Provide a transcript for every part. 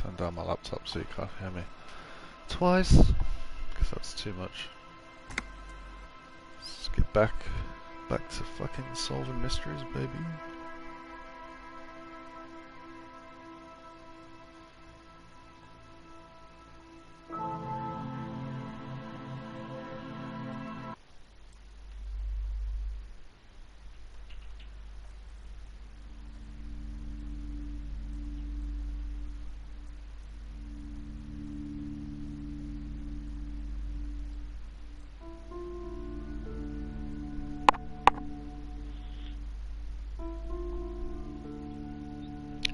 Turn down my laptop so you can't hear me twice, because that's too much. Let's get back to fucking solving mysteries, baby.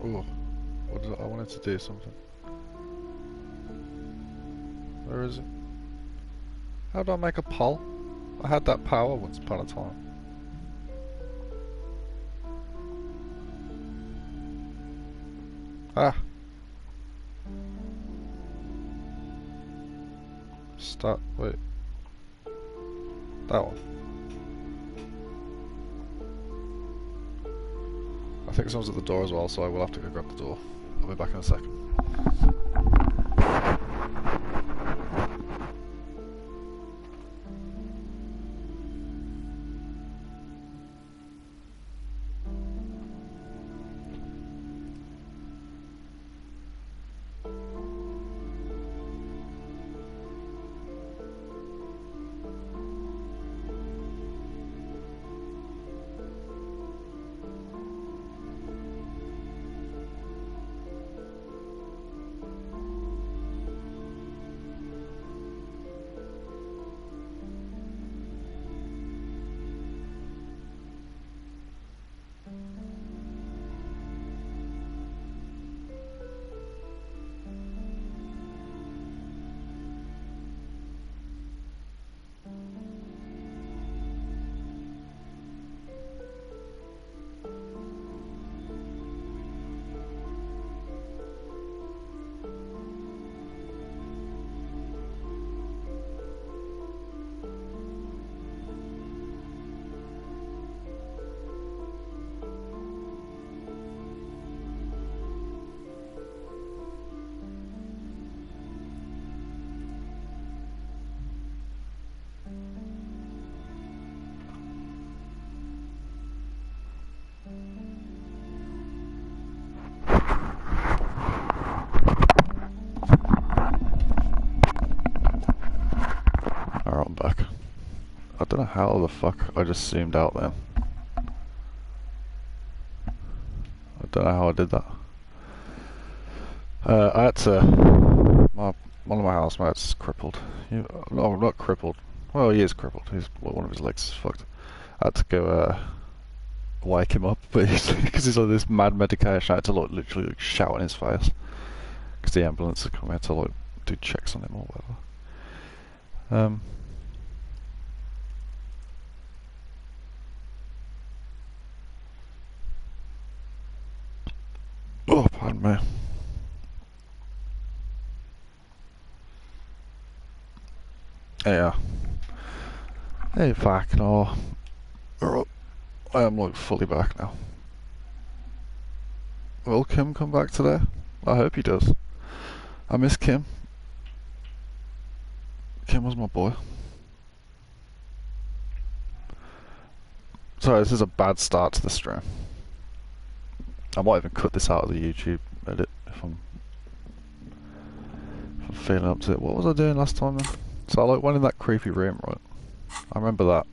Oh, I wanted to do something. Where is it? How do I make a poll? I had that power once upon a time. Ah! Start, wait. That one. I think someone's at the door as well, so I will have to go grab the door. I'll be back in a second. Alright, I'm back. I don't know how the fuck I just zoomed out then. I don't know how I did that. I had to... one of my housemates is crippled. No, not crippled. Well, he is crippled. One of his legs is fucked. I had to go wake him up, but because he's on this mad medication, I had to literally shout in his face. Because the ambulance had come here to do checks on him or whatever. Oh, pardon me. Yeah. Hey, back now. I am fully back now. Will Kim come back today? I hope he does. I miss Kim. Kim was my boy. Sorry, this is a bad start to the stream. I might even cut this out of the YouTube edit if I'm feeling up to it. What was I doing last time then? So I went in that creepy room, right? I remember that.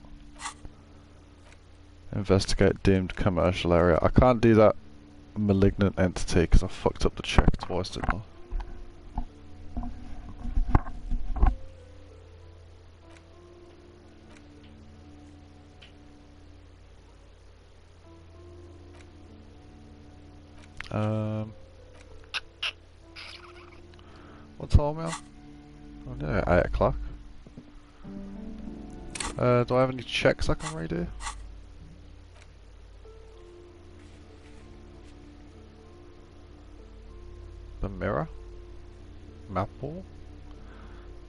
Investigate deemed commercial area. I can't do that malignant entity because I fucked up the check twice, didn't I? What time are we on? Oh, yeah, 8 o'clock. Do I have any checks I can redo? The mirror? Map ball?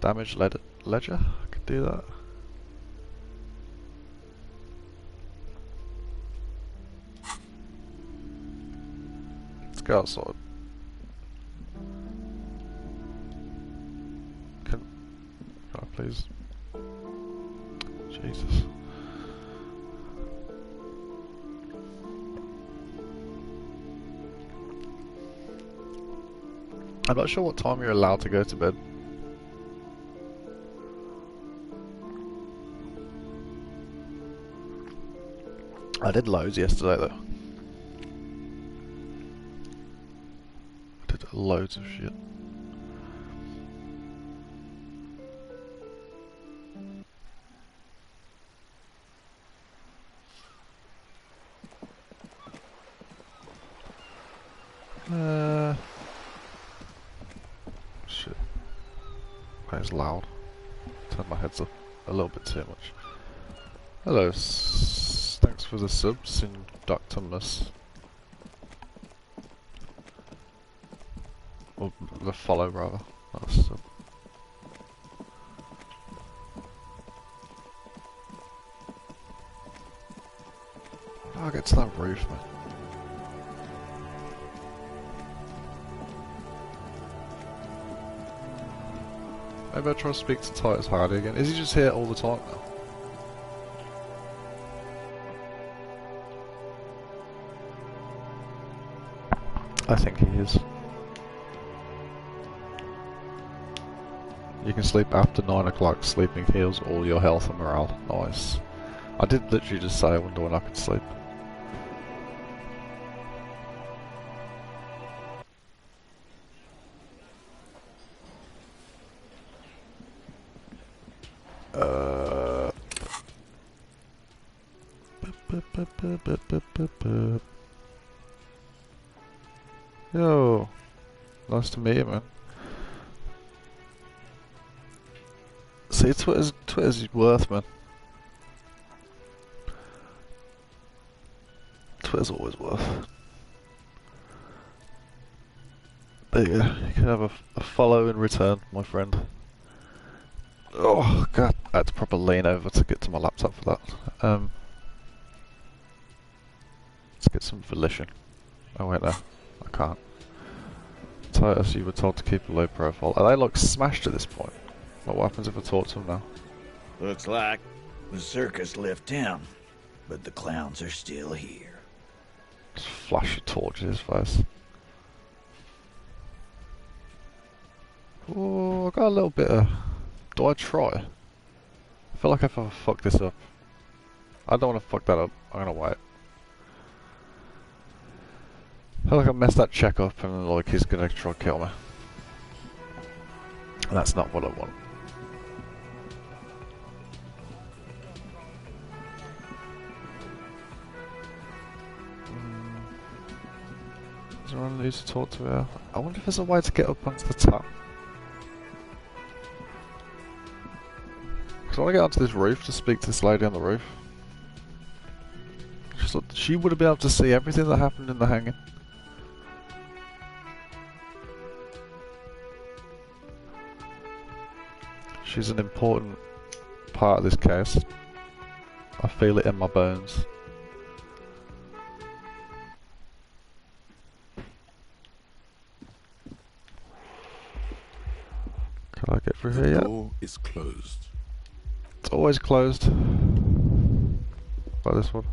Damage ledger? I could do that. Let's go outside. please. Jesus. I'm not sure what time you're allowed to go to bed. I did loads yesterday though. I did loads of shit. Shit. That is loud. Turn my heads up a little bit too much. Hello, thanks for the subs in Doctomus. Or the follow rather, not a sub. I'll get to that roof, man. Maybe I'll try to speak to Titus Hardy again. Is he just here all the time now? I think he is. You can sleep after 9 o'clock. Sleeping heals all your health and morale. Nice. I did literally just say I wonder when I could sleep. Yo, nice to meet you, man. See, Twitter's worth, man. Twitter's always worth. There you go. You can have a follow in return, my friend. Oh god, I had to proper lean over to get to my laptop for that. Let's get some volition. Oh wait, no, I can't. Titus, you were told to keep a low profile. Are they like smashed at this point? Like, what happens if I talk to them now? Looks like the circus left town, but the clowns are still here. Just flash a torch in his face. Oh, I got a little bit of... Do I try? I feel like if I fuck this up... I don't want to fuck that up. I'm gonna wait. I feel like I messed that check up and like he's gonna try to kill me. And that's not what I want. Is there anyone who needs to talk to her? I wonder if there's a way to get up onto the top. Because I want to get onto this roof to speak to this lady on the roof. She would have been able to see everything that happened in the hanging. She's an important part of this case. I feel it in my bones. Can I get through here yet? The door is closed. It's always closed. Like this one.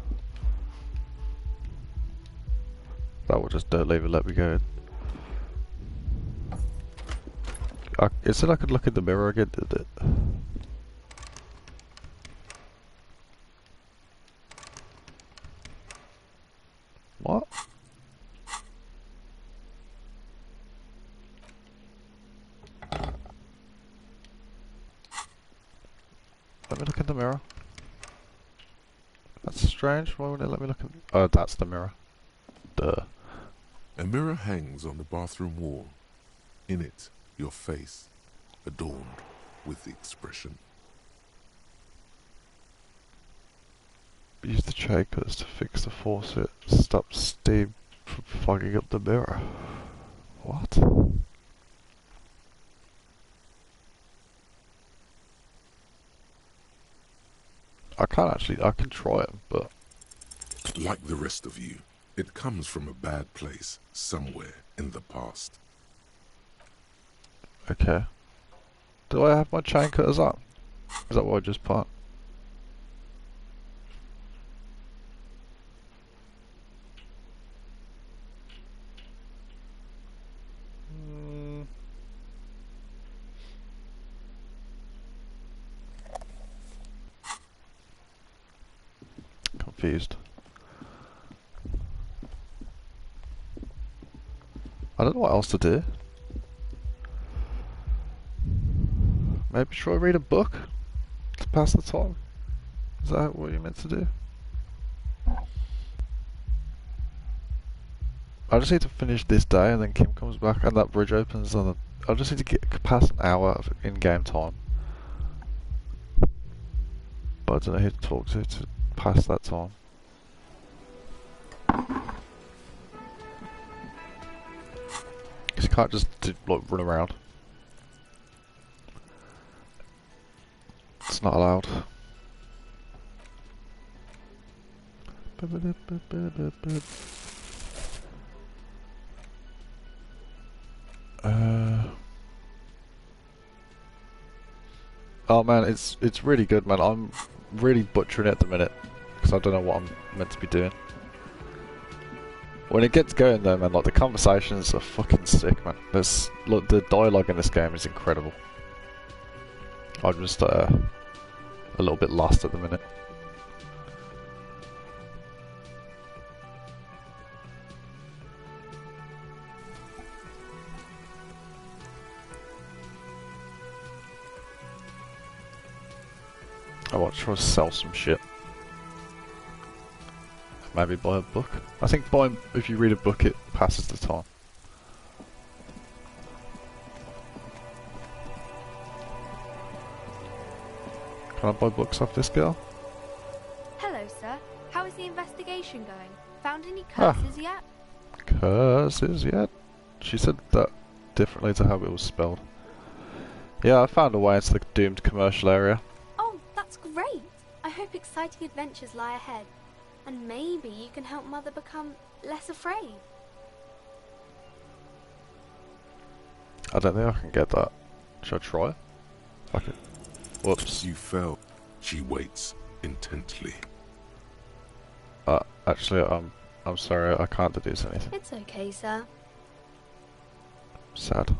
That will just don't leave it, let me go in. It said I could look in the mirror again, did it? What? Let me look in the mirror. That's strange, why wouldn't it let me look in... Oh, that's the mirror. Duh. A mirror hangs on the bathroom wall. In it, your face, adorned with the expression. Use the shakers to fix the faucet. Stop steam from fogging up the mirror. What? I can try it, but... Like the rest of you, it comes from a bad place somewhere in the past. Okay. Do I have my chain cutters up? Is that what I just put? Confused. I don't know what else to do. Maybe should I read a book to pass the time? Is that what you're meant to do? I just need to finish this day and then Kim comes back and that bridge opens and I just need to get past an hour of in-game time. But I don't know who to talk to pass that time. Because you can't just like run around. It's not allowed. Oh man, it's really good, man. I'm really butchering it at the minute because I don't know what I'm meant to be doing. When it gets going though, man, like the conversations are fucking sick, man. Look, the dialogue in this game is incredible. I'm just a little bit lost at the minute. I want to try to sell some shit. Maybe buy a book. I think if you read a book, it passes the time. Can I buy books off this girl? Hello, sir. How is the investigation going? Found any curses yet? Curses yet? She said that differently to how it was spelled. Yeah, I found a way into the doomed commercial area. Oh, that's great! I hope exciting adventures lie ahead. And maybe you can help Mother become less afraid. I don't think I can get that. Should I try? Fuck it. Whoops. You fell. She waits intently. Actually, I'm sorry, I can't deduce anything. It's okay, sir. Sad.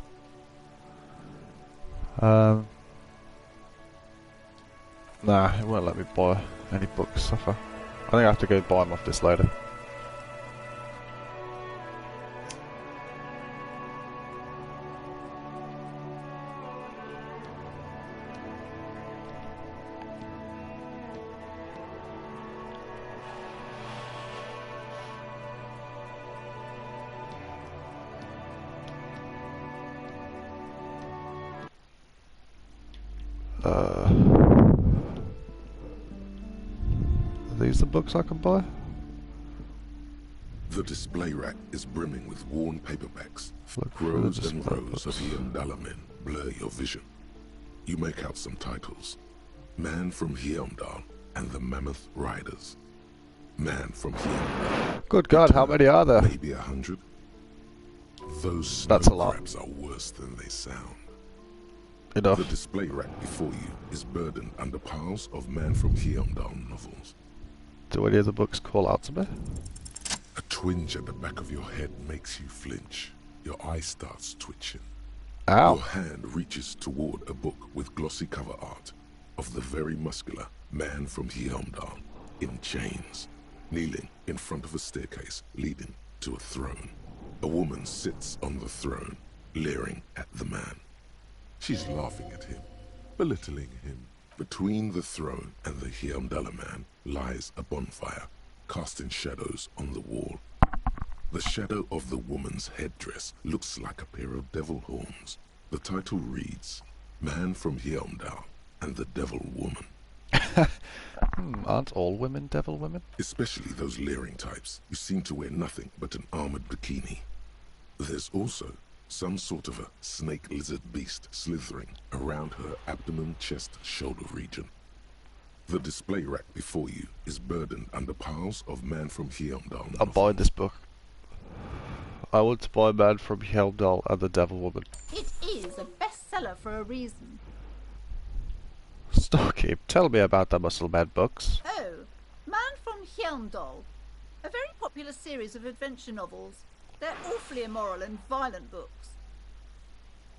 Nah, it won't let me buy any books so far. I think I have to go buy them off this lady. Are these the books I can buy? The display rack is brimming with worn paperbacks. Look for the Rows and display rows of books. Hyundalamen blur your vision. You make out some titles. Man from Hyundal and the Mammoth Riders. Man from Hyundal. Good God, how many are there? Maybe 100. Those That's a snow lot. crabs are worse than they sound. Enough. The display rack before you is burdened under piles of Man from Hyundal novels. Do any of the books call out to me? A twinge at the back of your head makes you flinch. Your eye starts twitching. Ow. Your hand reaches toward a book with glossy cover art of the very muscular Man from Hyundal in chains, kneeling in front of a staircase leading to a throne. A woman sits on the throne, leering at the man. She's laughing at him, belittling him. Between the throne and the Hyundala man lies a bonfire, casting shadows on the wall. The shadow of the woman's headdress looks like a pair of devil horns. The title reads, Man from Hyundal and the Devil Woman. Aren't all women devil women? Especially those leering types who seem to wear nothing but an armored bikini. There's also some sort of a snake lizard beast slithering around her abdomen, chest, shoulder region. The display rack before you is burdened under piles of Man from Hyundal. I'll buy this book. I want to buy Man from Hyundal and the Devil Woman. It is a bestseller for a reason. Stocky, tell me about the muscle man books. Oh, Man from Hjelmdal. A very popular series of adventure novels. They're awfully immoral and violent books.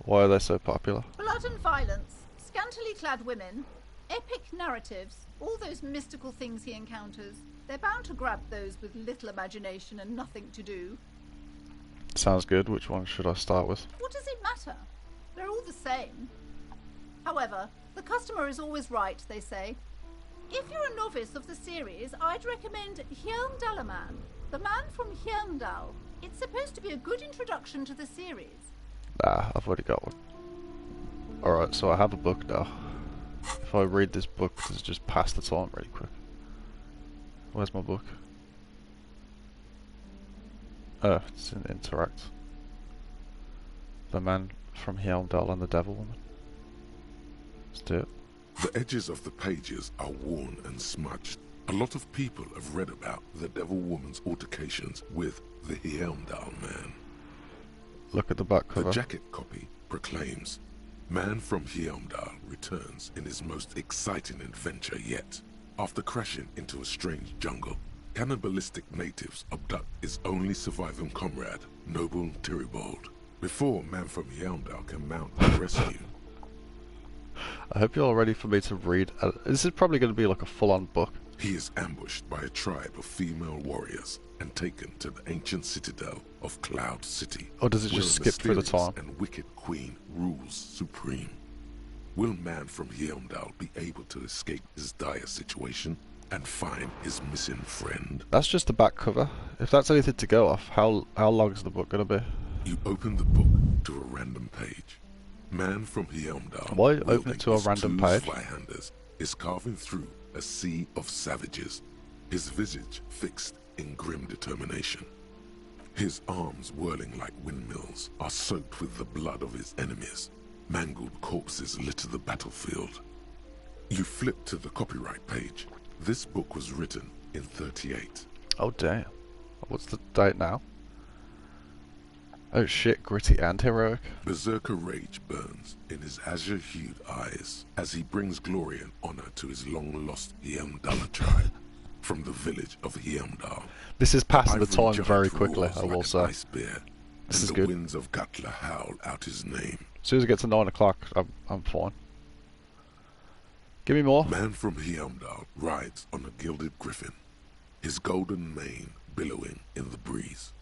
Why are they so popular? Blood and violence, scantily clad women, epic narratives, all those mystical things he encounters. They're bound to grab those with little imagination and nothing to do. Sounds good. Which one should I start with? What does it matter? They're all the same. However, the customer is always right, they say. If you're a novice of the series, I'd recommend Hjelmdalaman, the man from Hjelmdal. It's supposed to be a good introduction to the series. Nah, I've already got one. Alright, so I have a book now. If I read this book, does it just pass the time really quick? Where's my book? Oh, it's in Interact. The Man from Hjelmdal and the Devil Woman. Let's do it. The edges of the pages are worn and smudged. A lot of people have read about the Devil Woman's altercations with the Hjelmdal Man. Look at the back cover. The jacket copy proclaims, Man from Hjelmdal returns in his most exciting adventure yet. After crashing into a strange jungle, cannibalistic natives abduct his only surviving comrade, Noble Tyribald. Before Man from Hjelmdal can mount the rescue. I hope you're all ready for me to read. This is probably going to be like a full-on book. He is ambushed by a tribe of female warriors and taken to the ancient citadel of Cloud City. Or does it where just a skip through the mysterious time? and wicked queen rules supreme. Will Man from Hjelmdal be able to escape his dire situation and find his missing friend? That's just the back cover. If that's anything to go off, how long is the book going to be? You open the book to a random page. Man from Hjelmdal, Why open wielding it to a his random two page? Zweihanders, is carving through a sea of savages, his visage fixed in grim determination. His arms, whirling like windmills, are soaked with the blood of his enemies. Mangled corpses litter the battlefield. You flip to the copyright page. This book was written in 38. Oh damn. What's the date now? Oh shit, gritty and heroic. Berserker rage burns in his azure-hued eyes as he brings glory and honor to his long-lost Hjelmdala tribe from the village of Hjelmdal. This is passing the Ivory time giant very quickly, roars I like will an say. ice bear, This and is the good. winds of Gatla howl out his name. As soon as it gets to 9 o'clock, I'm fine. Give me more. Man from Hjelmdal rides on a gilded griffin, his golden mane billowing in the breeze.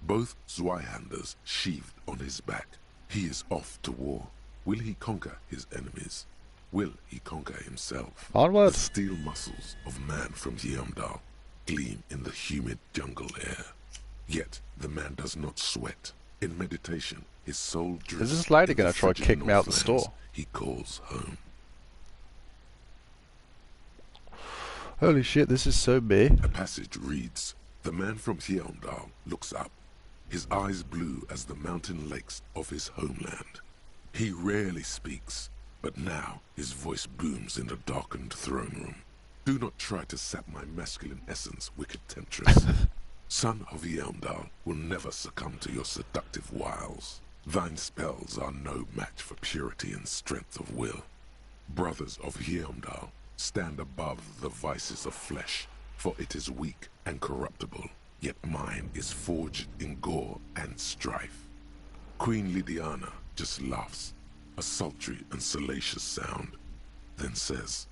Both Zweihanders sheathed on his back. He is off to war. Will he conquer his enemies? Will he conquer himself? Onward. The steel muscles of Man from Hjelmdal gleam in the humid jungle air. Yet the man does not sweat. In meditation, his soul drifts. Is this lady in the gonna try frigid kick me out the northlands store? he calls home. Holy shit, this is so big. A passage reads, The man from Hjelmdal looks up, his eyes blue as the mountain lakes of his homeland. He rarely speaks, but now his voice booms in the darkened throne room. Do not try to sap my masculine essence, wicked temptress. Son of Hjelmdal will never succumb to your seductive wiles. Thine spells are no match for purity and strength of will. Brothers of Hjelmdal, stand above the vices of flesh, for it is weak and corruptible, yet mine is forged in gore and strife. Queen Lydiana just laughs, a sultry and salacious sound, then says,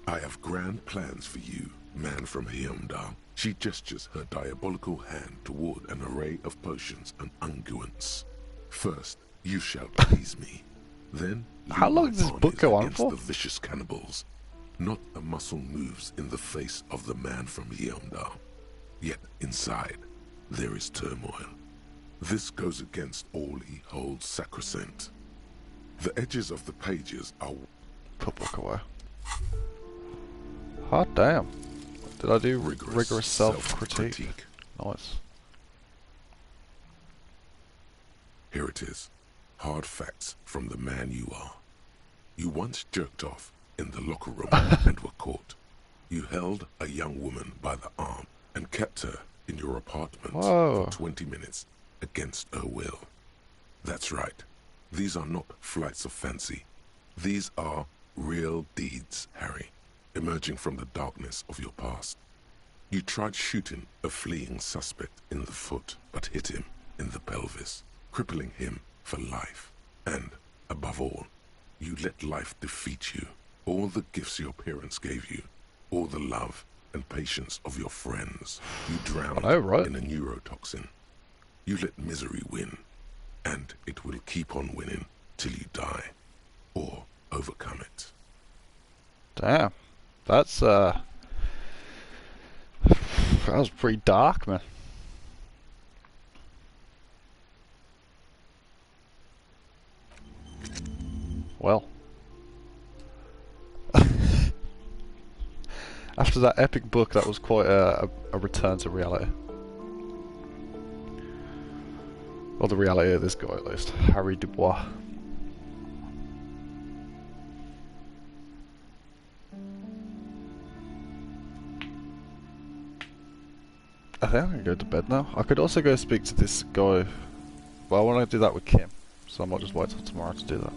I have grand plans for you, man from Hjelmdal. She gestures her diabolical hand toward an array of potions and unguents. First, you shall please me. Then, How lead long my does this armies book go on against for? the vicious cannibals. Not a muscle moves in the face of the man from Hjelmdal. Yet inside, there is turmoil. This goes against all he holds sacrosanct. The edges of the pages are... Put book away. Hot damn. Did I do rigorous self-critique? Nice. Here it is. Hard facts from the man you are. You once jerked off in the locker room and were caught. You held a young woman by the arm and kept her in your apartment Whoa. for 20 minutes against her will. That's right. These are not flights of fancy. These are Real deeds, Harry, emerging from the darkness of your past. You tried shooting a fleeing suspect in the foot, but hit him in the pelvis, crippling him for life. And, above all, you let life defeat you. All the gifts your parents gave you, all the love and patience of your friends, you drowned in a neurotoxin. You let misery win, and it will keep on winning till you die, or overcome it. Damn. That's, that was pretty dark, man. Well. After that epic book, that was quite a return to reality. Or the reality of this guy, at least. Harry Dubois. I think I'm gonna go to bed now. I could also go speak to this guy. Well, I want to do that with Kim, so I might just wait till tomorrow to do that.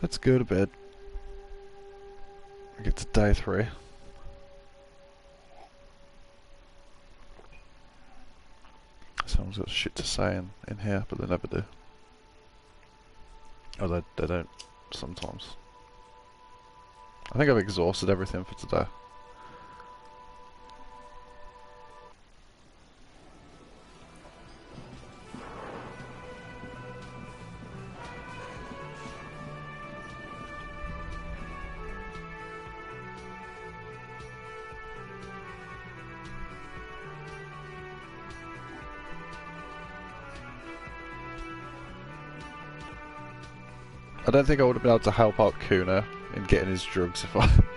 Let's go to bed. I get to day 3. Someone's got shit to say in here, but they never do. Oh, they don't sometimes. I think I've exhausted everything for today. I don't think I would have been able to help out Kuna in getting his drugs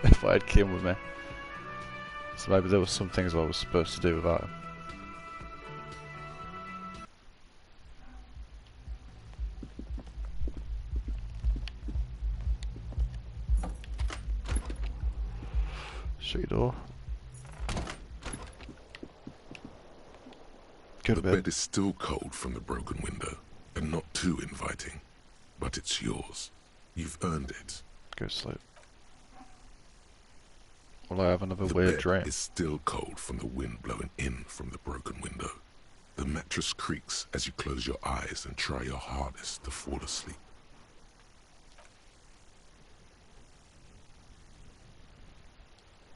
if I had Kim with me. So maybe there was some things I was supposed to do without him. Shut your door. Go to bed. The bed is still cold from the broken window, and not too inviting. But it's yours. You've earned it. Go sleep. Will I have another weird dream? The bed is still cold from the wind blowing in from the broken window. The mattress creaks as you close your eyes and try your hardest to fall asleep.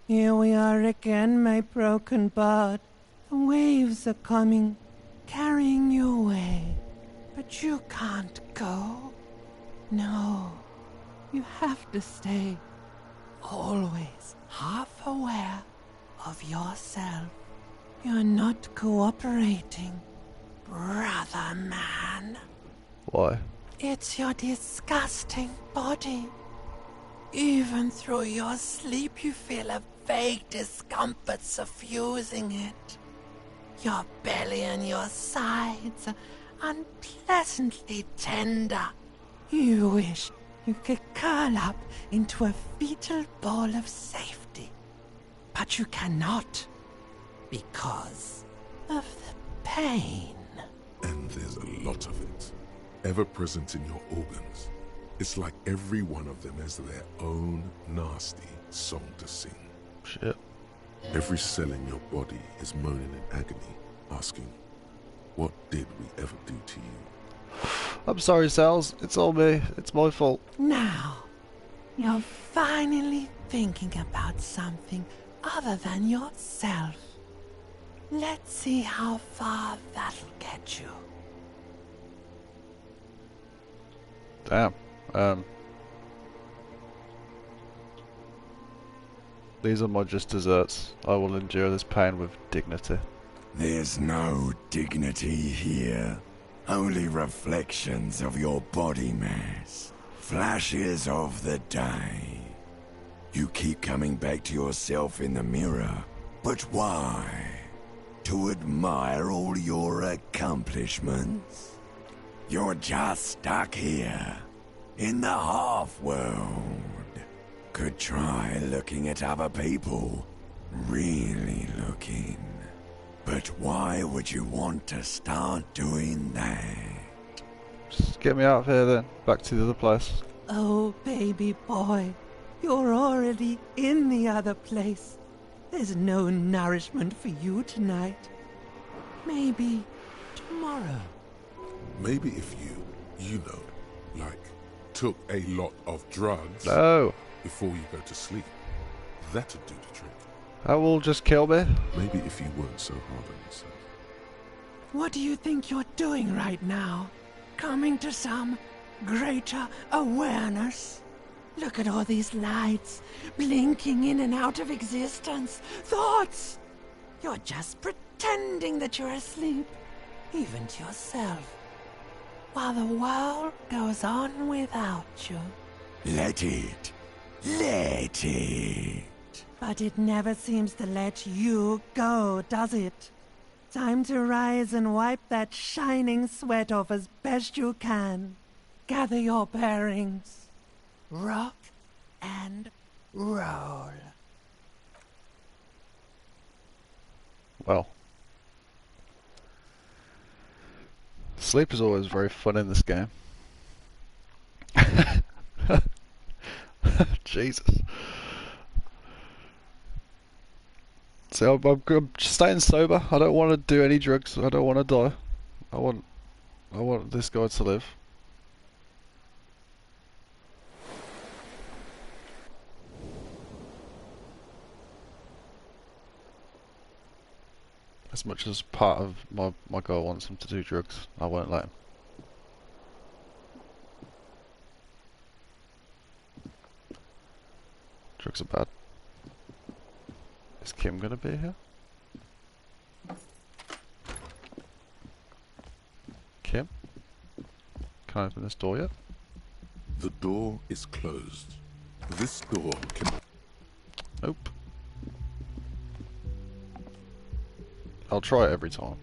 Here we are again, my broken bud. The waves are coming, carrying you away. But you can't go. No, you have to stay, always half aware of yourself. You're not cooperating, brother man. Why? It's your disgusting body. Even through your sleep you feel a vague discomfort suffusing it. Your belly and your sides are unpleasantly tender. You wish you could curl up into a fetal ball of safety. But you cannot, because of the pain. And there's a lot of it, ever present in your organs. It's like every one of them has their own nasty song to sing. Shit. Every cell in your body is moaning in agony, asking, what did we ever do to you? I'm sorry, Sal's. It's all me. It's my fault. Now, you're finally thinking about something other than yourself. Let's see how far that'll get you. Damn. These are my just desserts. I will endure this pain with dignity. There's no dignity here. Only reflections of your body mass. Flashes of the day. You keep coming back to yourself in the mirror. But why? to admire all your accomplishments? You're just stuck here, in the half-world. Could try looking at other people. Really looking. But why would you want to start doing that? Just get me out of here then. Back to the other place. Oh, baby boy, you're already in the other place. There's no nourishment for you tonight. Maybe tomorrow. Maybe if you know, like, took a lot of drugs No. before you go to sleep, that'd do the trick. That will just kill me. Maybe if you weren't so hard on yourself. What do you think you're doing right now? Coming to some greater awareness? Look at all these lights, blinking in and out of existence. Thoughts! You're just pretending that you're asleep, even to yourself, while the world goes on without you. Let it. Let it. But it never seems to let you go, does it? Time to rise and wipe that shining sweat off as best you can. Gather your bearings. Rock and roll. Well. Sleep is always very fun in this game. Jesus. So I'm staying sober. I don't want to do any drugs. I don't want to die. I want this guy to live. As much as part of my goal wants him to do drugs, I won't let him. Drugs are bad. Is Kim gonna be here? Kim? Can I open this door yet? The door is closed. This door can... Nope. I'll try it every time.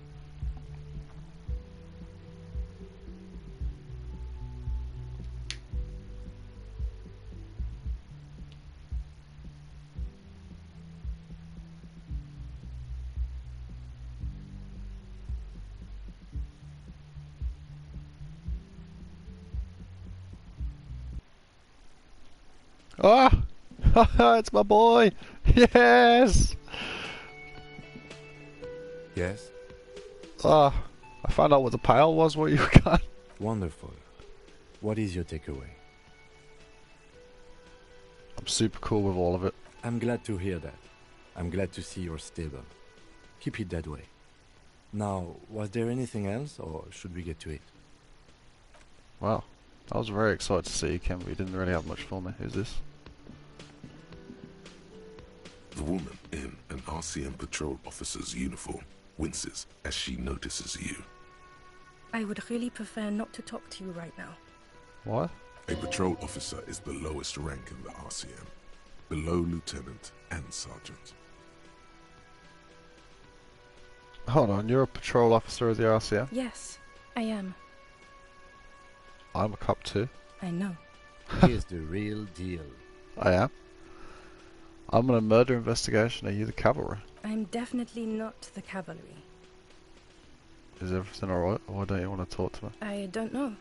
Ah! It's my boy! Yes! Yes? Ah, I found out what the pile was where you got. Wonderful. What is your takeaway? I'm super cool with all of it. I'm glad to hear that. I'm glad to see you're stable. Keep it that way. Now, was there anything else, or should we get to it? Wow. I was very excited to see you, Kim, but you didn't really have much for me. Who's this? The woman in an RCM patrol officer's uniform winces as she notices you. I would really prefer not to talk to you right now. What? A patrol officer is the lowest rank in the RCM, below lieutenant and sergeant. Hold on, you're a patrol officer of the RCM? Yes, I am. I'm a cop too. I know. Here's the real deal. I am. I'm on a murder investigation. Are you the cavalry? I'm definitely not the cavalry. Is everything alright? Why don't you want to talk to me? I don't know.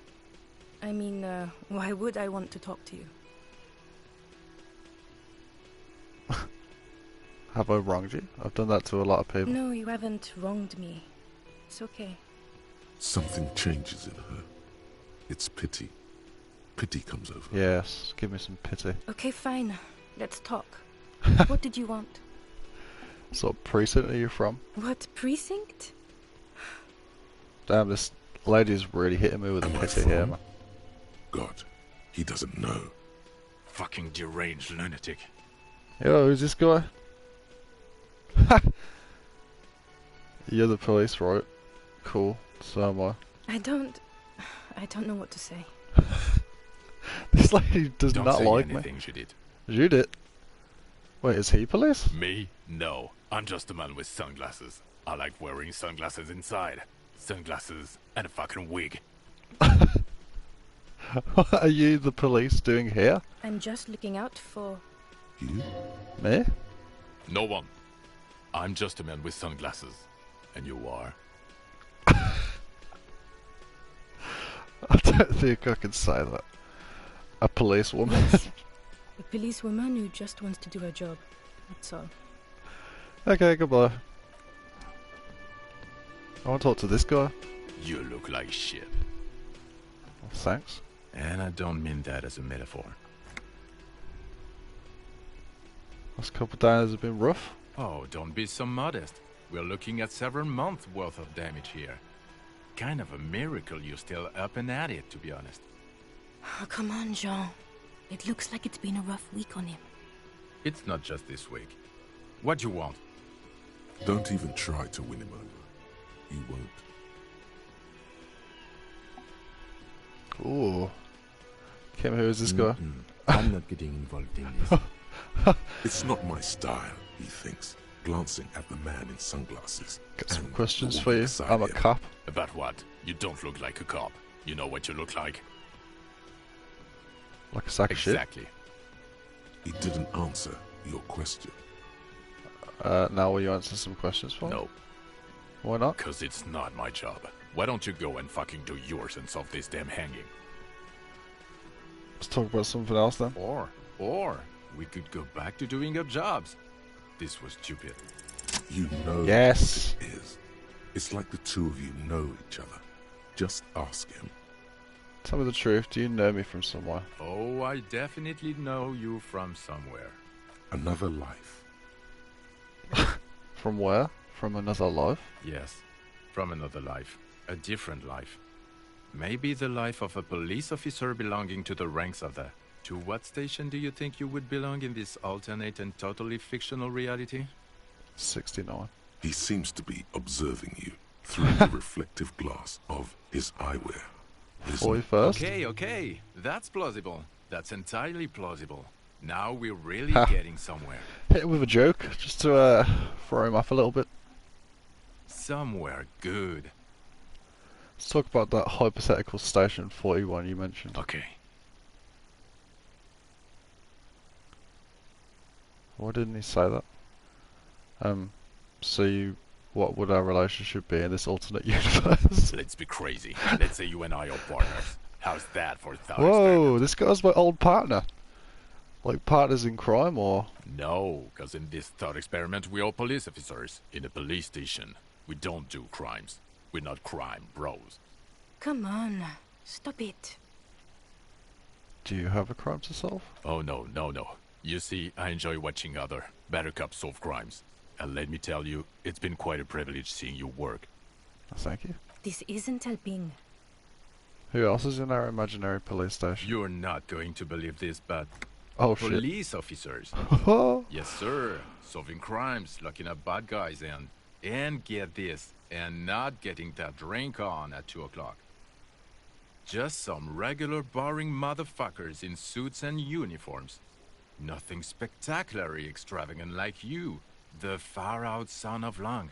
I mean, why would I want to talk to you? Have I wronged you? I've done that to a lot of people. No, you haven't wronged me. It's okay. Something changes in her. It's pity. Pity comes over her. Yes, give me some pity. Okay, fine. Let's talk. What did you want? What sort of precinct are you from? What precinct? Damn, this lady's really hitting me with a Am I pity from? here, man. God, he doesn't know. Fucking deranged lunatic. Yo, who's this guy? You're the police, right? Cool, so am I. I don't know what to say. This lady does Don't not say like me. anything, Judith. Judith? Wait, is he police? Me? No. I'm just a man with sunglasses. I like wearing sunglasses inside. Sunglasses and a fucking wig. What are you, the police, doing here? I'm just looking out for... You? Me? No one. I'm just a man with sunglasses. And you are? I don't think I can say that. A policewoman. A policewoman who just wants to do her job. That's all. Okay, goodbye. I want to talk to this guy. You look like shit. Well, thanks. And I don't mean that as a metaphor. Last couple of days have been rough. Oh, don't be so modest. We're looking at several months worth of damage here. Kind of a miracle you're still up and at it, to be honest. Oh, come on, Jean. It looks like it's been a rough week on him. It's not just this week. What do you want? Don't even try to win him over. You won't. Ooh. Kim, who is this guy? I'm not getting involved in this. It's not my style, he thinks, glancing at the man in sunglasses. Got some and questions the for woman you. beside I'm a him. cop. About what? You don't look like a cop. You know what you look like? Like a sack of shit. Exactly. He didn't answer your question. Now will you answer some questions for me? No, Why not? because it's not my job. Why don't you go and fucking do yours and solve this damn hanging? Let's talk about something else then. Or, we could go back to doing our jobs. This was stupid. You know Yes. what it is. It's like the two of you know each other. Just ask him. Tell me the truth. Do you know me from somewhere? Oh, I definitely know you from somewhere. Another life. From where? From another life? Yes, from another life. A different life. Maybe the life of a police officer belonging to the ranks of the... To what station do you think you would belong in this alternate and totally fictional reality? 69. He seems to be observing you through the reflective glass of his eyewear. Listen, 41st? Okay, that's plausible. That's entirely plausible. Now we're really getting somewhere. Hit him with a joke, just to throw him off a little bit. Somewhere good. Let's talk about that hypothetical station 41 you mentioned. Okay. Why didn't he say that? What would our relationship be in this alternate universe? Let's be crazy. Let's say you and I are partners. How's that for a thought Whoa, experiment? this guy's my old partner. Like partners in crime, or? No, because in this thought experiment we are police officers in a police station. We don't do crimes. We're not crime bros. Come on. Stop it. Do you have a crime to solve? Oh no. You see, I enjoy watching other better cops solve crimes. And let me tell you, it's been quite a privilege seeing you work. Thank you. This isn't helping. Who else is in our imaginary police station? You're not going to believe this, but Oh shit. police officers. Yes, sir. Solving crimes, locking up bad guys, and get this, and not getting that drink on at 2 o'clock. Just some regular boring motherfuckers in suits and uniforms. Nothing spectacularly extravagant like you, the far-out son of Long.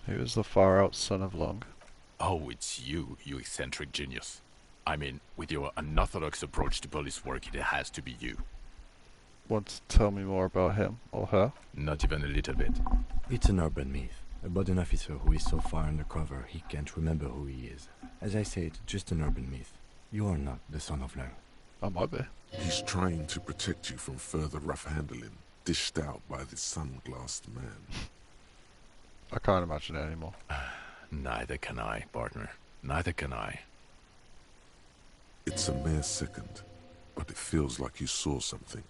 Who is the far-out son of Long? Oh, it's you, you eccentric genius. I mean, with your unorthodox approach to police work, it has to be you. Want to tell me more about him or her? Not even a little bit. It's an urban myth about an officer who is so far undercover he can't remember who he is. As I say, it's just an urban myth. You are not the son of Lang. I might be. he's trying to protect you from further rough handling, dished out by the sunglassed man. I can't imagine it anymore. Neither can I, partner. Neither can I. It's a mere second, but it feels like you saw something.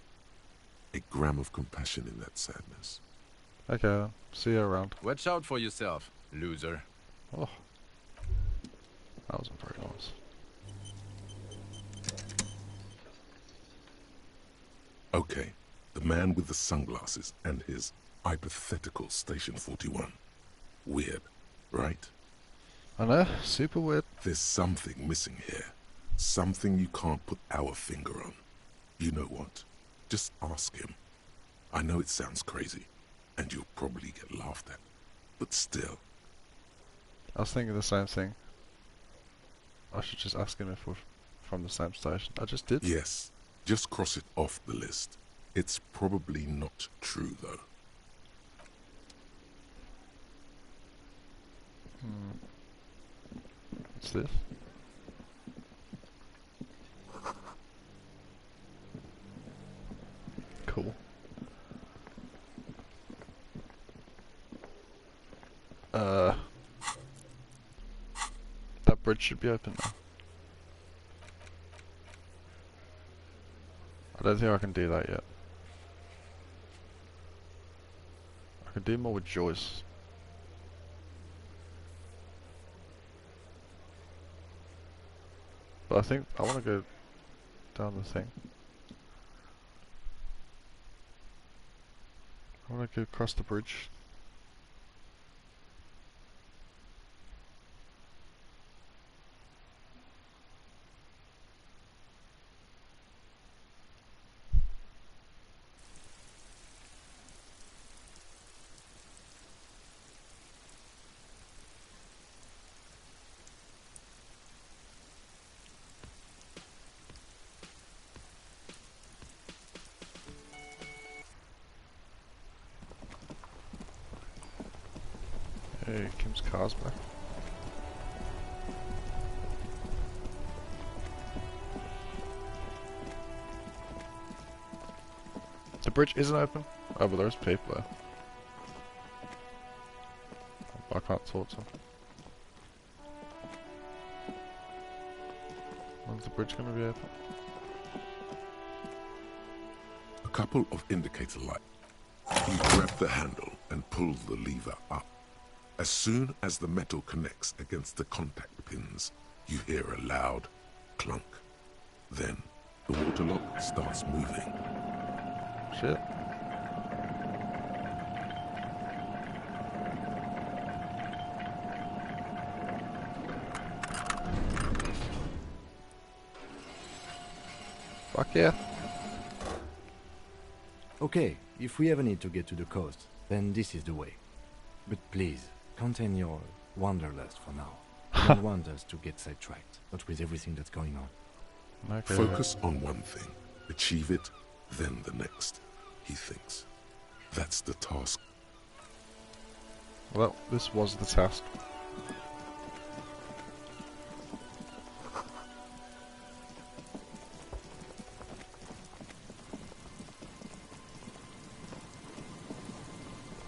A gram of compassion in that sadness. Okay then. See you around. Watch out for yourself, loser. Oh. That wasn't very nice. Okay, the man with the sunglasses and his hypothetical Station 41. Weird, right? I know, super weird. There's something missing here. Something you can't put our finger on. You know what? Just ask him. I know it sounds crazy, and you'll probably get laughed at. but still. I was thinking the same thing. I should just ask him if we're from the same station. I just did. Yes, just cross it off the list. It's probably not true, though. What's this? Cool. That bridge should be open now. I don't think I can do that yet. I can do more with Joyce. But I think I want to go down the thing. I want to go across the bridge. Hey, Kim's car's back. The bridge isn't open? Oh, but there's people there. I can't talk to them. When's the bridge going to be open? A couple of indicator lights. You grab the handle and pull the lever up. As soon as the metal connects against the contact pins, you hear a loud clunk. Then, the water lock starts moving. Shit. Fuck yeah. Okay, if we ever need to get to the coast, then this is the way. But please, contain your wanderlust for now. I don't want us to get sidetracked, not with everything that's going on. Okay. Focus on one thing. Achieve it, then the next, he thinks. That's the task. Well, this was the task.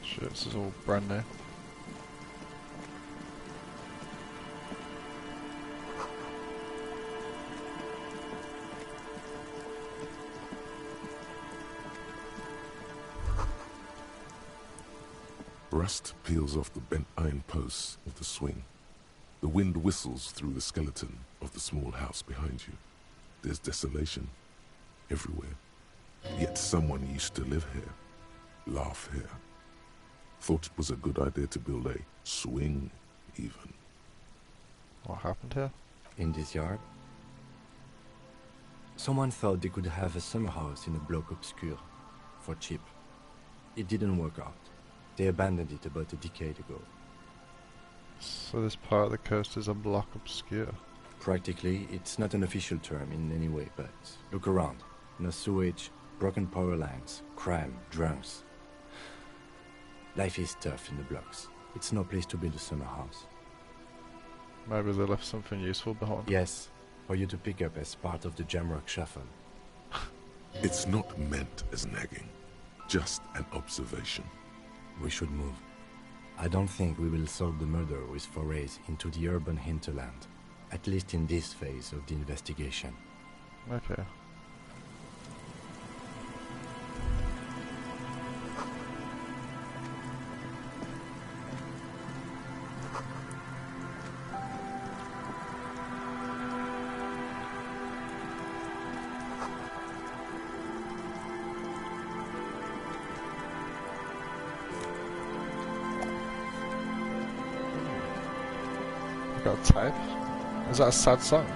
Shit, this is all brand new. Rust peels off the bent iron posts of the swing. The wind whistles through the skeleton of the small house behind you. There's desolation everywhere. Yet someone used to live here, laugh here. Thought it was a good idea to build a swing, even. What happened here? In this yard, someone thought they could have a summer house in a bloc obscur, for cheap. It didn't work out. They abandoned it about a decade ago. So this part of the coast is a block obscure. Practically, it's not an official term in any way, but look around. No sewage, broken power lines, crime, drunks. Life is tough in the blocks. It's no place to build a summer house. Maybe they left something useful behind. Yes, for you to pick up as part of the Jamrock Shuffle. It's not meant as nagging, just an observation. We should move. I don't think we will solve the murder with forays into the urban hinterland, at least in this phase of the investigation. Okay. Got type? Is that a sad song?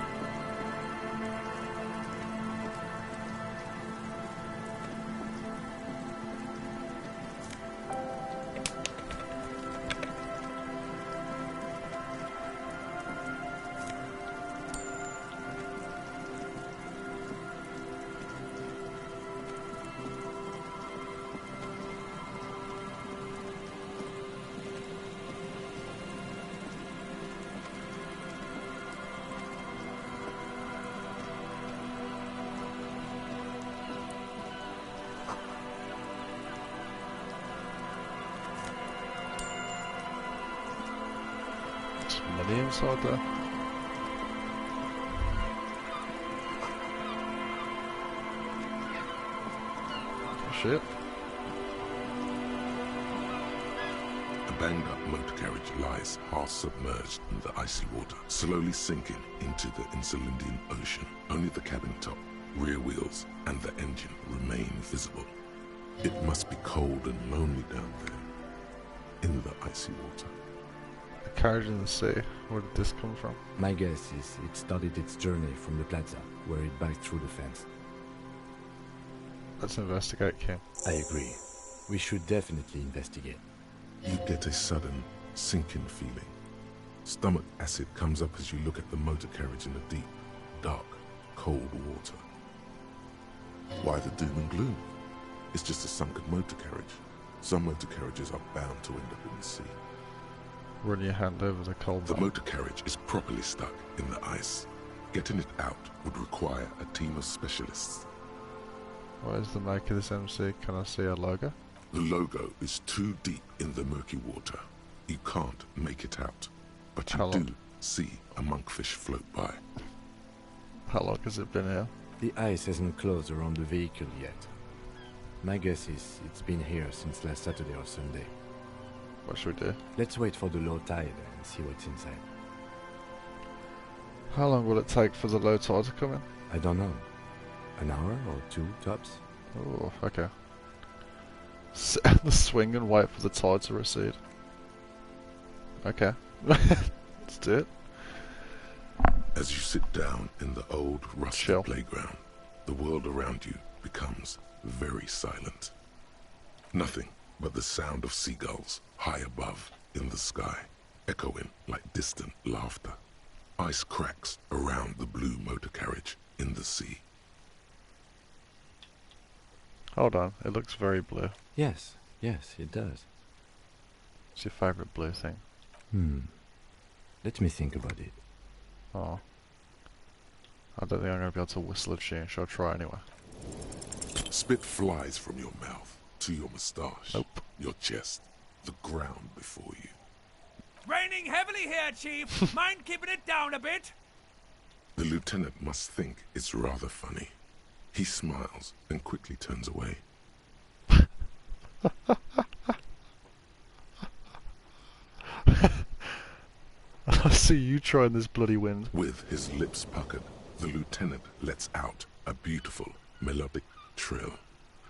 inside there. Oh, shit. A banged-up motor carriage lies half submerged in the icy water, slowly sinking into the Insulindian Ocean. Only the cabin top, rear wheels, and the engine remain visible. It must be cold and lonely down there, in the icy water. The carriage in the sea. Where did this come from? My guess is it started its journey from the plaza, where it backed through the fence. Let's investigate, Kim. I agree. We should definitely investigate. You get a sudden, sinking feeling. Stomach acid comes up as you look at the motor carriage in the deep, dark, cold water. Why the doom and gloom? It's just a sunken motor carriage. Some motor carriages are bound to end up in the sea. Run your hand over the cold The bottom. motor carriage is properly stuck in the ice. Getting it out would require a team of specialists. What is the make of this MC? Can I see a logo? The logo is too deep in the murky water. You can't make it out, but you How long? do see a monkfish float by. How long has it been here? The ice hasn't closed around the vehicle yet. My guess is it's been here since last Saturday or Sunday. What should we do? Let's wait for the low tide and see what's inside. How long will it take for the low tide to come in? I don't know. An hour or two, tops? Oh, okay. Sit on the swing and wait for the tide to recede. Okay. Let's do it. As you sit down in the old rusty Chill. playground, the world around you becomes very silent. Nothing but the sound of seagulls high above in the sky, echoing like distant laughter. Ice cracks around the blue motor carriage in the sea. Hold on, it looks very blue. Yes, it does. What's your favourite blue thing? Let me think about it. Oh. I don't think I'm going to be able to whistle a tune. Shall I try anyway? Spit flies from your mouth to your moustache, Nope. your chest, the ground before you. Raining heavily here, Chief. Mind keeping it down a bit? The lieutenant must think it's rather funny. He smiles and quickly turns away. I see you trying this bloody wind. With his lips puckered, the lieutenant lets out a beautiful melodic trill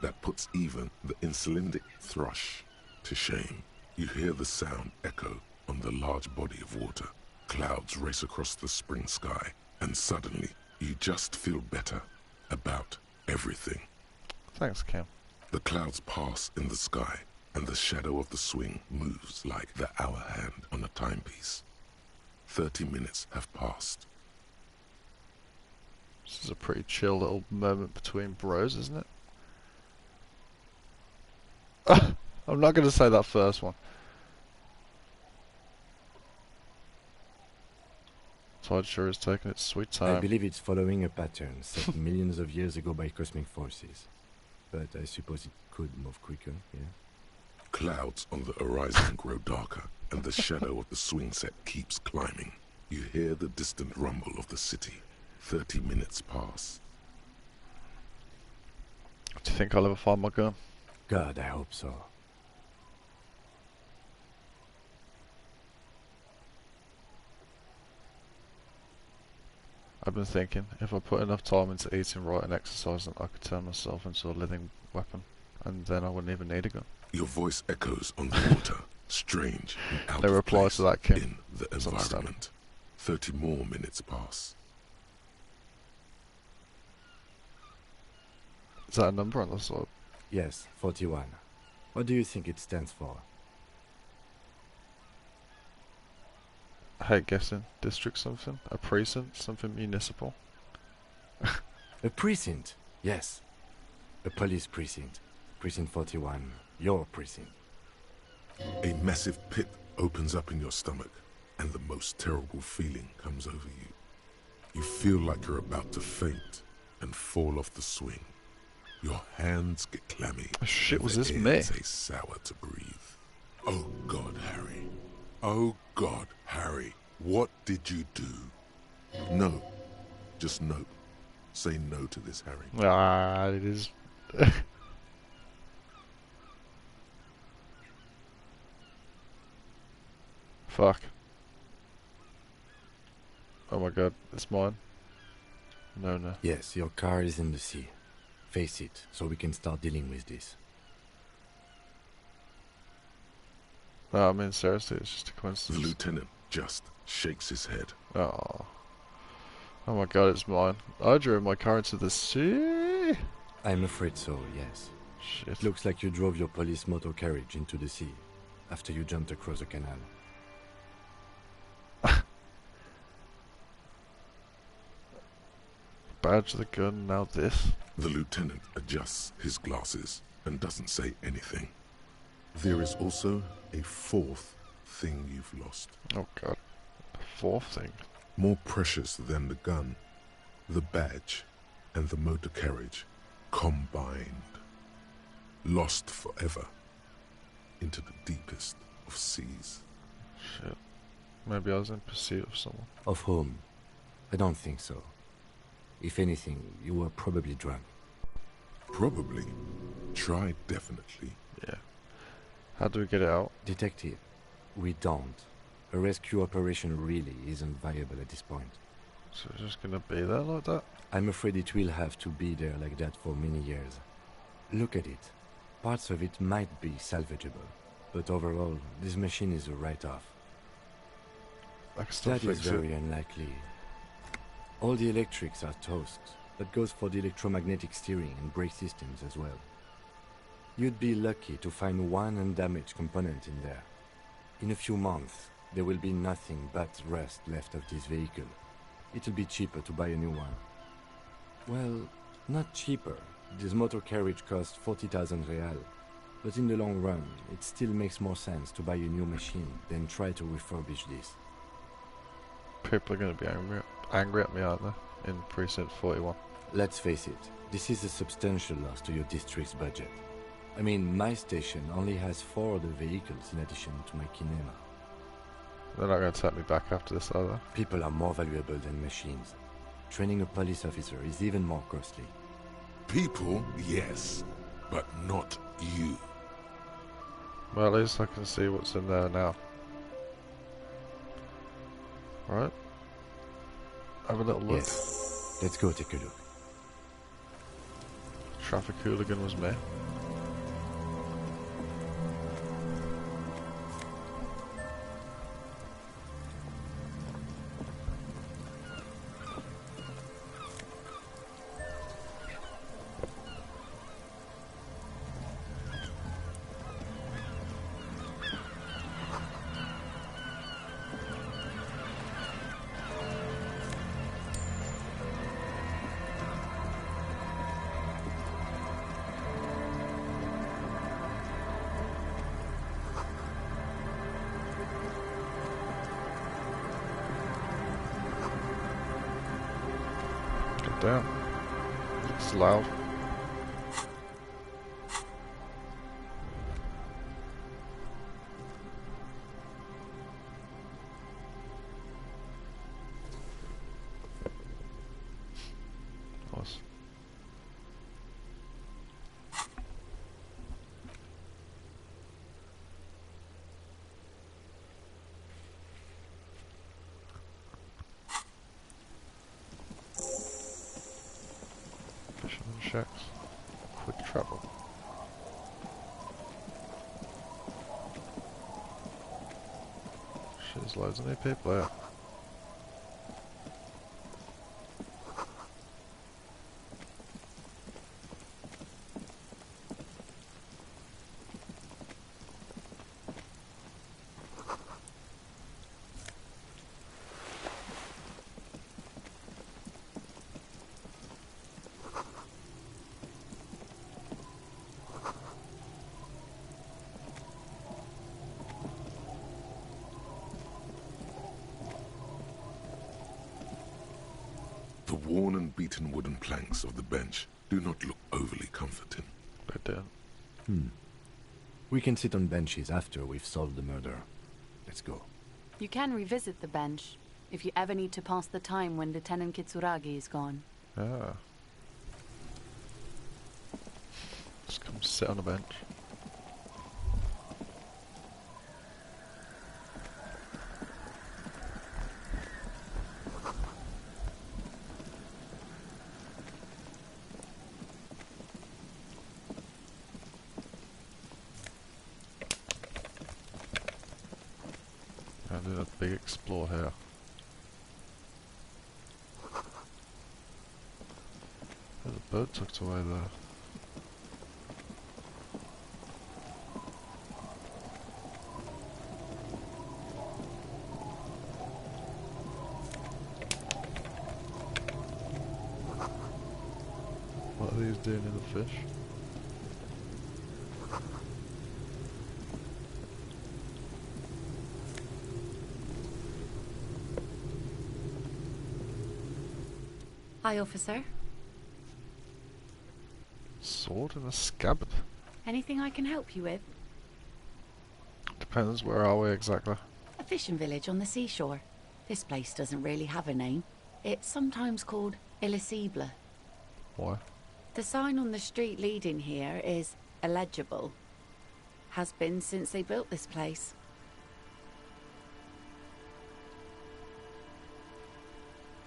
that puts even the insulindic thrush to shame. You hear the sound echo on the large body of water. Clouds race across the spring sky, and suddenly you just feel better about everything. Thanks, Kim. The clouds pass in the sky, and the shadow of the swing moves like the hour hand on a timepiece. 30 minutes have passed. This is a pretty chill little moment between bros, isn't it? I'm not going to say that first one. Tide sure is taking its sweet time. I believe it's following a pattern set millions of years ago by cosmic forces. But I suppose it could move quicker, yeah? Clouds on the horizon grow darker, and the shadow of the swing set keeps climbing. You hear the distant rumble of the city. 30 minutes pass. Do you think I'll ever find my gun? God, I hope so. I've been thinking, if I put enough time into eating right and exercising, I could turn myself into a living weapon, and then I wouldn't even need a gun. Your voice echoes on the water, strange and out No of reply place to that, Kim. in the It's understandable. environment. 30 more minutes pass. Is that a number on the side? Yes, 41. What do you think it stands for? I hate guessing. District something? A precinct? Something municipal? A precinct, yes. A police precinct. Precinct 41. Your precinct. A massive pit opens up in your stomach, and the most terrible feeling comes over you. You feel like you're about to faint and fall off the swing. Your hands get clammy. Oh shit, and was the this air me? tastes sour to breathe. Oh God, Harry. Oh God, Harry. What did you do? No. Just no. Say no to this, Harry. Ah, it is. Fuck. Oh my god, it's mine. No, no. Yes, your car is in the sea. Face it, so we can start dealing with this. No, I mean seriously, it's just a coincidence. The lieutenant just shakes his head. Oh. Oh my god, it's mine. I drove my car into the sea. I'm afraid so, yes. Shit. Looks like you drove your police motor carriage into the sea after you jumped across the canal. Badge the gun, now this. The lieutenant adjusts his glasses and doesn't say anything. There is also a fourth thing you've lost. Oh god. The fourth thing. More precious than the gun, the badge, and the motor carriage combined. Lost forever into the deepest of seas. Shit. Maybe I was in pursuit of someone. Of whom? I don't think so. If anything, you were probably drunk. Probably. Try definitely. Yeah. How do we get it out? Detective, we don't. A rescue operation really isn't viable at this point. So it's just gonna be there like that? I'm afraid it will have to be there like that for many years. Look at it. Parts of it might be salvageable, but overall, this machine is a write-off. I can still That is fix very it. unlikely. All the electrics are toast. That goes for the electromagnetic steering and brake systems as well. You'd be lucky to find one undamaged component in there. In a few months, there will be nothing but rust left of this vehicle. It'll be cheaper to buy a new one. Well, not cheaper. This motor carriage costs 40,000 real. But in the long run, it still makes more sense to buy a new machine than try to refurbish this. People are gonna be angry at me, aren't they? In Precinct 41. Let's face it, this is a substantial loss to your district's budget. I mean, my station only has 4 other vehicles in addition to my kinema. They're not gonna take me back after this, are they? People are more valuable than machines. Training a police officer is even more costly. People, yes, but not you. Well, at least I can see what's in there now. Right? Have a little look. Yes. Let's go take a look. Traffic hooligan was me. Damn. It's loud. Nice. Fisherman shacks. Quick travel. Shit, there's loads of new people here. The worn and beaten wooden planks of the bench do not look overly comforting. They don't. We can sit on benches after we've solved the murder. Let's go. You can revisit the bench if you ever need to pass the time when Lieutenant Kitsuragi is gone. Ah. Just come sit on a bench. I did a big explore here. There's a bird tucked away there. What are these doing in the fish? Hi, officer. Sword in a scabbard. Anything I can help you with? Depends, where are we exactly? A fishing village on the seashore. This place doesn't really have a name. It's sometimes called Elysium. Why? The sign on the street leading here is illegible. Has been since they built this place.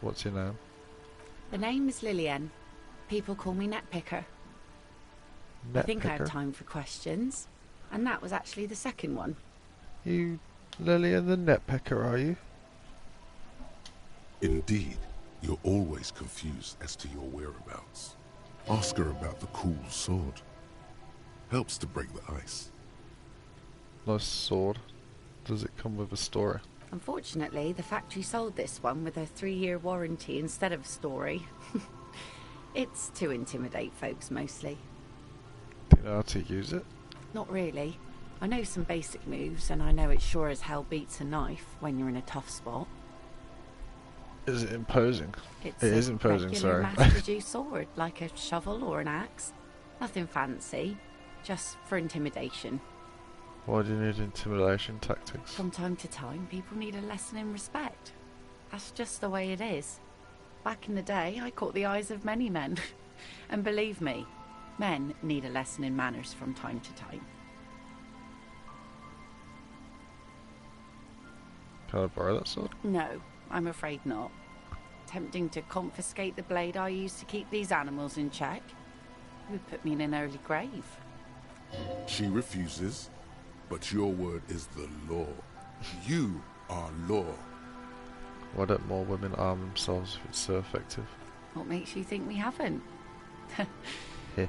What's your name? The name is Lillian. People call me Netpicker. I think I have time for questions. And that was actually the second one. You Lillian the Netpicker, are you? Indeed, you're always confused as to your whereabouts. Ask her about the cool sword. Helps to break the ice. Nice sword. Does it come with a story? Unfortunately, the factory sold this one with a 3-year warranty instead of a story. It's to intimidate folks mostly. Do you know how to use it? Not really. I know some basic moves, and I know it sure as hell beats a knife when you're in a tough spot. Is it imposing? It's it is imposing, regular sorry. mass-produced sword, like a shovel or an axe. Nothing fancy, just for intimidation. Why do you need intimidation tactics? From time to time, people need a lesson in respect. That's just the way it is. Back in the day, I caught the eyes of many men. And believe me, men need a lesson in manners from time to time. Can I borrow that sword? No, I'm afraid not. Tempting to confiscate the blade I used to keep these animals in check. It would put me in an early grave. She refuses, but your word is the law. You are law. Why don't more women arm themselves if it's so effective? What makes you think we haven't? Yeah.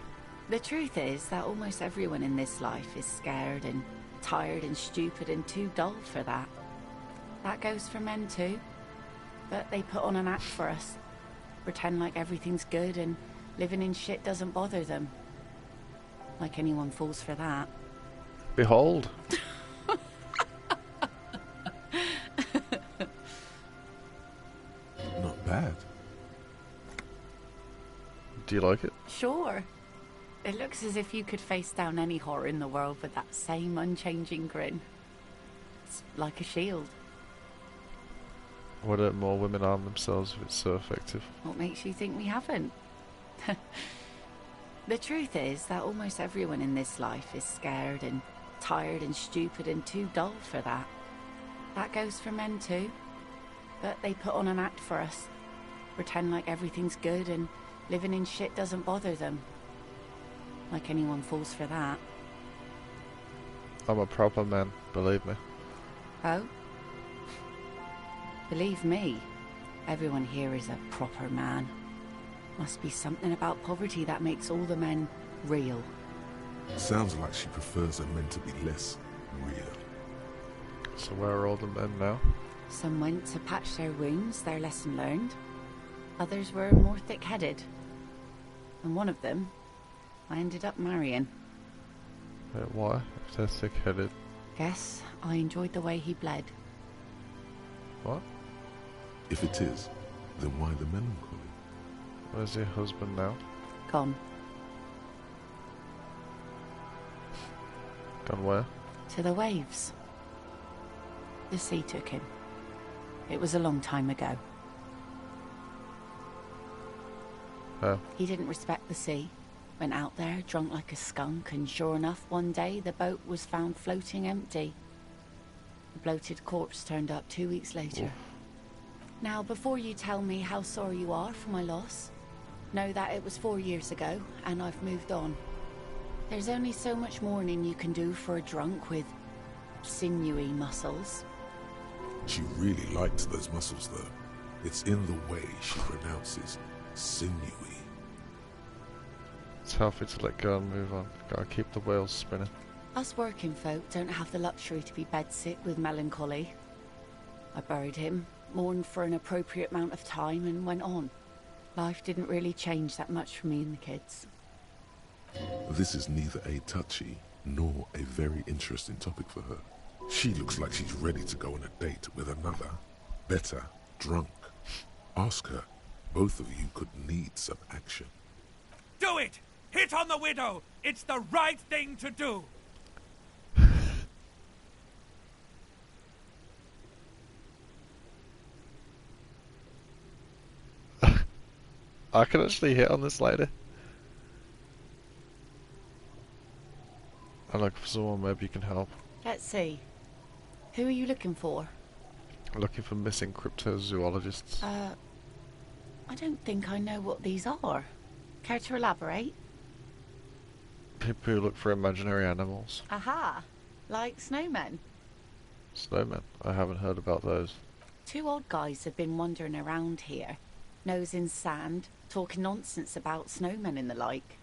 The truth is that almost everyone in this life is scared and tired and stupid and too dull for that. That goes for men too. But they put on an act for us. Pretend like everything's good and living in shit doesn't bother them. Like anyone falls for that. Behold! Not bad. Do you like it? Sure. It looks as if you could face down any horror in the world with that same unchanging grin. It's like a shield. Why don't more women arm themselves if it's so effective? What makes you think we haven't? The truth is that almost everyone in this life is scared and tired and stupid and too dull for that. That goes for men too. But they put on an act for us. Pretend like everything's good and living in shit doesn't bother them. Like anyone falls for that. I'm a proper man, believe me. Oh? Believe me, everyone here is a proper man. Must be something about poverty that makes all the men real. Sounds like she prefers her men to be less real. So where are all the men now? Some went to patch their wounds, their lesson learned. Others were more thick-headed. And one of them, I ended up marrying. Wait, why? If they're thick-headed. Guess I enjoyed the way he bled. What? If it is, then why the melancholy? Where's your husband now? Gone. Gone where? To the waves. The sea took him. It was a long time ago. Oh. He didn't respect the sea. Went out there, drunk like a skunk, and sure enough, one day the boat was found floating empty. The bloated corpse turned up 2 weeks later. Oof. Now, before you tell me how sorry you are for my loss, know that it was 4 years ago, and I've moved on. There's only so much mourning you can do for a drunk with sinewy muscles. She really liked those muscles, though. It's in the way she pronounces sinewy. It's healthy to let go and move on. Gotta keep the wheels spinning. Us working folk don't have the luxury to be bedsick with melancholy. I buried him, mourned for an appropriate amount of time, and went on. Life didn't really change that much for me and the kids. This is neither a touchy nor a very interesting topic for her. She looks like she's ready to go on a date with another, better, drunk. Ask her. Both of you could need some action. Do it! Hit on the widow! It's the right thing to do! I can actually hit on this lady. I'm looking for someone, maybe you can help. Let's see. Who are you looking for? I'm looking for missing cryptozoologists. I don't think I know what these are. Care to elaborate? People who look for imaginary animals. Aha! Like snowmen. Snowmen. I haven't heard about those. 2 odd guys have been wandering around here, nose in sand, talking nonsense about snowmen and the like.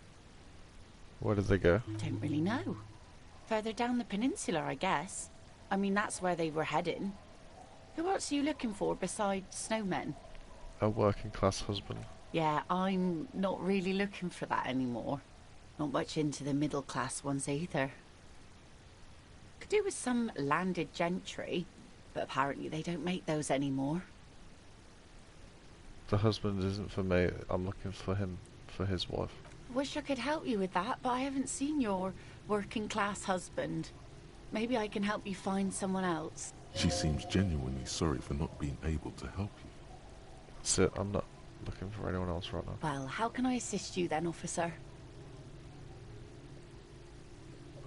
Where did they go? I don't really know. Further down the peninsula, I guess. I mean, that's where they were heading. Who else are you looking for besides snowmen? A working class husband. Yeah, I'm not really looking for that anymore. Not much into the middle class ones either. Could do with some landed gentry, but apparently they don't make those anymore. The husband isn't for me. I'm looking for him, for his wife. Wish I could help you with that, but I haven't seen your working class husband. Maybe I can help you find someone else. She seems genuinely sorry for not being able to help you. That's it. I'm not looking for anyone else right now. Well, how can I assist you then, officer?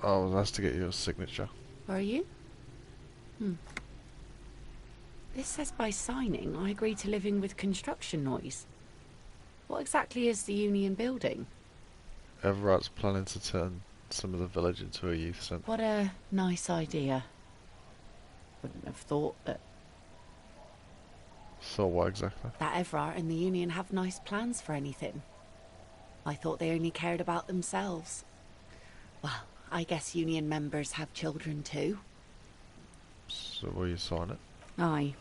Oh, that's to get your signature. Are you? This says by signing, I agree to living with construction noise. What exactly is the Union building? Everart's planning to turn some of the village into a youth centre. What a nice idea. Wouldn't have thought that So what exactly? Everard and the Union have nice plans for anything. I thought they only cared about themselves. Well, I guess Union members have children too. So will you sign it? Aye.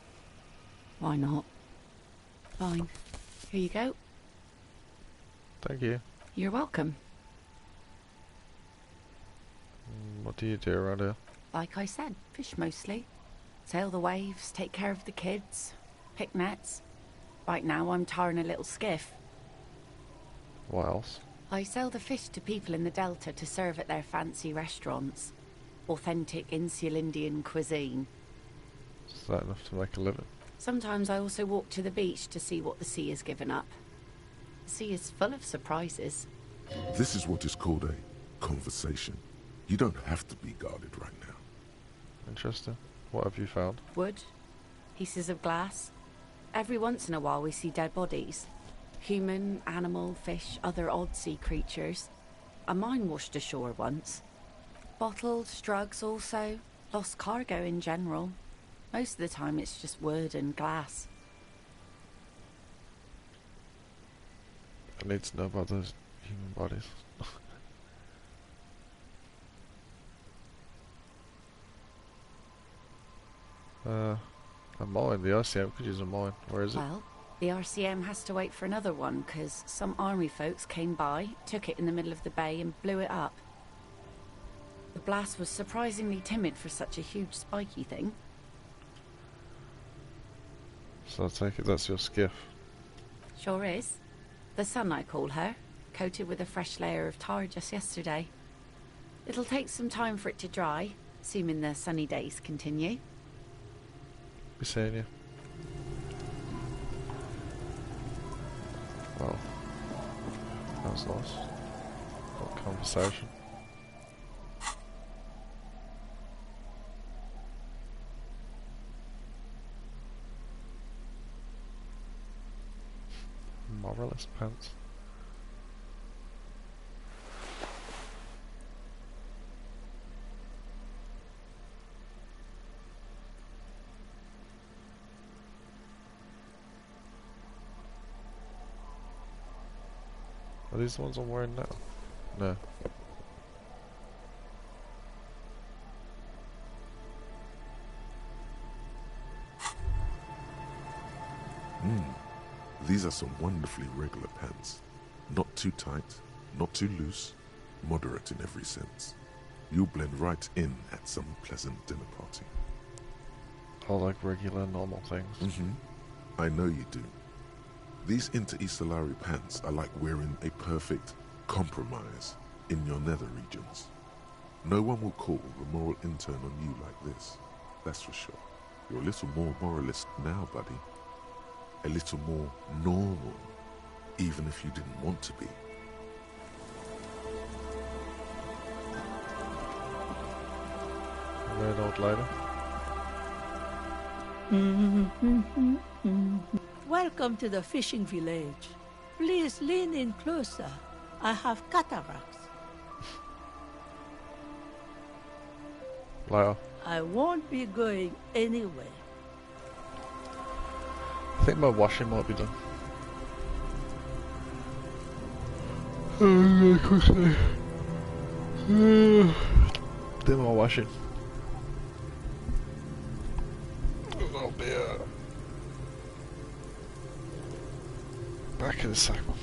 Why not? Fine. Here you go. Thank you. You're welcome. What do you do around here? Like I said, fish mostly. Sail the waves, take care of the kids, pick nets. Right now I'm tarring a little skiff. What else? I sell the fish to people in the Delta to serve at their fancy restaurants. Authentic Insular Indian cuisine. Is that enough to make a living? Sometimes I also walk to the beach to see what the sea has given up. The sea is full of surprises. This is what is called a conversation. You don't have to be guarded right now. Interesting. What have you found? Wood, pieces of glass. Every once in a while we see dead bodies. Human, animal, fish, other odd sea creatures. A mine washed ashore once. Bottles, drugs also. Lost cargo in general. Most of the time it's just wood and glass. I need to know about those human bodies. A mine. The RCM could use a mine. Where is it? Well, the RCM has to wait for another one because some army folks came by, took it in the middle of the bay and blew it up. The blast was surprisingly timid for such a huge spiky thing. So I take it that's your skiff. Sure is. The Sun, I call her, coated with a fresh layer of tar just yesterday. It'll take some time for it to dry, assuming the sunny days continue. Be seeing you. Well, that was nice. Got conversation. Moralist pants. Are these the ones I'm wearing now? No. These are some wonderfully regular pants. Not too tight, not too loose, moderate in every sense. You'll blend right in at some pleasant dinner party. I like regular, normal things. I know you do. These Inter-Estellari pants are like wearing a perfect compromise in your nether regions. No one will call the moral intern on you like this, that's for sure. You're a little more moralist now, buddy. A little more normal, even if you didn't want to be. Red old lady. Welcome to the fishing village. Please lean in closer. I have cataracts. Later. I won't be going anywhere. I think my washing might be done. Oh, quickly. Do my washing. I'll be back in a second.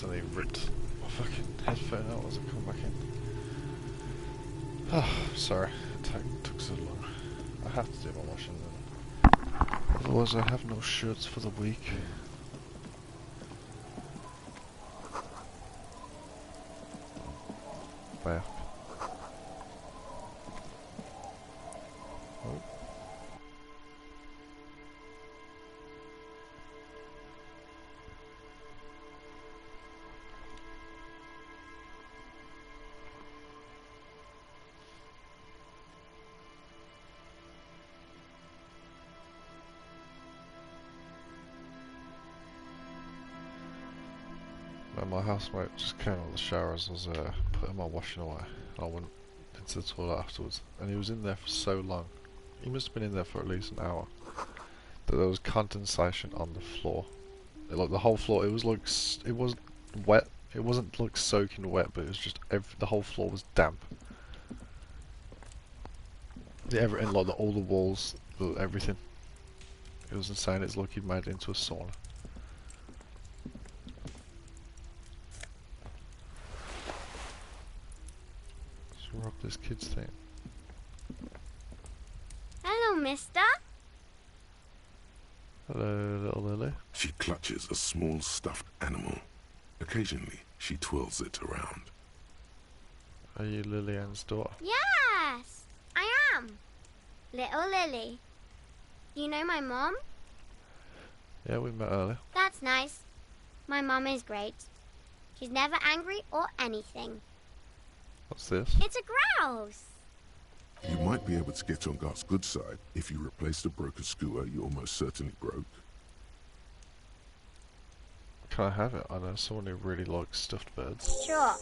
accidentally ripped my fucking headphone out as I come back in. Oh, sorry, it took so long. I have to do my washing then. Otherwise I have no shirts for the week. Back. Oh. My housemate just came out of the shower as I was putting my washing away. I went into the toilet afterwards, and he was in there for so long. He must have been in there for at least an hour. That there was condensation on the floor. Like the whole floor, it was like it wasn't wet. It wasn't like soaking wet, but it was just the whole floor was damp. And like all the walls, everything. It was insane. It's like he'd made it into a sauna. Rob this kid's thing. Hello, mister. Hello, little Lily. She clutches a small stuffed animal. Occasionally, she twirls it around. Are you Lillian's daughter? Yes, I am. Little Lily. You know my mom? Yeah, we met earlier. That's nice. My mom is great. She's never angry or anything. What's this? It's a grouse. You might be able to get on Gart's good side if you replace the broken scooter you almost certainly broke. Can I have it? I know someone who really likes stuffed birds. Sure.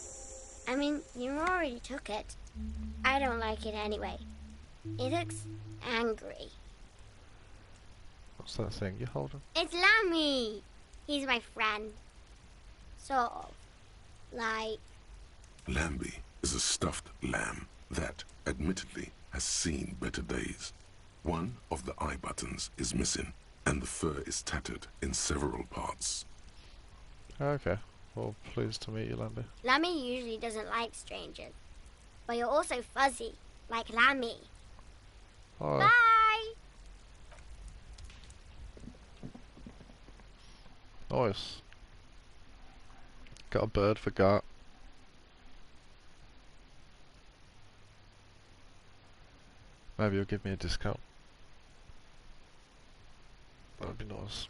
I mean, you already took it. I don't like it anyway. It looks angry. What's that thing you're holding? It's Lammy. He's my friend. Sort of. Like... Lambie is a stuffed lamb that, admittedly, has seen better days. One of the eye buttons is missing, and the fur is tattered in several parts. Okay. Well, pleased to meet you, Lamby. Lammy usually doesn't like strangers. But you're also fuzzy, like Lammy. Hi. Bye! Nice. Got a bird for Gart. Maybe you'll give me a discount. That'd be nice.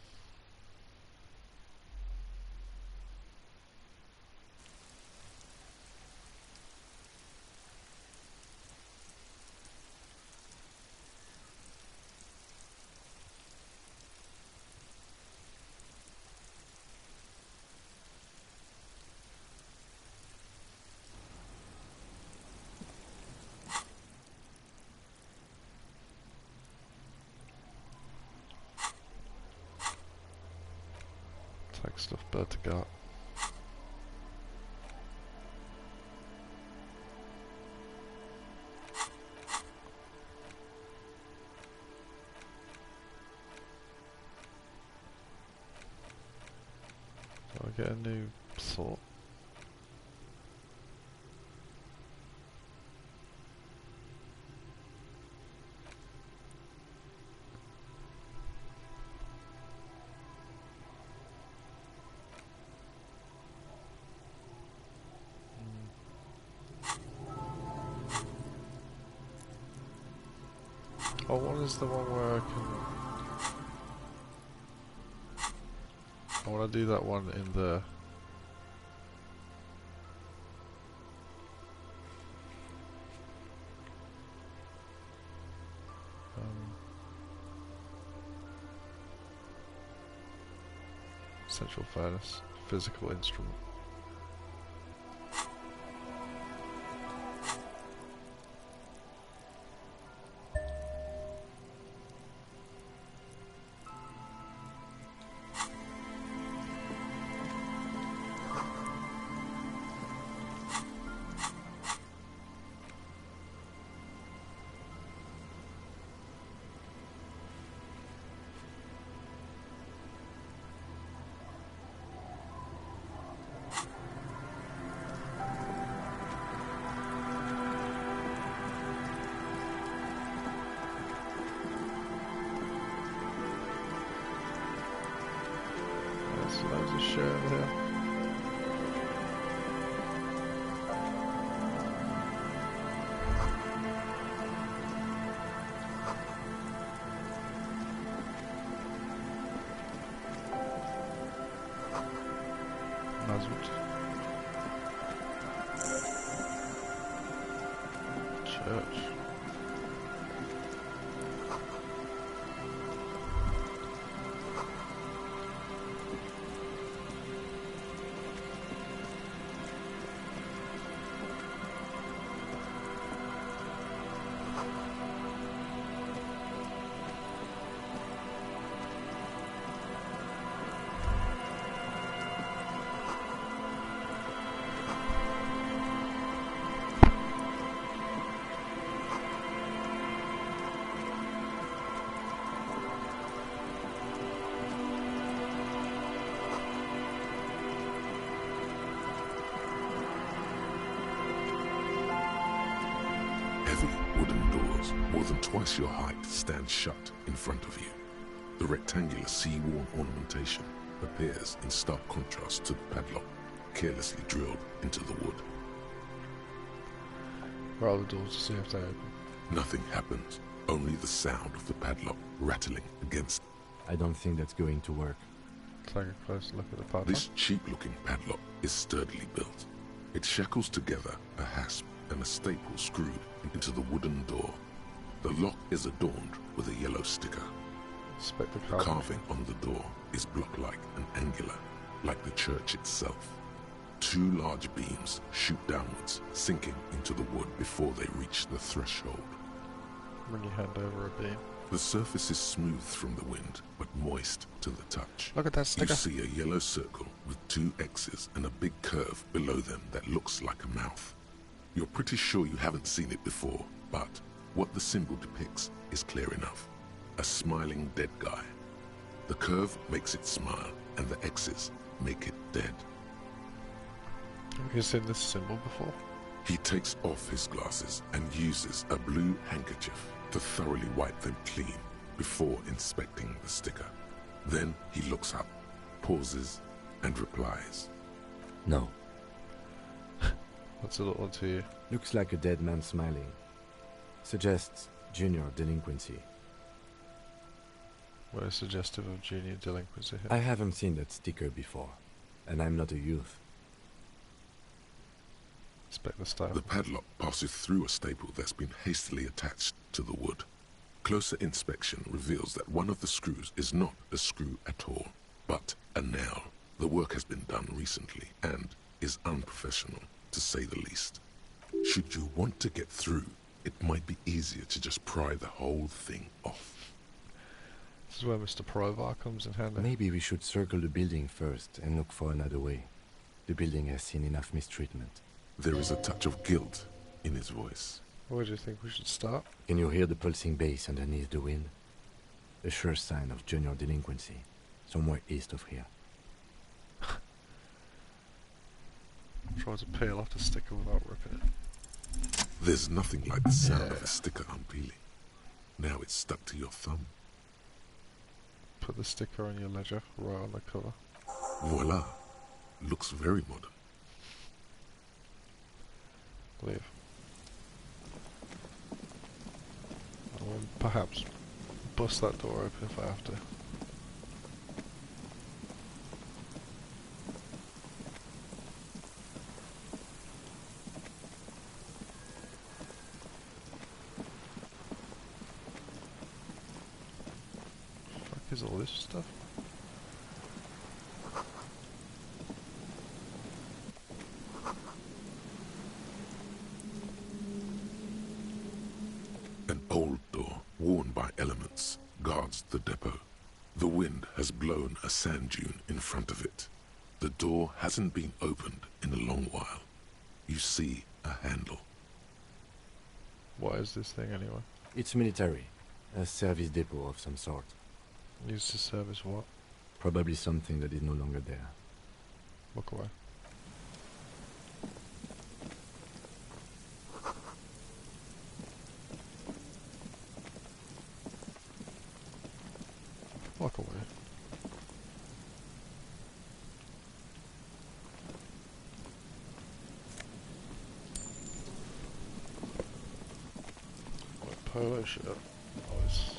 Take stuffed bird to Gart. Do I get a new thought? Oh, what is the one where I can... I want to do that one in the... Central furnace, physical instrument. There's loads of shit over here. Nuzzled. Church. Heavy wooden doors, more than twice your height, stand shut in front of you. The rectangular sea-worn ornamentation appears in stark contrast to the padlock, carelessly drilled into the wood. Where are the doors to see if they open? Nothing happens, only the sound of the padlock rattling against. I don't think that's going to work. Take a close look at the padlock. This cheap-looking padlock is sturdily built. It shackles together a hasp and a staple screwed into the wooden door. The lock is adorned with a yellow sticker. Inspect the The carving on the door is block-like and angular, like the church itself. Two large beams shoot downwards, sinking into the wood before they reach the threshold. Run your hand over a beam. The surface is smooth from the wind, but moist to the touch. Look at that sticker. You see a yellow circle with two X's and a big curve below them that looks like a mouth. You're pretty sure you haven't seen it before, but what the symbol depicts is clear enough. A smiling dead guy. The curve makes it smile, and the X's make it dead. Have you seen this symbol before? He takes off his glasses and uses a blue handkerchief to thoroughly wipe them clean before inspecting the sticker. Then he looks up, pauses, and replies. No. What's it look like to you? Looks like a dead man smiling. Suggests junior delinquency. We're suggestive of junior delinquency here. I haven't seen that sticker before, and I'm not a youth. Inspect the style. The padlock passes through a staple that's been hastily attached to the wood. Closer inspection reveals that one of the screws is not a screw at all, but a nail. The work has been done recently and is unprofessional, to say the least. Should you want to get through, it might be easier to just pry the whole thing off. This is where Mr. Provar comes in handy. Maybe we should circle the building first and look for another way. The building has seen enough mistreatment. There is a touch of guilt in his voice. Where do you think we should start? Can you hear the pulsing bass underneath the wind? A sure sign of junior delinquency, somewhere east of here. Try to peel off the sticker without ripping it. There's nothing like the sound of a sticker unpeeling. Now it's stuck to your thumb. Put the sticker on your ledger, right on the cover. Voila. Looks very modern. Leave. I will perhaps bust that door open if I have to. Fuck is all this stuff? An old door, worn by elements, guards the depot. The wind has blown a sand dune in front of it. The door hasn't been opened in a long while. You see a handle. What is this thing anyway? It's military. A service depot of some sort. Used to service what? Probably something that is no longer there. Walk away. Walk away. Oh shit. Nice.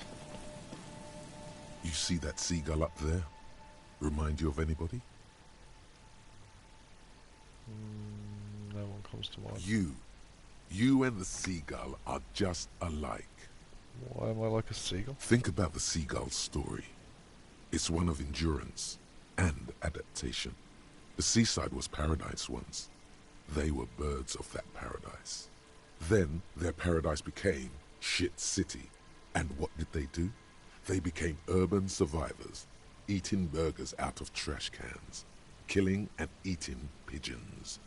You see that seagull up there? Remind you of anybody? No one comes to mind. You and the seagull are just alike. Why am I like a seagull? Think about the seagull's story. It's one of endurance and adaptation. The seaside was paradise once. They were birds of that paradise. Then their paradise became shit city. And what did they do? They became urban survivors, eating burgers out of trash cans, killing and eating pigeons.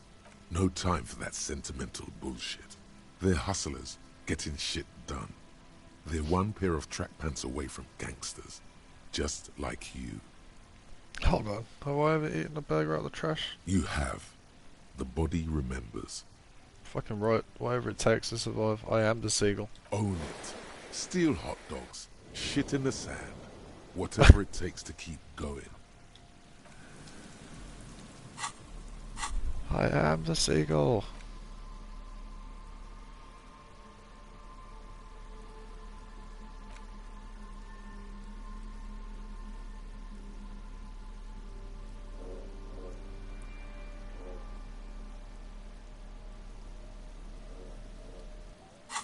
No time for that sentimental bullshit. They're hustlers, getting shit done. They're one pair of track pants away from gangsters, just like you. Hold on, have I ever eaten a burger out of the trash? You have. The body remembers. Fucking right, whatever it takes to survive, I am the seagull. Own it. Steal hot dogs, shit in the sand, whatever it takes to keep going. I am the seagull.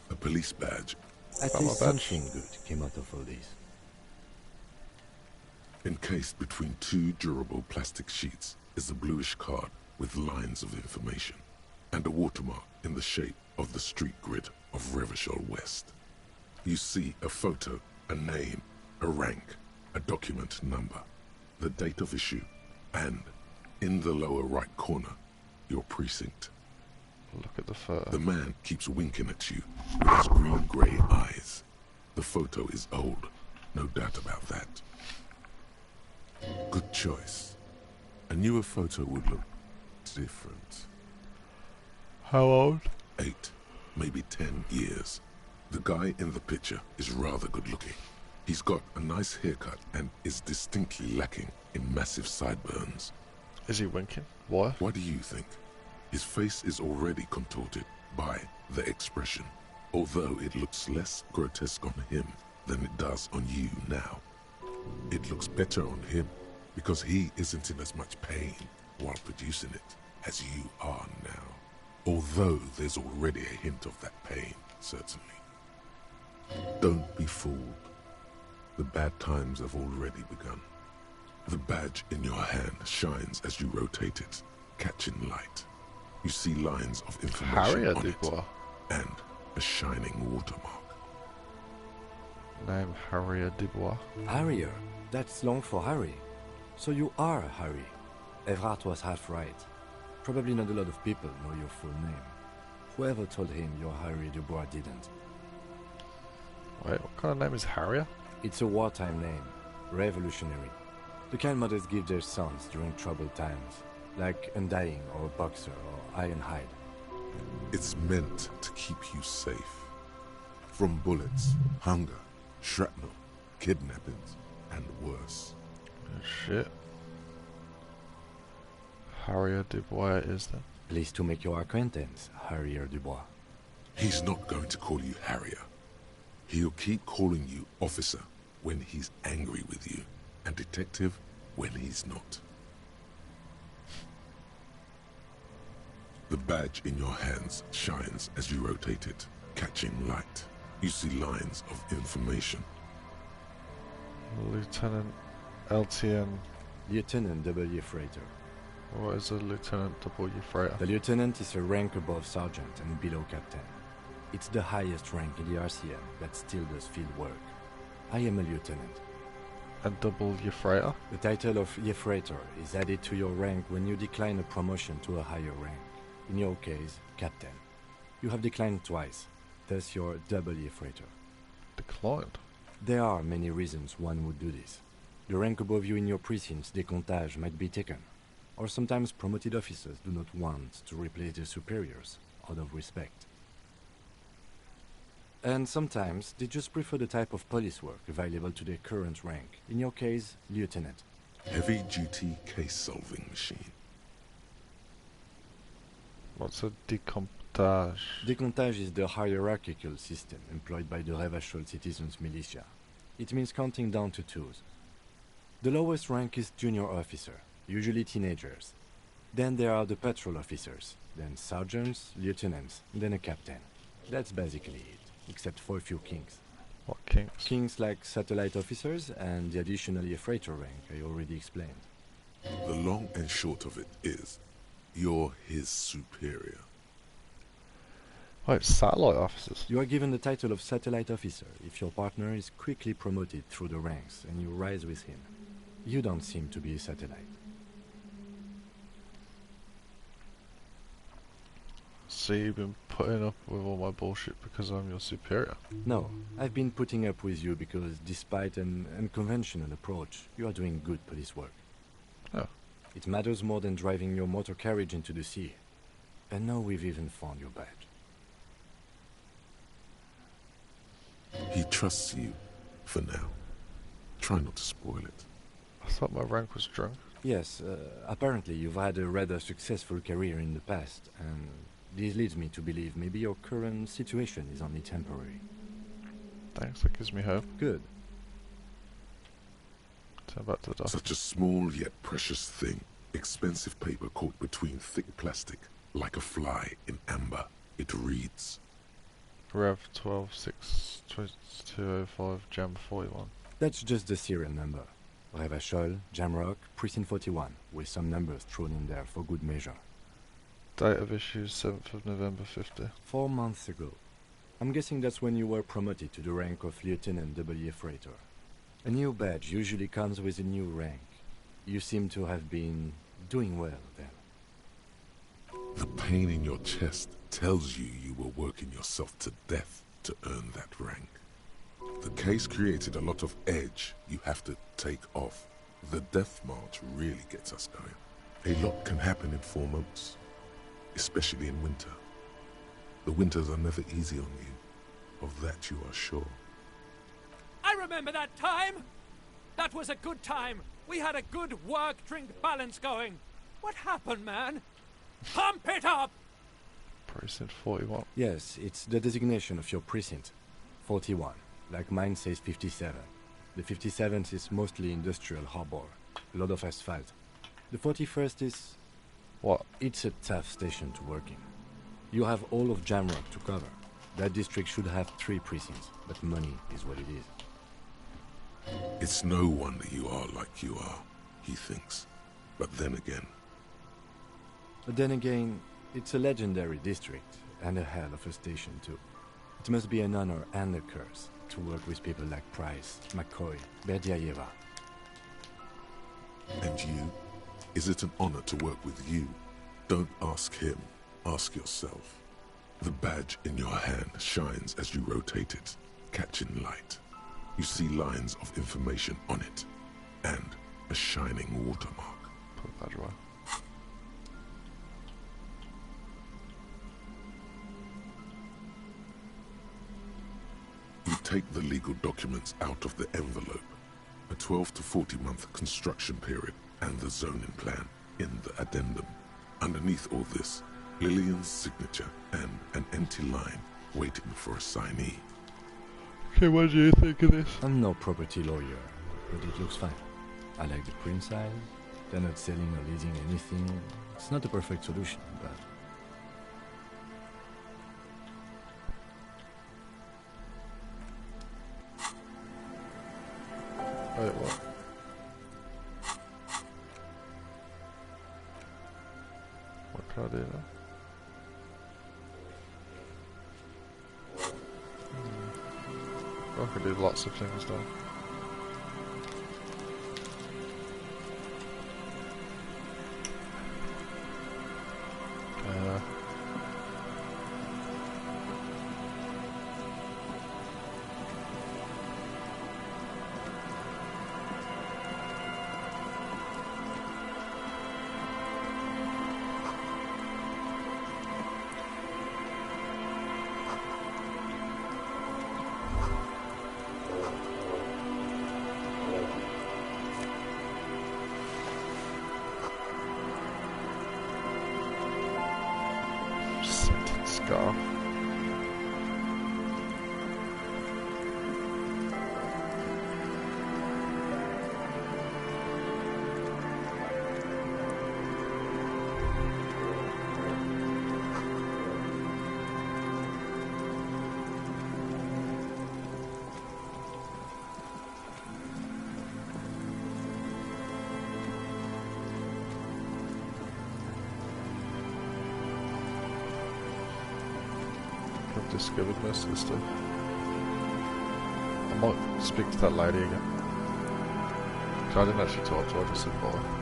A police badge. At least something good came out of all this. Encased between two durable plastic sheets is a bluish card with lines of information and a watermark in the shape of the street grid of Revachol West. You see a photo, a name, a rank, a document number, the date of issue, and, in the lower right corner, your precinct. Look at the photo. The man keeps winking at you with his green-grey eyes. The photo is old, no doubt about that. Good choice. A newer photo would look different. How old? 8, maybe 10 years. The guy in the picture is rather good-looking. He's got a nice haircut and is distinctly lacking in massive sideburns. Is he winking? Why? What do you think? His face is already contorted by the expression, although it looks less grotesque on him than it does on you now. It looks better on him because he isn't in as much pain while producing it as you are now. Although there's already a hint of that pain, certainly. Don't be fooled. The bad times have already begun. The badge in your hand shines as you rotate it, catching light. You see lines of information on it, and a shining watermark. Name Harrier Dubois. Harrier? That's long for Harry. So you are Harry. Everard was half right. Probably not a lot of people know your full name. Whoever told him you're Harry Dubois didn't. Wait, what kind of name is Harrier? It's a wartime name. Revolutionary. The kind mothers give their sons during troubled times. Like Undying or Boxer or Ironhide. It's meant to keep you safe. From bullets, hunger, shrapnel, kidnappings, and worse. Oh, shit. Harrier Dubois is then? Pleased to make your acquaintance, Harrier Dubois. He's not going to call you Harrier. He'll keep calling you officer when he's angry with you, and detective when he's not. The badge in your hands shines as you rotate it, catching light. You see lines of information. Lieutenant LTN. Lieutenant W. Freighter. What is a Lieutenant W. Freighter? The lieutenant is a rank above sergeant and below captain. It's the highest rank in the RCM that still does field work. I am a lieutenant. And W. Freighter? The title of Freighter is added to your rank when you decline a promotion to a higher rank. In your case, captain. You have declined twice, thus you're W. Freighter. Declined? There are many reasons one would do this. The rank above you in your precinct's decomptage might be taken, or sometimes promoted officers do not want to replace their superiors out of respect. And sometimes they just prefer the type of police work available to their current rank. In your case, lieutenant. Heavy-duty case-solving machine. What's a Decontage. Decontage is the hierarchical system employed by the Revachol citizens militia. It means counting down to twos. The lowest rank is junior officer, usually teenagers. Then there are the patrol officers, then sergeants, lieutenants, then a captain. That's basically it, except for a few kings. What kings? Kings like satellite officers and the additionally a freighter rank I already explained. The long and short of it is, you're his superior. Wait, satellite officers? You are given the title of satellite officer if your partner is quickly promoted through the ranks and you rise with him. You don't seem to be a satellite. So you've been putting up with all my bullshit because I'm your superior? No, I've been putting up with you because despite an unconventional approach, you are doing good police work. Oh. It matters more than driving your motor carriage into the sea. And now we've even found your badge. He trusts you, for now. Try not to spoil it. I thought my rank was drunk. Yes, apparently you've had a rather successful career in the past, and this leads me to believe maybe your current situation is only temporary. Thanks, that gives me hope. Good. Turn back to the dock. Such a small yet precious thing. Expensive paper caught between thick plastic, like a fly in amber. It reads... Rev 12-6-2205 Jam 41. That's just the serial number. Revachol, Jamrock, Precinct 41, with some numbers thrown in there for good measure. Date of issue 7th of November 50. 4 months ago. I'm guessing that's when you were promoted to the rank of Lieutenant W. Freighter. A new badge usually comes with a new rank. You seem to have been doing well then. The pain in your chest tells you you were working yourself to death to earn that rank. The case created a lot of edge you have to take off. The death march really gets us going. A lot can happen in 4 months, especially in winter. The winters are never easy on you. Of that you are sure. I remember that time! That was a good time. We had a good work-drink balance going. What happened, man? Pump it up! Precinct 41. Yes, it's the designation of your precinct. 41. Like mine says 57. The 57th is mostly industrial harbor. A lot of asphalt. The 41st is... What? It's a tough station to work in. You have all of Jamrock to cover. That district should have 3 precincts, but money is what it is. It's no wonder you are like you are, he thinks. But then again, it's a legendary district, and a hell of a station too. It must be an honor and a curse to work with people like Price, McCoy, Berdiaeva. And you? Is it an honor to work with you? Don't ask him, ask yourself. The badge in your hand shines as you rotate it, catching light. You see lines of information on it, and a shining watermark. Put the badge away. You take the legal documents out of the envelope. A 12 to 40 month construction period and the zoning plan in the addendum. Underneath all this, Lillian's signature and an empty line waiting for a signee. Okay, what do you think of this? I'm no property lawyer, but it looks fine. I like the print size. They're not selling or leasing anything. It's not a perfect solution, but... Wait, what? What can I do now? I can do lots of things though. scarf. I've discovered most of the stuff. I might speak to that lady again. 'Cause I didn't actually talk to her, I just said bye.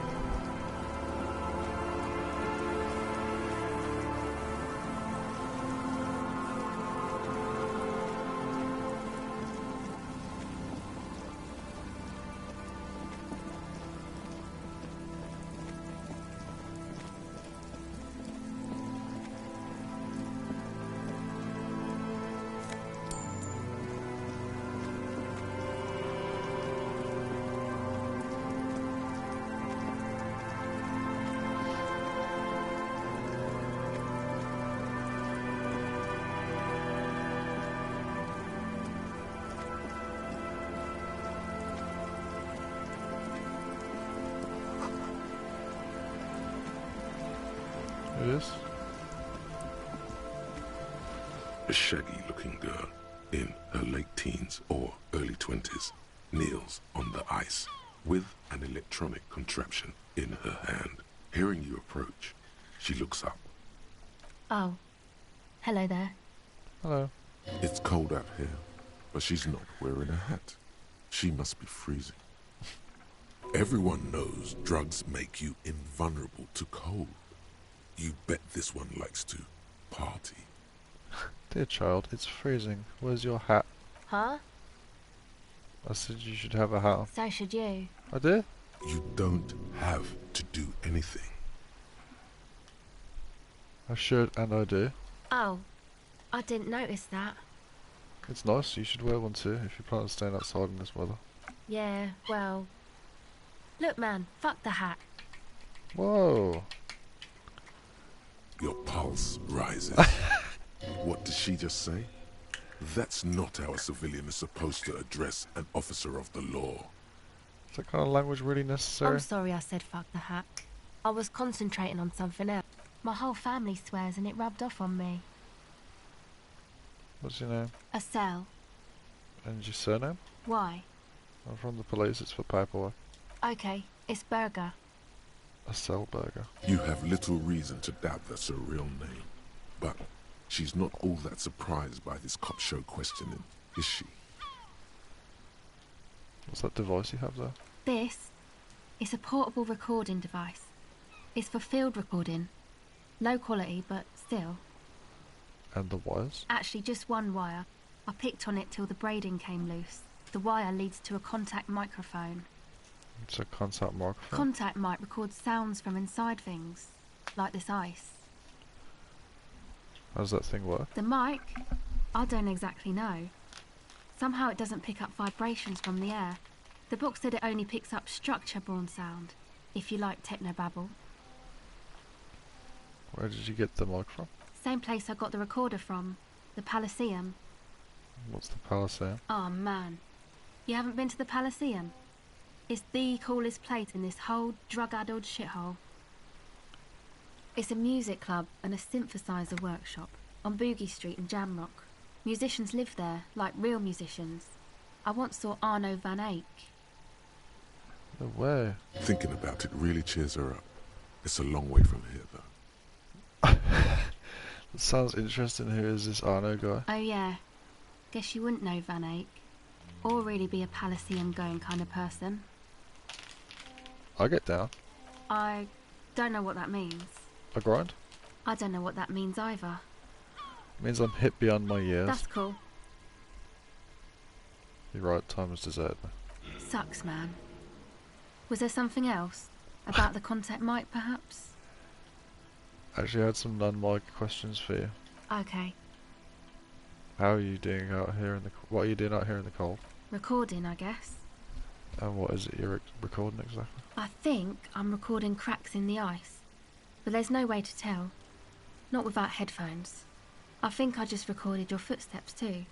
It is. A shaggy-looking girl in her late teens or early 20s kneels on the ice with an electronic contraption in her hand. Hearing you approach, she looks up. Oh. Hello there. Hello. It's cold out here, but she's not wearing a hat. She must be freezing. Everyone knows drugs make you invulnerable to cold. You bet this one likes to party. Dear child, it's freezing. Where's your hat? Huh? I said you should have a hat on. So should you. I did? You don't have to do anything. I should and I do. Oh. I didn't notice that. It's nice, you should wear one too if you plan on staying outside in this weather. Yeah, well... Look, man, fuck the hat. Whoa. Your pulse rises. What did she just say? That's not how a civilian is supposed to address an officer of the law. Is that kind of language really necessary? I'm sorry I said fuck the hat. I was concentrating on something else. My whole family swears and it rubbed off on me. What's your name? Estelle. And your surname? Why? I'm from the police, it's for paperwork. Okay, it's Berger. Estelle Berger. You have little reason to doubt that's her real name. But she's not all that surprised by this cop show questioning, is she? What's that device you have there? This is a portable recording device. It's for field recording. Low quality, but still. And the wires? Actually, just one wire. I picked on it till the braiding came loose. The wire leads to a contact microphone. It's a contact microphone? Contact mic records sounds from inside things, like this ice. How does that thing work? The mic? I don't exactly know. Somehow it doesn't pick up vibrations from the air. The book said it only picks up structure-borne sound, if you like technobabble. Where did you get the mic from? Same place I got the recorder from, the Palaceum. What's the Palaceum? Oh man, you haven't been to the Palaceum? It's the coolest place in this whole drug-addled shithole. It's a music club and a synthesizer workshop on Boogie Street in Jamrock. Musicians live there, like real musicians. I once saw Arno van Eyck. No way. Thinking about it really cheers her up. It's a long way from here, though. That sounds interesting. Who is this Arno guy? Oh yeah, guess you wouldn't know Van Eyck. Or really be a Palaceum going kind of person. I get down. I don't know what that means. I grind. I don't know what that means either. It means I'm hit beyond my years. That's cool. You're right, time has deserted me. Sucks, man. Was there something else? About the contact mic, perhaps? Actually, I had some non-mic questions for you. Okay. How are you doing out here in the... What are you doing out here in the cold? Recording, I guess. And what is it you're recording exactly? I think I'm recording cracks in the ice. But there's no way to tell. Not without headphones. I think I just recorded your footsteps too.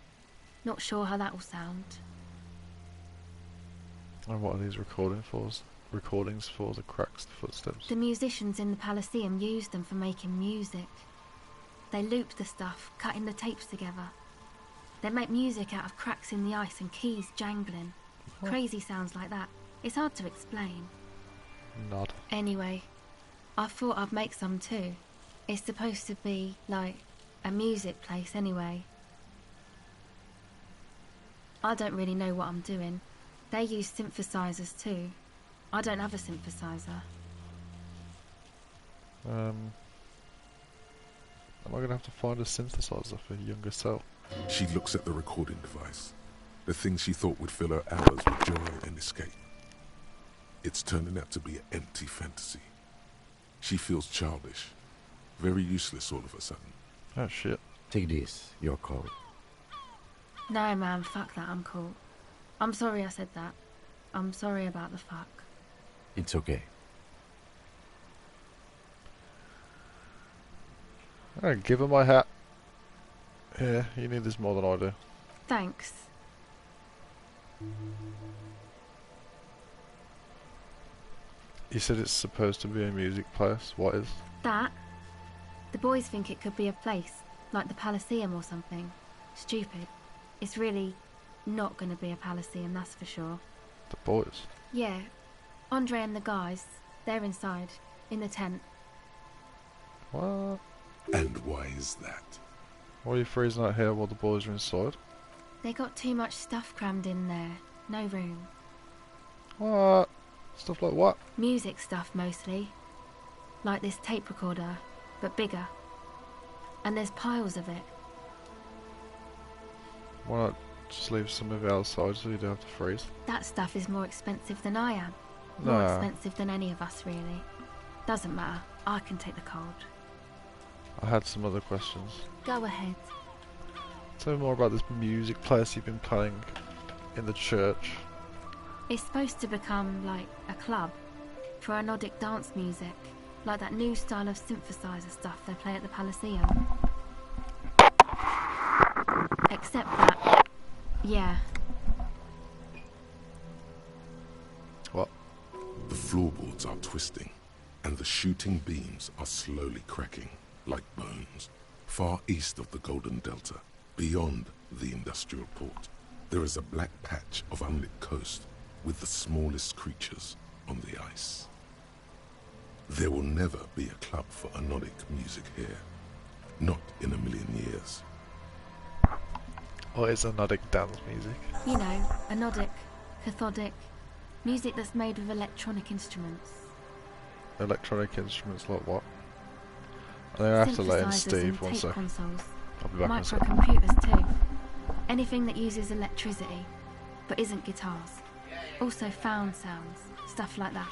Not sure how that will sound. And what are these recordings for? The cracks, the footsteps? The musicians in the Palaceum used them for making music. They looped the stuff, cutting the tapes together. They make music out of cracks in the ice and keys jangling. What? Crazy sounds like that. It's hard to explain. Nod. Anyway, I thought I'd make some too. It's supposed to be, like, a music place anyway. I don't really know what I'm doing. They use synthesizers too. I don't have a synthesizer. Am I going to have to find a synthesizer for younger self? She looks at the recording device, the thing she thought would fill her hours with joy and escape. It's turning out to be an empty fantasy. She feels childish, very useless all of a sudden. Oh shit. Take this, your call. No man, fuck that, I'm cool. I'm sorry I said that. I'm sorry about the fuck. It's okay. Alright, give her my hat. Yeah, you need this more than I do. Thanks. You said it's supposed to be a music place. What is? That? The boys think it could be a place, like the Palaceum or something. Stupid. It's really not going to be a Palaceum, that's for sure. The boys? Yeah. Andre and the guys, they're inside, in the tent. What? And why is that? Why are you freezing out here while the boys are inside? They got too much stuff crammed in there. No room. What? Stuff like what? Music stuff, mostly. Like this tape recorder, but bigger. And there's piles of it. Why not just leave some of it outside so you don't have to freeze? That stuff is more expensive than I am. More Nah. expensive than any of us, really. Doesn't matter. I can take the cold. I had some other questions. Go ahead. Tell me more about this music place you've been playing in the church. It's supposed to become, like, a club for anodic dance music. Like that new style of synthesizer stuff they play at the Palaceum. Except that... yeah. What? The floorboards are twisting, and the shooting beams are slowly cracking, like bones. Far east of the Golden Delta, beyond the industrial port, there is a black patch of unlit coast with the smallest creatures on the ice. There will never be a club for anodic music here. Not in a million years. What is anodic dance music? You know, anodic, cathodic, music that's made with electronic instruments. Electronic instruments like what? I think I have to let in Synthesizers Steve and one tape sec. consoles. I'll be back in a sec. Microcomputers too. Anything that uses electricity, but isn't guitars. Also found sounds, stuff like that.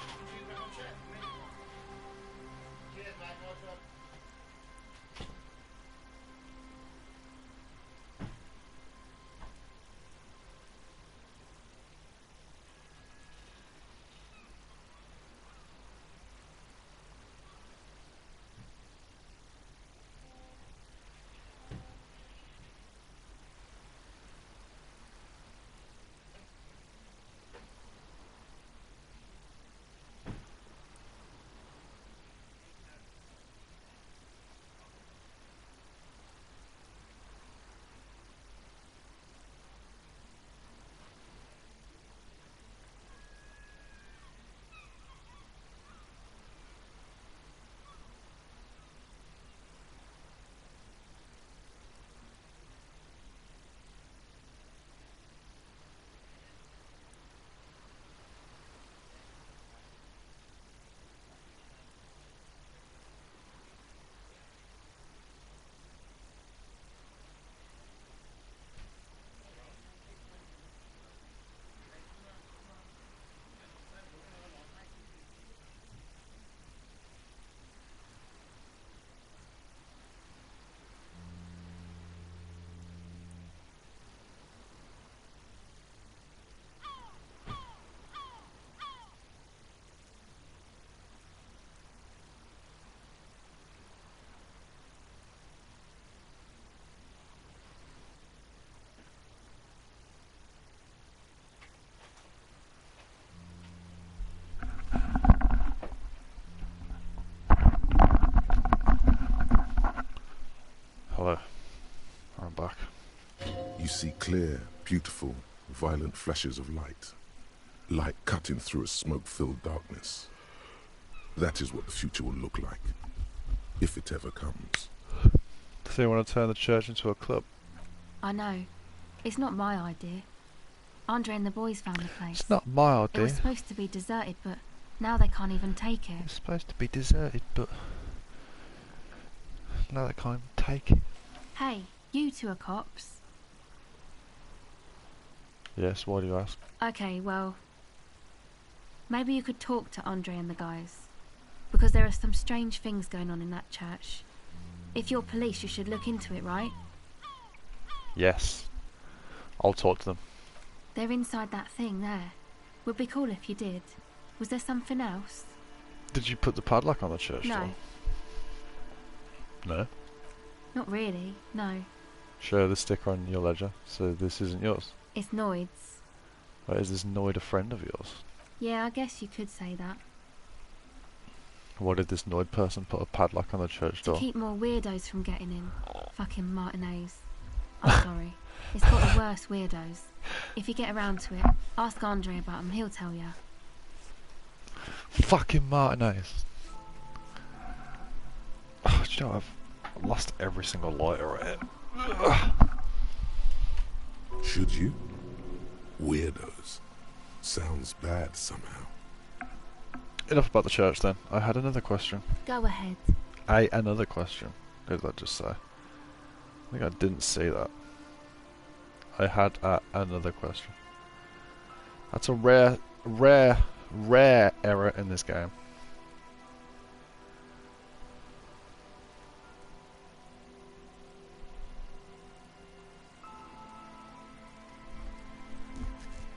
see clear, beautiful, violent flashes of light. Light cutting through a smoke-filled darkness. That is what the future will look like. If it ever comes. So you want to turn the church into a club? I know. It's not my idea. Andre and the boys found the place. It's not my It idea. was supposed to be deserted, but now they can't even take it. It's supposed to be deserted, but now they can't even take it. Hey, you two are cops. Yes, why do you ask? Okay, well, maybe you could talk to Andre and the guys. Because there are some strange things going on in that church. If you're police, you should look into it, right? Yes. I'll talk to them. They're inside that thing there. Would be cool if you did. Was there something else? Did you put the padlock on the church No. door? No? Not really, no. Show the sticker on your ledger, so this isn't yours. It's Noid's. Or is this Noid a friend of yours? Yeah, I guess you could say that. Why did this Noid person put a padlock on the church To door? keep more weirdos from getting in. Fucking Martinez. I'm sorry. It's got the worst weirdos. If you get around to it, ask Andre about them, he'll tell ya. Fucking Martinez. Oh, do you know, I've lost every single lighter right here. Ugh. Should you? Weirdos. Sounds bad somehow. Enough about the church then. I had another question. Go ahead. Another question. What did I just say? I think I didn't say that. I had another question. That's a rare error in this game.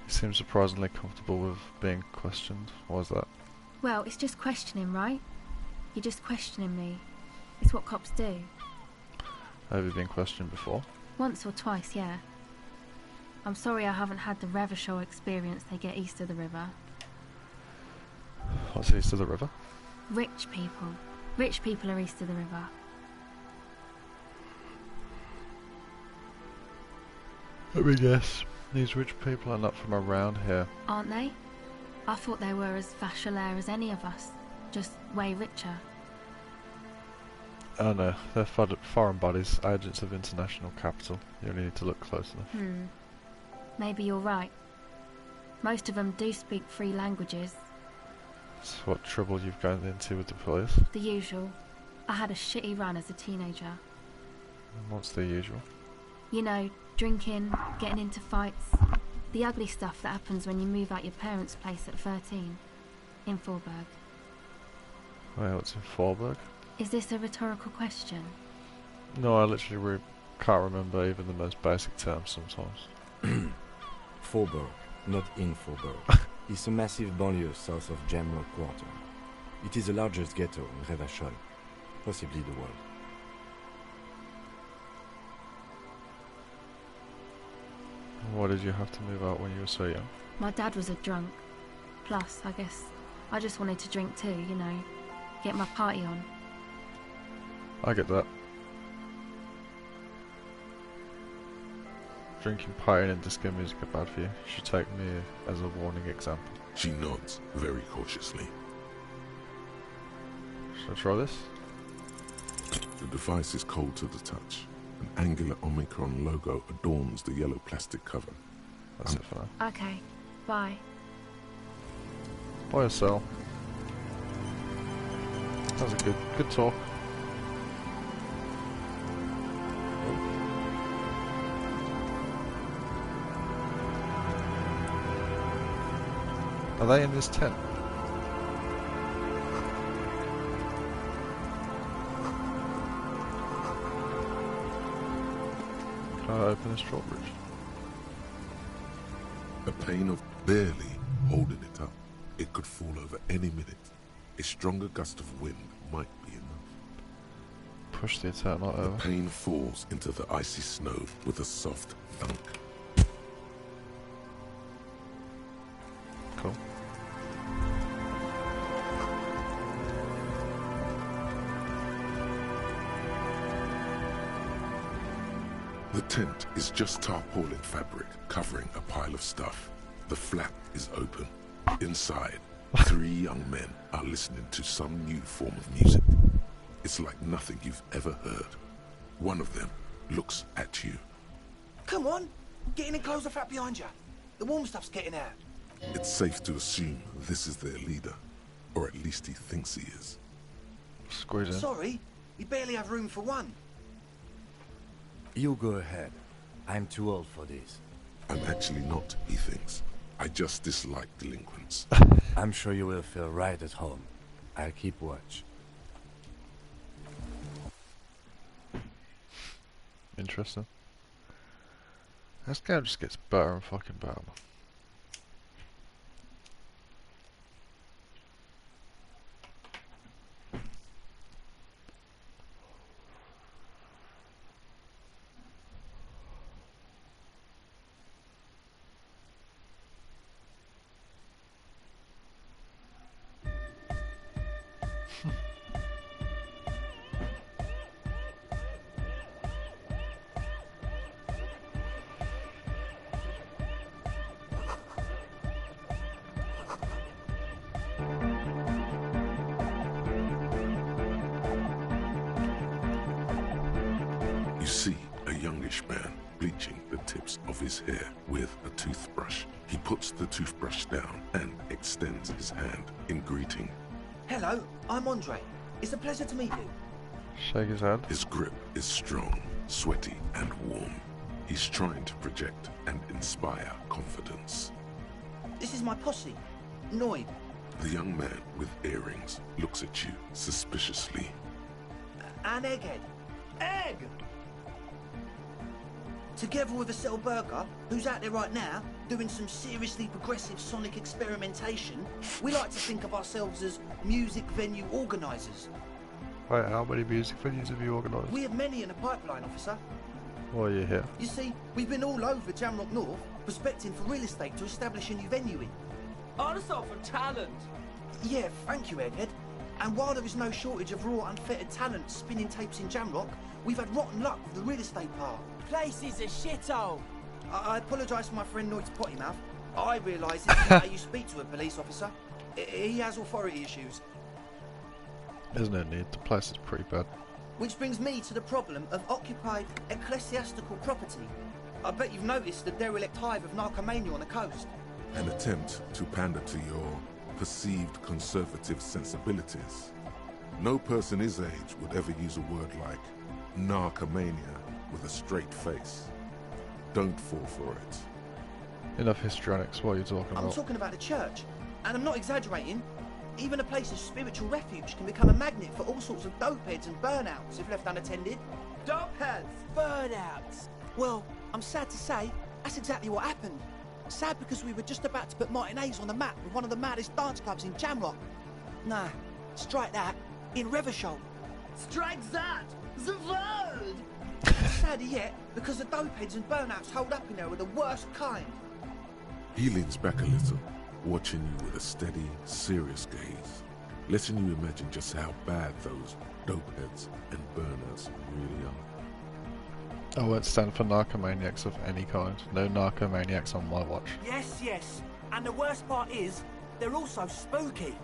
You seem surprisingly comfortable with being questioned. Why is that? Well, it's just questioning, right? You're just questioning me. It's what cops do. Have you been questioned before? Once or twice, yeah. I'm sorry I haven't had the Revachol experience they get east of the river. What's east of the river? Rich people. Rich people are east of the river. Let me guess. These rich people are not from around here. Aren't they? I thought they were as Vacholaire as any of us. Just way richer. Oh no, they're foreign bodies, agents of international capital. You only need to look close enough. Maybe you're right. Most of them do speak 3 languages. So what trouble you've gone into with the police? The usual. I had a shitty run as a teenager. What's the usual? You know, drinking, getting into fights. The ugly stuff that happens when you move out your parents' place at 13. In Forberg. Wait, what's in Forberg? Is this a rhetorical question? No, I literally can't remember even the most basic terms sometimes. Forberg, not in Forberg. It's a massive banlieue south of Jamrock Quarter. It is the largest ghetto in Revachol, possibly the world. Why did you have to move out when you were so young? My dad was a drunk. Plus, I guess, I just wanted to drink too, you know. Get my party on. I get that. Drinking, partying and disco music are bad for you. You should take me as a warning example. She nods very cautiously. Should I try this? The device is cold to the touch. An angular Omicron logo adorns the yellow plastic cover. That's it for now. Okay, bye. Buy or sell? That was a good talk. Are they in this tent? Can I open this drawbridge? A pane of barely holding it up. It could fall over any minute. A stronger gust of wind might be enough. Push the eternal The over. pane falls into the icy snow with a soft thunk. Cool. The tent is just tarpaulin fabric covering a pile of stuff. The flap is open. Inside, 3 young men are listening to some new form of music. It's like nothing you've ever heard. One of them looks at you. Come on, get in and close the flap behind you. The warm stuff's getting out. It's safe to assume this is their leader, or at least he thinks he is. Squeeze in. Sorry, we barely have room for one. You go ahead. I'm too old for this. I'm actually not, he thinks. I just dislike delinquents. I'm sure you will feel right at home. I'll keep watch. Interesting. This game just gets better and fucking better. You see a youngish man bleaching the tips of his hair with a toothbrush. He puts the toothbrush down and extends his hand in greeting. Hello, I'm Andre. It's a pleasure to meet you. Shake his hand. His grip is strong, sweaty, and warm. He's trying to project and inspire confidence. This is my posse, Noid. The young man with earrings looks at you suspiciously. And Egghead. Egg! Together with a Burger, who's out there right now, doing some seriously progressive sonic experimentation, we like to think of ourselves as music venue organisers. Wait, how many music venues have you organised? We have many in the pipeline, officer. Why are you here? You see, we've been all over Jamrock North, prospecting for real estate to establish a new venue in. Also for talent. Yeah, thank you, Egghead. And while there is no shortage of raw, unfettered talent spinning tapes in Jamrock, we've had rotten luck with the real estate part. Place is a shithole. I apologise for my friend Noid's potty mouth. I realise this is how you speak to a police officer. He has authority issues. There's no need. The place is pretty bad. Which brings me to the problem of occupied ecclesiastical property. I bet you've noticed the derelict hive of narcomania on the coast. An attempt to pander to your perceived conservative sensibilities. No person his age would ever use a word like narcomania with a straight face. Don't fall for it. Enough histrionics. What are you talking about? I'm talking about the church, and I'm not exaggerating. Even a place of spiritual refuge can become a magnet for all sorts of dopeheads and burnouts if left unattended. Dopeheads, burnouts. Well, I'm sad to say, that's exactly what happened. Sad because we were just about to put Martinez on the map with one of the maddest dance clubs in Jamrock. Nah, strike that. In Reversholt. Strike that! The word! Sadder yet, because the dopeheads and burnouts hold up in there are the worst kind. He leans back a little, watching you with a steady, serious gaze, letting you imagine just how bad those dopeheads and burners really are. I won't stand for narcomaniacs of any kind. No narcomaniacs on my watch. Yes. And the worst part is, they're also spooky.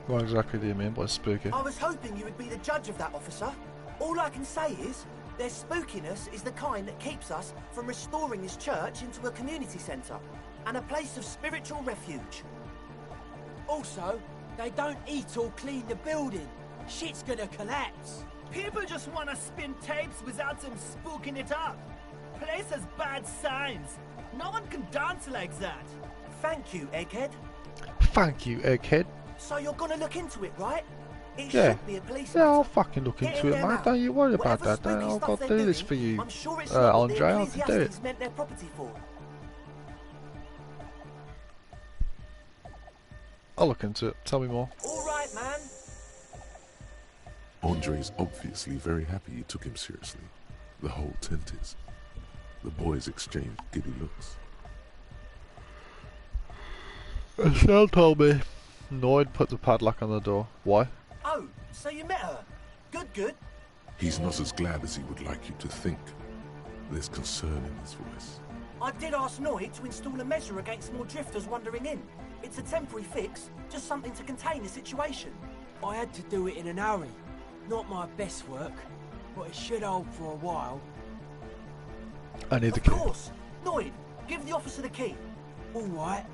What exactly do you mean by spooky? I was hoping you would be the judge of that, officer. All I can say is, their spookiness is the kind that keeps us from restoring this church into a community centre and a place of spiritual refuge. Also, they don't eat or clean the building. Shit's gonna collapse. People just want to spin tapes without them spooking it up. Place has bad signs. No one can dance like that. Thank you, Egghead. Thank you, Egghead. So you're gonna look into it, right? It Yeah. should be a police Yeah, I'll matter. fucking look Get into in it, there mate. now. Don't you worry about Whatever that. spooky I'll stuff do they're this doing, for you, I'm sure it's not what Andre. the I can do it. ecclesiastics meant their property for. I'll look into it. Tell me more. All right, man. Andre's obviously very happy you took him seriously. The whole tent is. The boys exchange giddy looks. Estelle told me Noid put the padlock on the door. Why? Oh, so you met her. Good. He's not as glad as he would like you to think. There's concern in his voice. I did ask Noid to install a measure against more drifters wandering in. It's a temporary fix, just something to contain the situation. I had to do it in an hurry. Not my best work, but it should hold for a while. I need the key. Of course. Noid, give the officer the key. All right.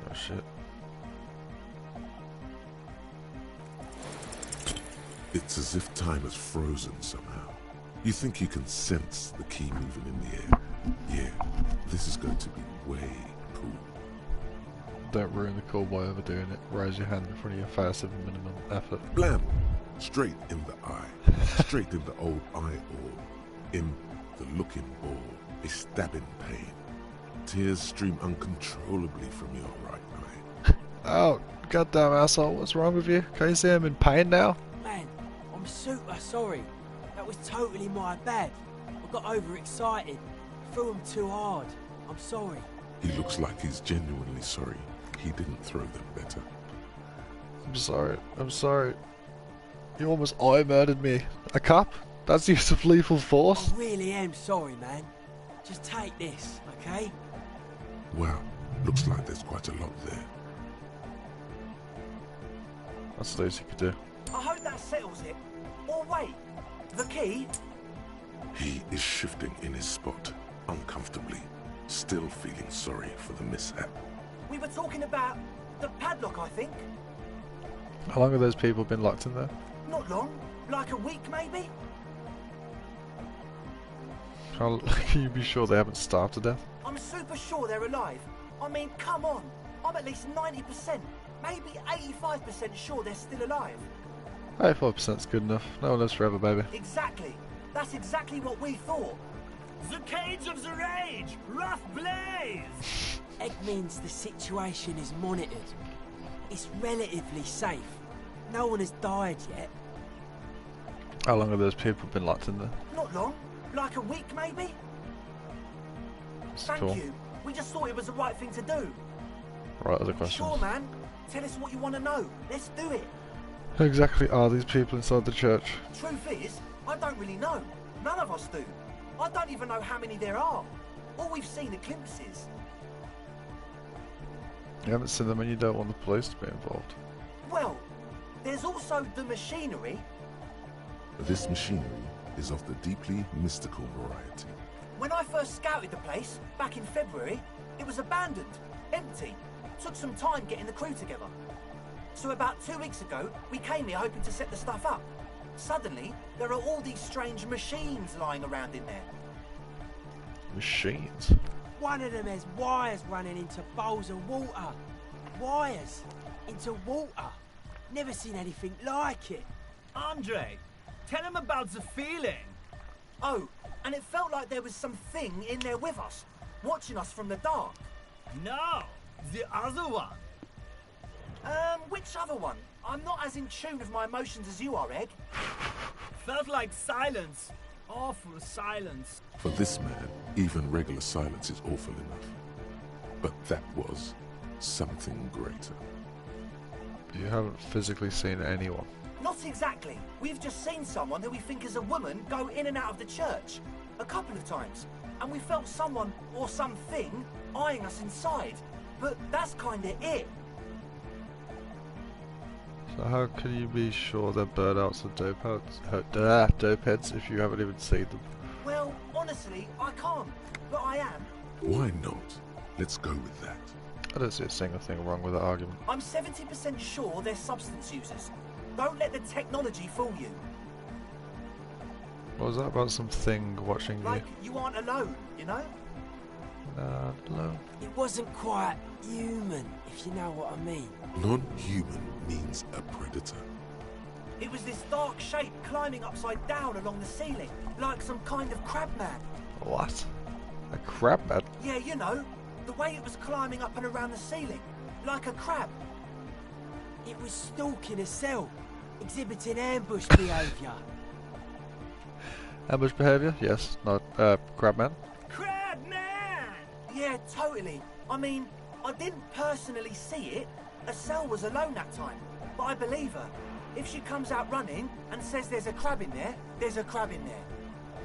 Oh shit. It's as if time has frozen somehow. You think you can sense the key moving in the air. Yeah, this is going to be way cool. Don't ruin the call by overdoing it. Raise your hand in front of your face with minimum effort. Blam! Straight in the eye. Straight in the old eye orb. In the looking ball. A stabbing pain. Tears stream uncontrollably from your right eye. Oh, goddamn asshole, what's wrong with you? Can you see I'm in pain now? Man, I'm super sorry. That was totally my bad. I got overexcited. Threw him too hard. I'm sorry. He looks like he's genuinely sorry. He didn't throw them better. I'm sorry, I'm sorry. You almost eye murdered me. A cop? That's use of lethal force? I really am sorry, man. Just take this, okay? Wow, looks like there's quite a lot there. That's the least you could do. I hope that settles it. Or wait, the key? He is shifting in his spot, uncomfortably, still feeling sorry for the mishap. We were talking about the padlock, I think. How long have those people been locked in there? Not long, like a week maybe? How can you be sure they haven't starved to death? I'm super sure they're alive. I mean, come on. I'm at least 90%, maybe 85% sure they're still alive. 85%'s good enough. No one lives forever, baby. Exactly. That's exactly what we thought. The cage of the rage! Rough blaze! Egg means the situation is monitored. It's relatively safe. No one has died yet. How long have those people been locked in there? Not long. Like a week, maybe? That's Thank cool. you. We just thought it was the right thing to do. Right, other questions. Sure, man. Tell us what you want to know. Let's do it. Who exactly are these people inside the church? Truth is, I don't really know. None of us do. I don't even know how many there are. All we've seen are glimpses. You haven't seen them and you don't want the police to be involved. Well, there's also the machinery. This machinery is of the deeply mystical variety. When I first scouted the place, back in February, it was abandoned, empty. Took some time getting the crew together. So about 2 weeks ago, we came here hoping to set the stuff up. Suddenly, there are all these strange machines lying around in there. Machines? One of them has wires running into bowls of water. Wires into water. Never seen anything like it. Andre, tell him about the feeling. Oh, and it felt like there was something in there with us, watching us from the dark. No, the other one. Which other one? I'm not as in tune with my emotions as you are, Egg. Felt like silence. Awful silence. For this man, even regular silence is awful enough. But that was something greater. You haven't physically seen anyone. Not exactly. We've just seen someone who we think is a woman go in and out of the church. A couple of times. And we felt someone, or something, eyeing us inside. But that's kinda it. So how can you be sure they're burnouts and dope heads if you haven't even seen them? Well, honestly, I can't. But I am. Why not? Let's go with that. I don't see a single thing wrong with that argument. I'm 70% sure they're substance users. Don't let the technology fool you. What was that about something watching Like, you aren't alone, you know? Hello. It wasn't quite human, if you know what I mean. Non-human means a predator. It was this dark shape climbing upside down along the ceiling, like some kind of crabman. What? A crab man? Yeah, you know, the way it was climbing up and around the ceiling, like a crab. It was stalking a cell, exhibiting ambush behaviour. Ambush behaviour? Yes. Not, crabman? Crabman! Yeah, totally. I mean, I didn't personally see it. Estelle was alone that time, but I believe her. If she comes out running and says there's a crab in there, there's a crab in there.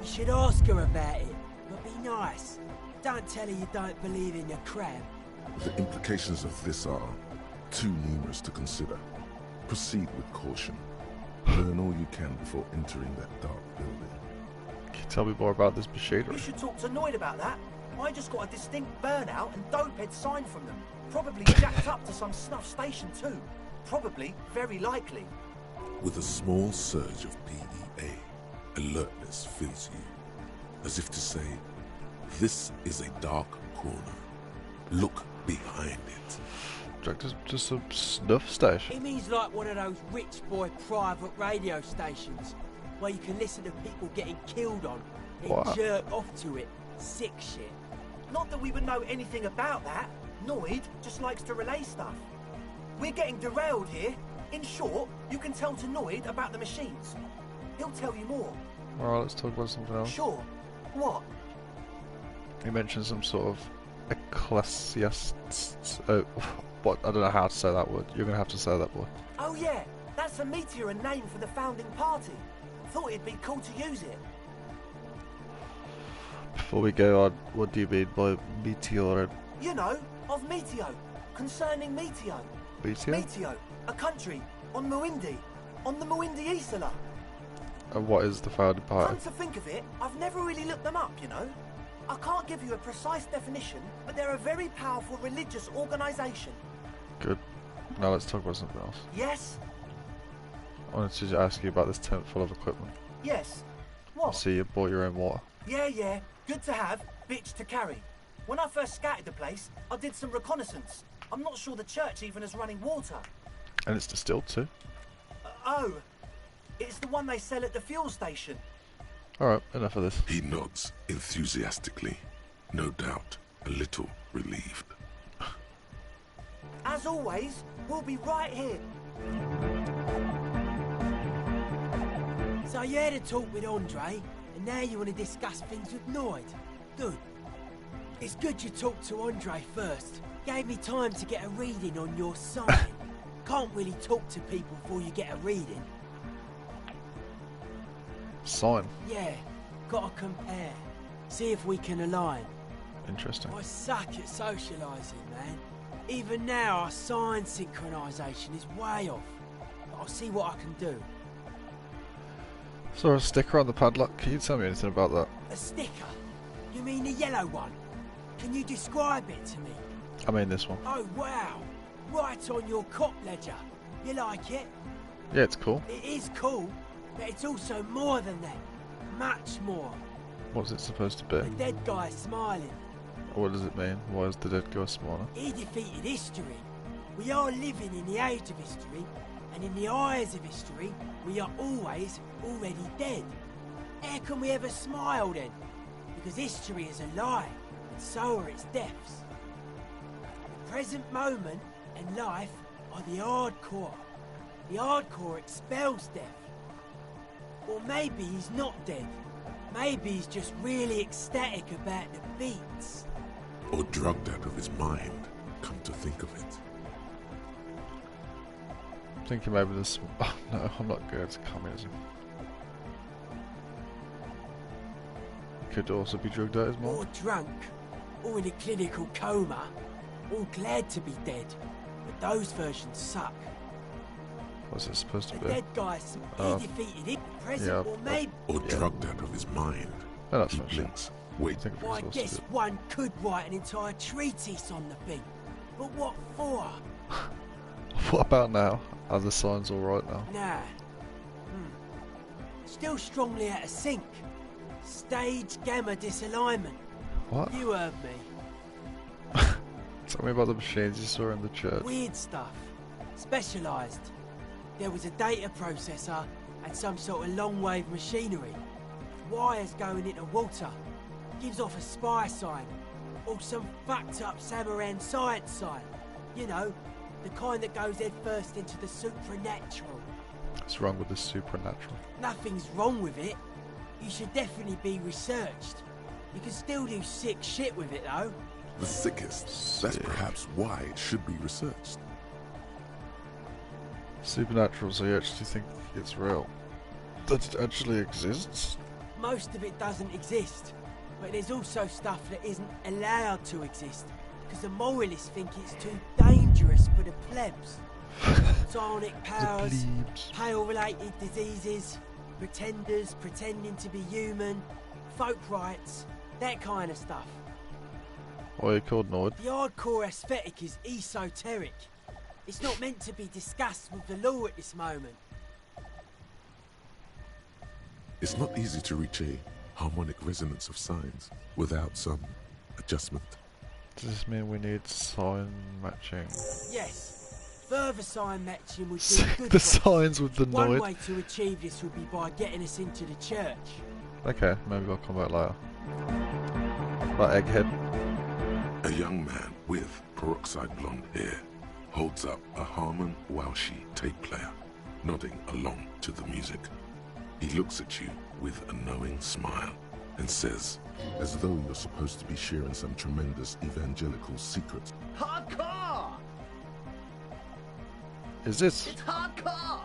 You should ask her about it, but be nice. Don't tell her you don't believe in your crab. The implications of this are too numerous to consider. Proceed with caution. Learn all you can before entering that dark building. Can you tell me more about this machinery? You should talk to Noid about that. I just got a distinct burnout and dopehead sign from them. Probably jacked up to some snuff station too. Probably, very likely. With a small surge of PEA, alertness fills you, as if to say, this is a dark corner. Look behind it. Just a snuff station. It means like one of those rich boy private radio stations, where you can listen to people getting killed on and What? jerk off to it. Sick shit. Not that we would know anything about that. Noid just likes to relay stuff. We're getting derailed here. In short, you can tell to Noid about the machines. He'll tell you more. Alright, let's talk about something else. Sure. What? You mentioned some sort of ecclesiast. What? I don't know how to say that word. You're gonna have to say that word. Oh yeah, that's a meteor name for the founding party. Thought it'd be cool to use it. Before we go on, what do you mean by meteor? You know, of Meteo. Concerning Meteo. Meteo? Meteo, a country on Muindi. On the Muindi Isla. And what is the founding party? Come to think of it, I've never really looked them up, you know. I can't give you a precise definition, but they're a very powerful religious organisation. Good. Now let's talk about something else. Yes? I wanted to ask you about this tent full of equipment. Yes. I What? see you bought your own water. Yeah. Good to have, bitch to carry. When I first scouted the place, I did some reconnaissance. I'm not sure the church even has running water. And it's distilled too. Oh, it's the one they sell at the fuel station. Alright, enough of this. He nods enthusiastically, no doubt a little relieved. As always, we'll be right here. So you had a talk with Andre, and now you want to discuss things with Noid. Good. It's good you talked to Andre first. Gave me time to get a reading on your sign. Can't really talk to people before you get a reading. Sign. Yeah, gotta compare. See if we can align. Interesting. I suck at socialising, man. Even now, our sign synchronisation is way off. But I'll see what I can do. Saw a sticker on the padlock. Can you tell me anything about that? A sticker? You mean the yellow one? Can you describe it to me? I mean this one. Oh, wow. Right on your cop ledger. You like it? Yeah, it's cool. It is cool, but it's also more than that. Much more. What's it supposed to be? The dead guy smiling. What does it mean? Why is the dead guy smaller? He defeated history. We are living in the age of history, and in the eyes of history, we are always already dead. How can we ever smile then? Because history is a lie, and so are its deaths. The present moment and life are the hardcore. The hardcore expels death. Or maybe he's not dead. Maybe he's just really ecstatic about the beats. Or drugged out of his mind, come to think of it. I'm thinking maybe this... Oh, no, I'm not good at communism. Could also be drugged out his mind. Or drunk, or in a clinical coma, or glad to be dead. But those versions suck. What's it supposed to The be? dead guy, he defeated it, present, yeah, or maybe... Or drugged out of his mind. No, that's He not blinks. Wait. Well, I guess one could write an entire treatise on the thing. But what for? What about now? Are the signs alright now? Nah. Still strongly out of sync. Stage gamma disalignment. What? You heard me. Tell me about the machines you saw in the church. Weird stuff. Specialised. There was a data processor and some sort of long-wave machinery. Wires going into water. Gives off a spy sign. Or some fucked up Samaran science sign. You know, the kind that goes head first into the supernatural. What's wrong with the supernatural? Nothing's wrong with it. You should definitely be researched. You can still do sick shit with it though. The sickest. That's perhaps why it should be researched. Supernatural, so you actually think it's real? That it actually exists? Most of it doesn't exist, but there's also stuff that isn't allowed to exist, because the moralists think it's too dangerous for the plebs. Psionic powers, pale-related diseases, pretenders pretending to be human, folk rights, that kind of stuff. Why are you called Nord? The hardcore aesthetic is esoteric. It's not meant to be discussed with the law at this moment. It's not easy to reach a harmonic resonance of signs without some adjustment. Does this mean we need sign matching? Yes. Further sign matching would be Sync good the for us. signs with the One Noid. way to achieve this would be by getting us into the church. Okay, maybe I'll come back later. Like Egghead. A young man with peroxide blonde hair holds up a Harman Walshi tape player, nodding along to the music. He looks at you with a knowing smile and says, as though you're supposed to be sharing some tremendous evangelical secret. Hardcore! Is this? It's hardcore!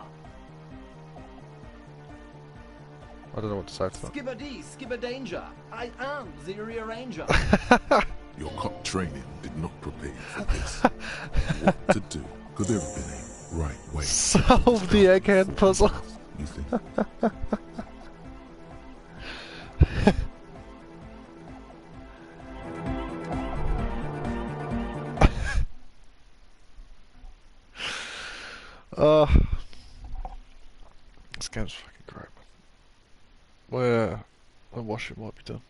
I don't know what to say to that. Skibber-dee, skibber-danger. I am the rearranger. Your cop training did not prepare you for this. What to do? Could there have been a right way? Solve the Egghead puzzle. You think? This game's fucking great, man. Where the washing might be done.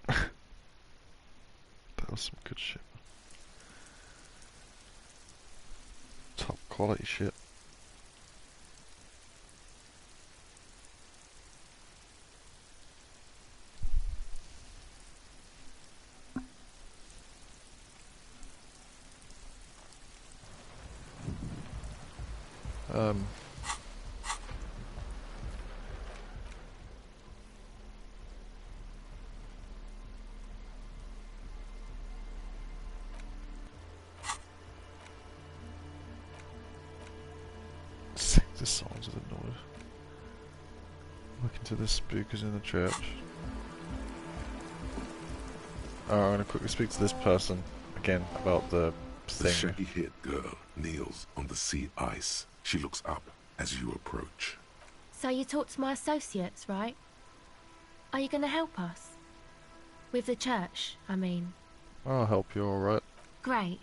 That was some good shit, man. Top quality shit. Sing the songs of the Lord. Look into the spookers in the church. I'm gonna quickly speak to this person again about the The thing. shaggy-haired girl kneels on the sea ice. She looks up as you approach. So you talked to my associates, right? Are you going to help us? With the church, I mean. I'll help you, alright. Great.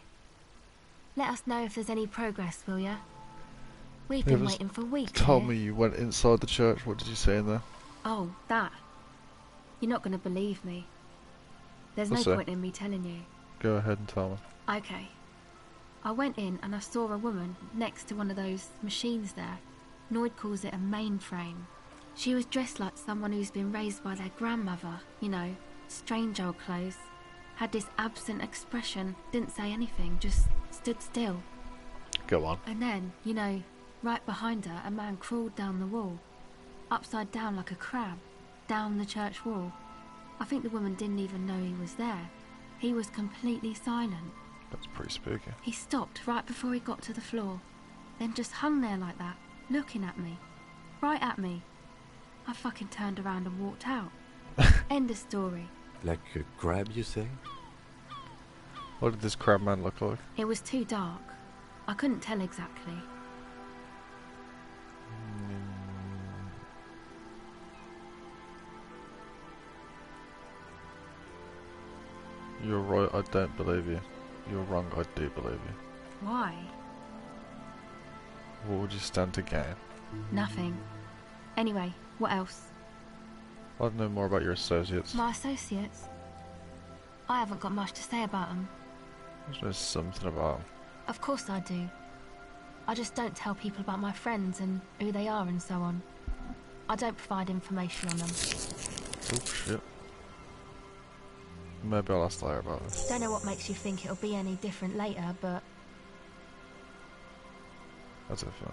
Let us know if there's any progress, will ya? We've been waiting for weeks. Told here. me you went inside the church. What did you say in there? Oh, that. You're not going to believe me. There's What's no that? point in me telling you. Go ahead and tell me. Okay. I went in and I saw a woman next to one of those machines there. Noid calls it a mainframe. She was dressed like someone who's been raised by their grandmother, you know, strange old clothes. Had this absent expression, didn't say anything, just stood still. Go on. And then, you know, right behind her, a man crawled down the wall. Upside down like a crab, down the church wall. I think the woman didn't even know he was there. He was completely silent. That's pretty spooky. He stopped right before he got to the floor, then just hung there like that, looking at me. Right at me. I fucking turned around and walked out. End of story. Like a crab, you say? What did this crab man look like? It was too dark. I couldn't tell exactly. You're right, I don't believe you. You're wrong, I do believe you. Why? What would you stand to gain? Nothing. Anyway, what else? I'd like to know more about your associates. My associates? I haven't got much to say about them. There's something about them. Of course I do. I just don't tell people about my friends and who they are and so on. I don't provide information on them. Oh shit. Maybe I'll ask later about this. Don't know what makes you think it'll be any different later, but... That's it for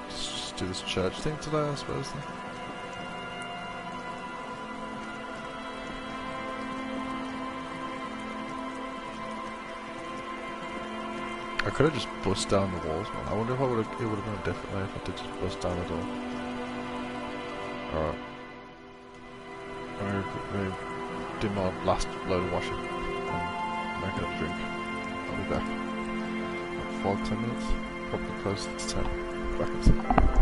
let's just do this church thing today, I suppose. Then. I could have just bust down the walls, man. I wonder if it would have gone differently if I did just bust down the door. Alright. I'm gonna do my last load of washing and make a drink. I'll be back. Like 5-10 minutes? Probably close to 10. Back in 10.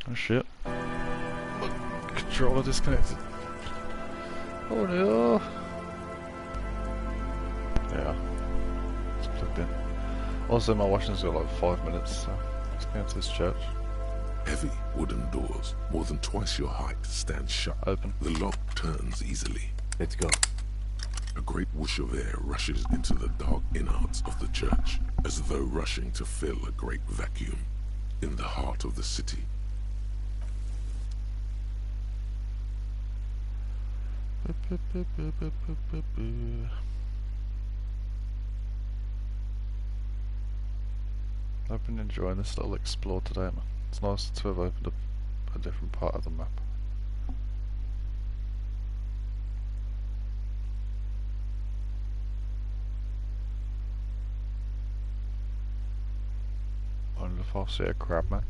Oh shit. Controller disconnected. Oh no! Yeah. It's plugged in. Also, my washing's got like 5 minutes, so let's go into this church. Heavy wooden doors, more than twice your height, stand shut. Open. The lock turns easily. Let's go. A great whoosh of air rushes into the dark innards of the church, as though rushing to fill a great vacuum in the heart of the city. I've been enjoying this little explore today, man. It's nice to have opened up a different part of the map. I wonder if I'll see a crab, man.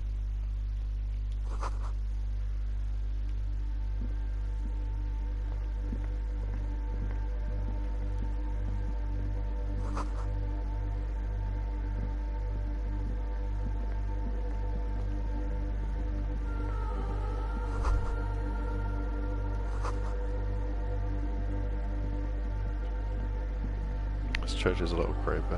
This church is a little creepy.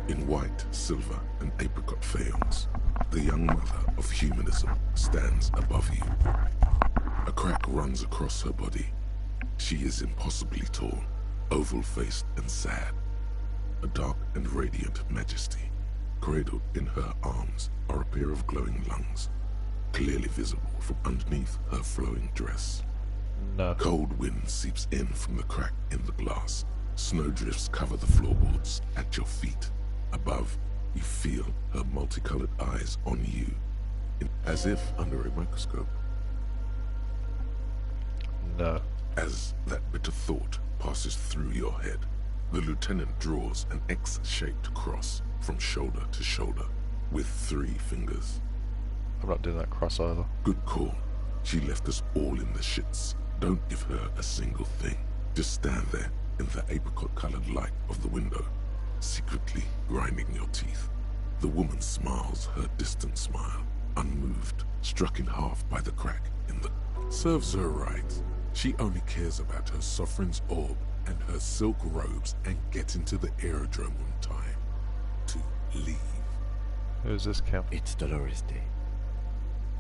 In white, silver, and apricot faience, the young mother of humanism stands above you. A crack runs across her body. She is impossibly tall, oval-faced and sad. A dark and radiant majesty. Cradled in her arms are a pair of glowing lungs, clearly visible from underneath her flowing dress. No. Cold wind seeps in from the crack in the glass. Snowdrifts cover the floorboards at your feet. Above, you feel her multicolored eyes on you, as if under a microscope. No. As that bitter thought passes through your head, the lieutenant draws an X-shaped cross from shoulder to shoulder, with 3 fingers. I'm not doing that cross either. Good call. She left us all in the shits. Don't give her a single thing. Just stand there in the apricot-colored light of the window, secretly grinding your teeth. The woman smiles her distant smile, unmoved, struck in half by the crack in the... Serves her right. She only cares about her sovereign's orb and her silk robes and getting to the aerodrome on time to leave. Who's this camp? It's Dolores Day.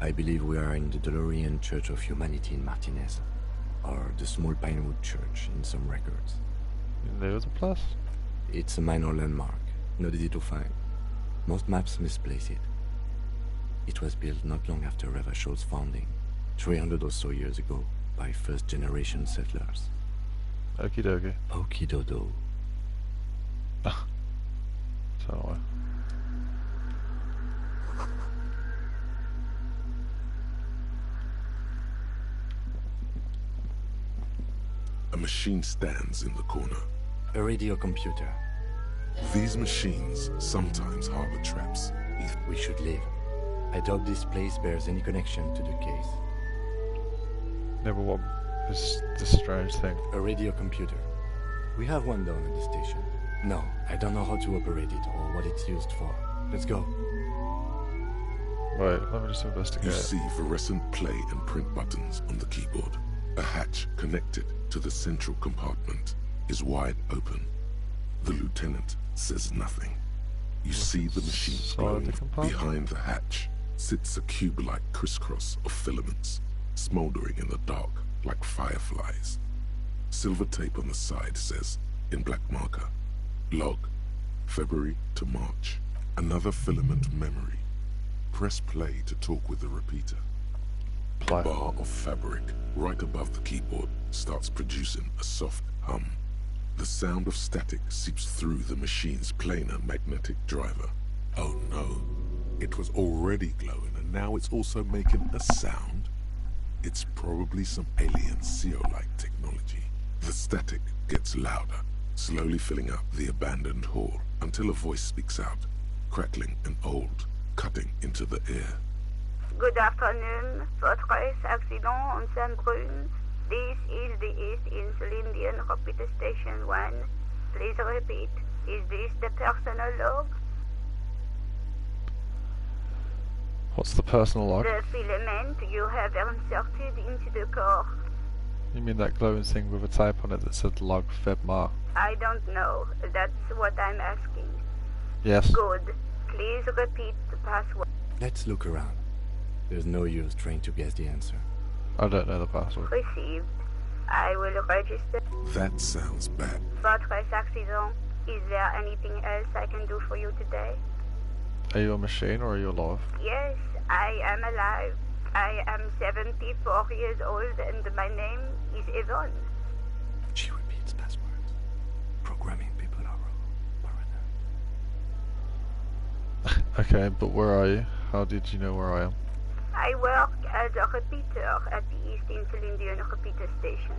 I believe we are in the Dolorian Church of Humanity in Martinez, or the small Pinewood Church in some records. You know the place? It's a minor landmark, not easy to find. Most maps misplace it. It was built not long after Revachol's founding, 300 or so years ago. by first-generation settlers. Okie dokie. Okie dodo. So A machine stands in the corner. A radio computer. These machines sometimes harbor traps. We should leave. I doubt this place bears any connection to the case. never what this strange thing. A radio computer. We have one down at the station. No, I don't know how to operate it or what it's used for. Let's go. Wait, let me just investigate. You see fluorescent play and print buttons on the keyboard. A hatch connected to the central compartment is wide open. The lieutenant says nothing. You see the machine glowing. Behind the hatch sits a cube-like crisscross of filaments, smoldering in the dark like fireflies. Silver tape on the side says, in black marker, log, February to March. Another filament memory. Press play to talk with the repeater. A bar of fabric right above the keyboard starts producing a soft hum. The sound of static seeps through the machine's planar magnetic driver. Oh no, it was already glowing and now it's also making a sound? It's probably some alien CO-like technology. The static gets louder, slowly filling up the abandoned hall until a voice speaks out, crackling and old, cutting into the ear. Good afternoon, Fortress Accident on Saint-Brune. This is the East Insulindian Repeater Station 1. Please repeat. Is this the personal log? What's the personal log? The filament you have inserted into the core. You mean that glowing thing with a type on it that said log Febmar? I don't know. That's what I'm asking. Yes. Good. Please repeat the password. Let's look around. There's no use trying to guess the answer. I don't know the password. Received. I will register. That sounds bad. Fortress Accident. Is there anything else I can do for you today? Are you a machine or are you alive? Yes, I am alive. I am 74 years old and my name is Yvonne. She repeats passwords. Programming people are Okay, but where are you? How did you know where I am? I work as a repeater at the East Insulindian Repeater Station.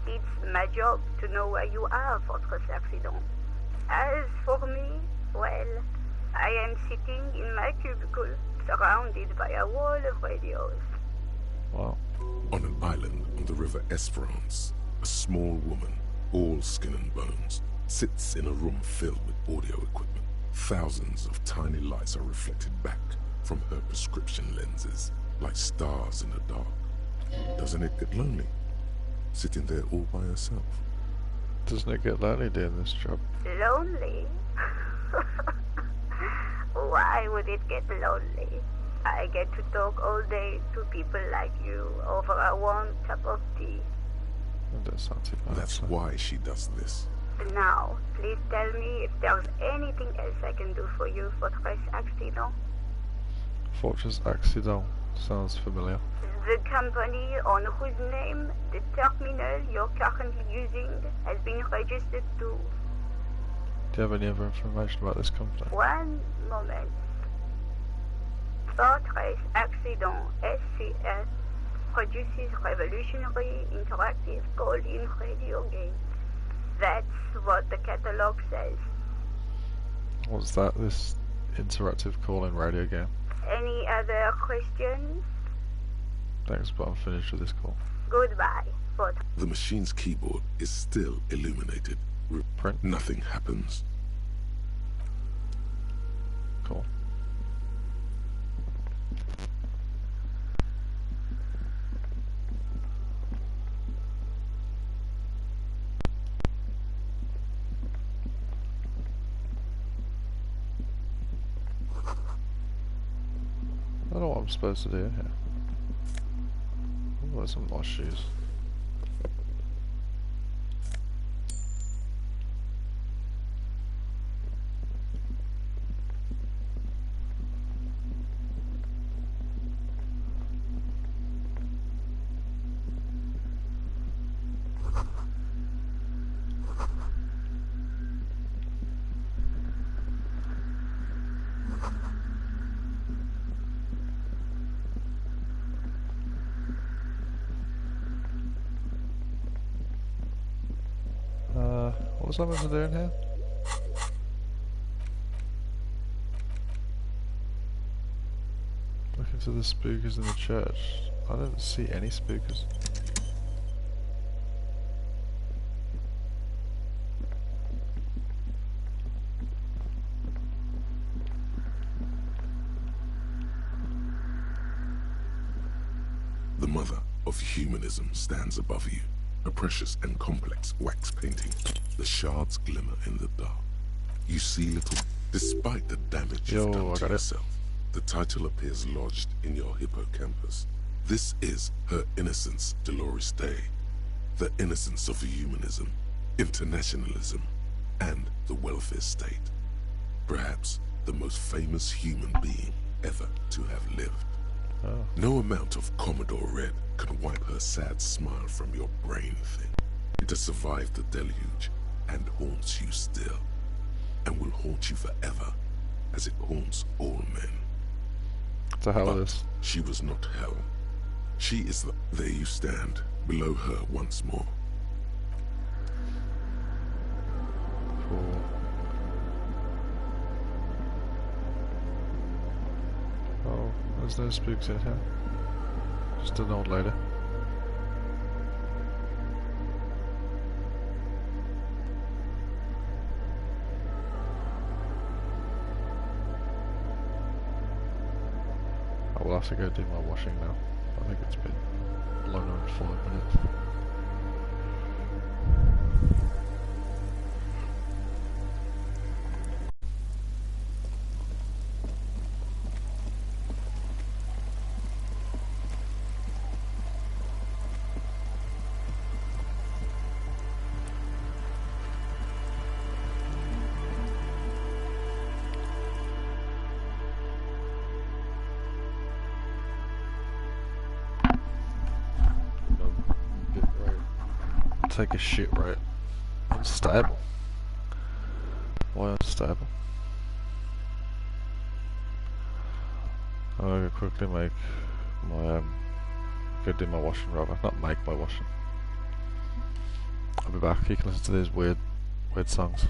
It's my job to know where you are, Fortress Accident. As for me, well, I am sitting in my cubicle, surrounded by a wall of radios. Wow. On an island on the river Esperance, a small woman, all skin and bones, sits in a room filled with audio equipment. Thousands of tiny lights are reflected back from her prescription lenses, like stars in the dark. Doesn't it get lonely, sitting there all by herself? Doesn't it get lonely doing this job? Lonely? Why would it get lonely? I get to talk all day to people like you over a warm cup of tea. That does sound too bad. That's why she does this. Now, please tell me if there's anything else I can do for you, Fortress Accident. Fortress Accident. Sounds familiar. The company on whose name the terminal you're currently using has been registered to. Do you have any other information about this company? One moment. Fortress Accident SCS produces revolutionary interactive call-in radio games. That's what the catalog says. What's that? This interactive call-in radio game? Any other questions? Thanks, but I'm finished with this call. Goodbye, Fortress. The machine's keyboard is still illuminated. Print? Nothing happens. Cool. I don't know what I'm supposed to do here. Oh, there's some nice shoes. What was I meant to do in here? Looking for the spookers in the church. I don't see any spookers. The mother of humanism stands above you, a precious and complex wax painting. The shards glimmer in the dark. You see little, despite the damage you've done to yourself. The title appears lodged in your hippocampus. This is Her Innocence, Dolores Day. The innocence of humanism, internationalism, and the welfare state. Perhaps the most famous human being ever to have lived. Oh. No amount of Commodore Red can wipe her sad smile from your brain thing. It has survived the deluge and haunts you still, and will haunt you forever, as it haunts all men. So hell but is. She was not hell. She is there you stand, below her once more. Cool. Oh, there's no spooks in here. Just an old lady. I will have to go do my washing now. I think it's been longer than 5 minutes. Take a shit right. Unstable. Why unstable? I'm gonna quickly make my go do my washing rather, not make my washing. I'll be back. You can listen to these weird songs.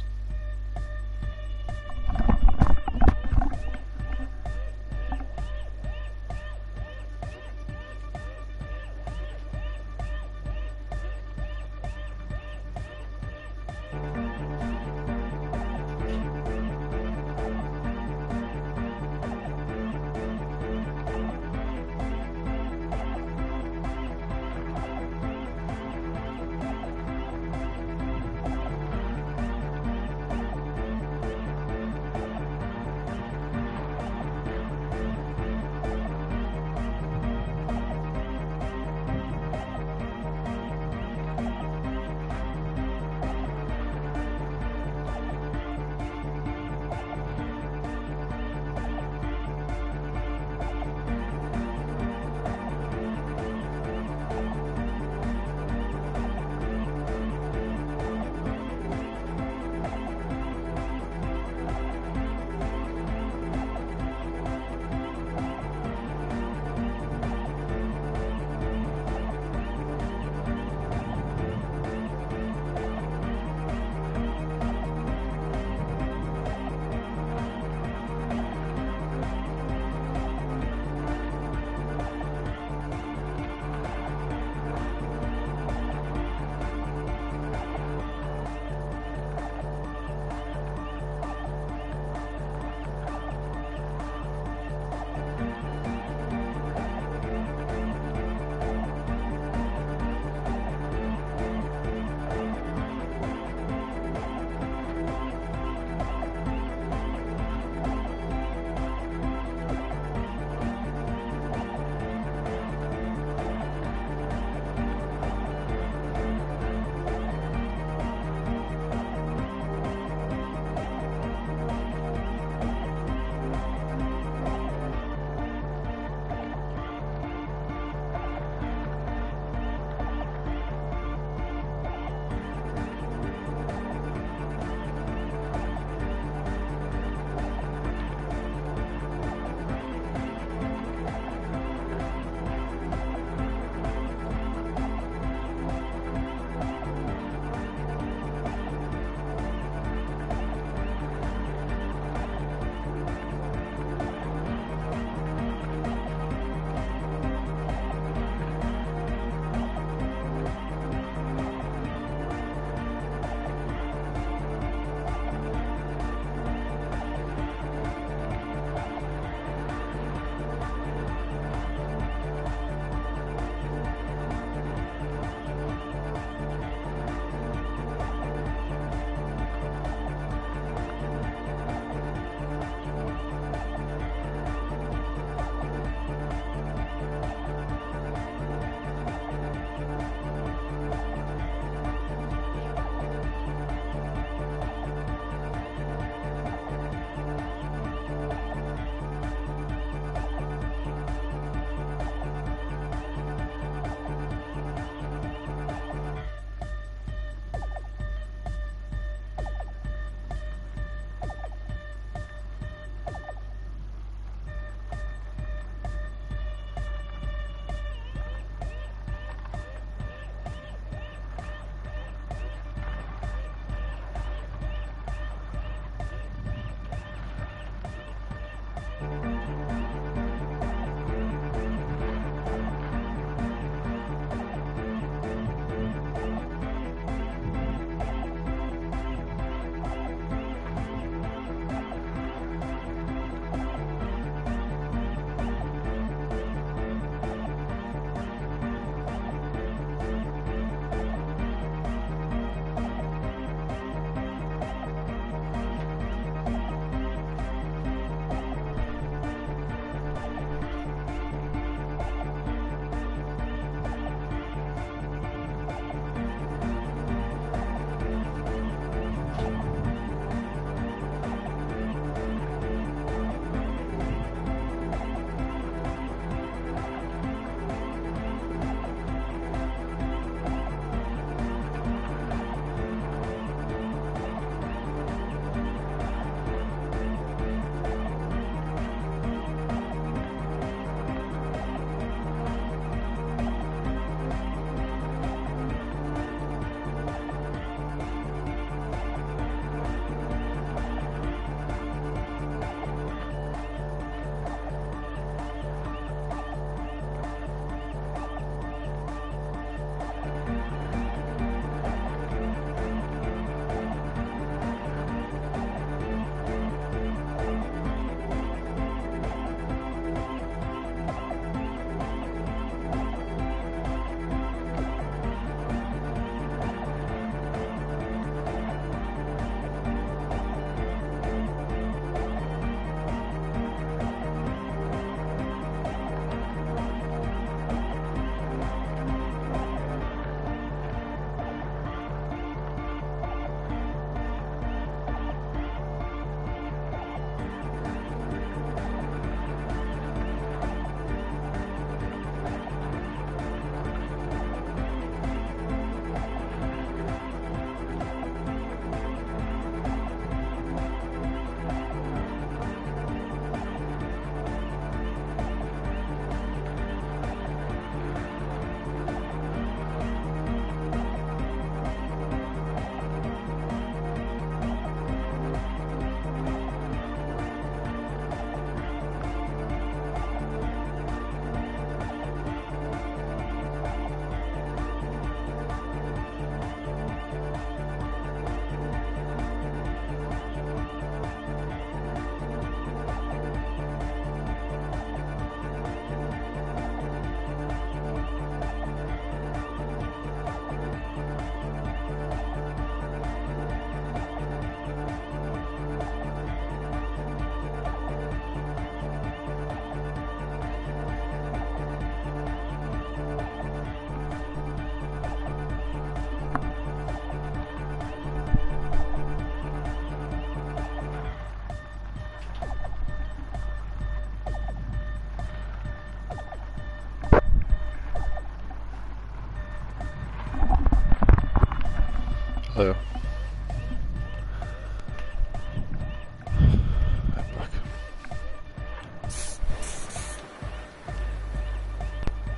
Hello.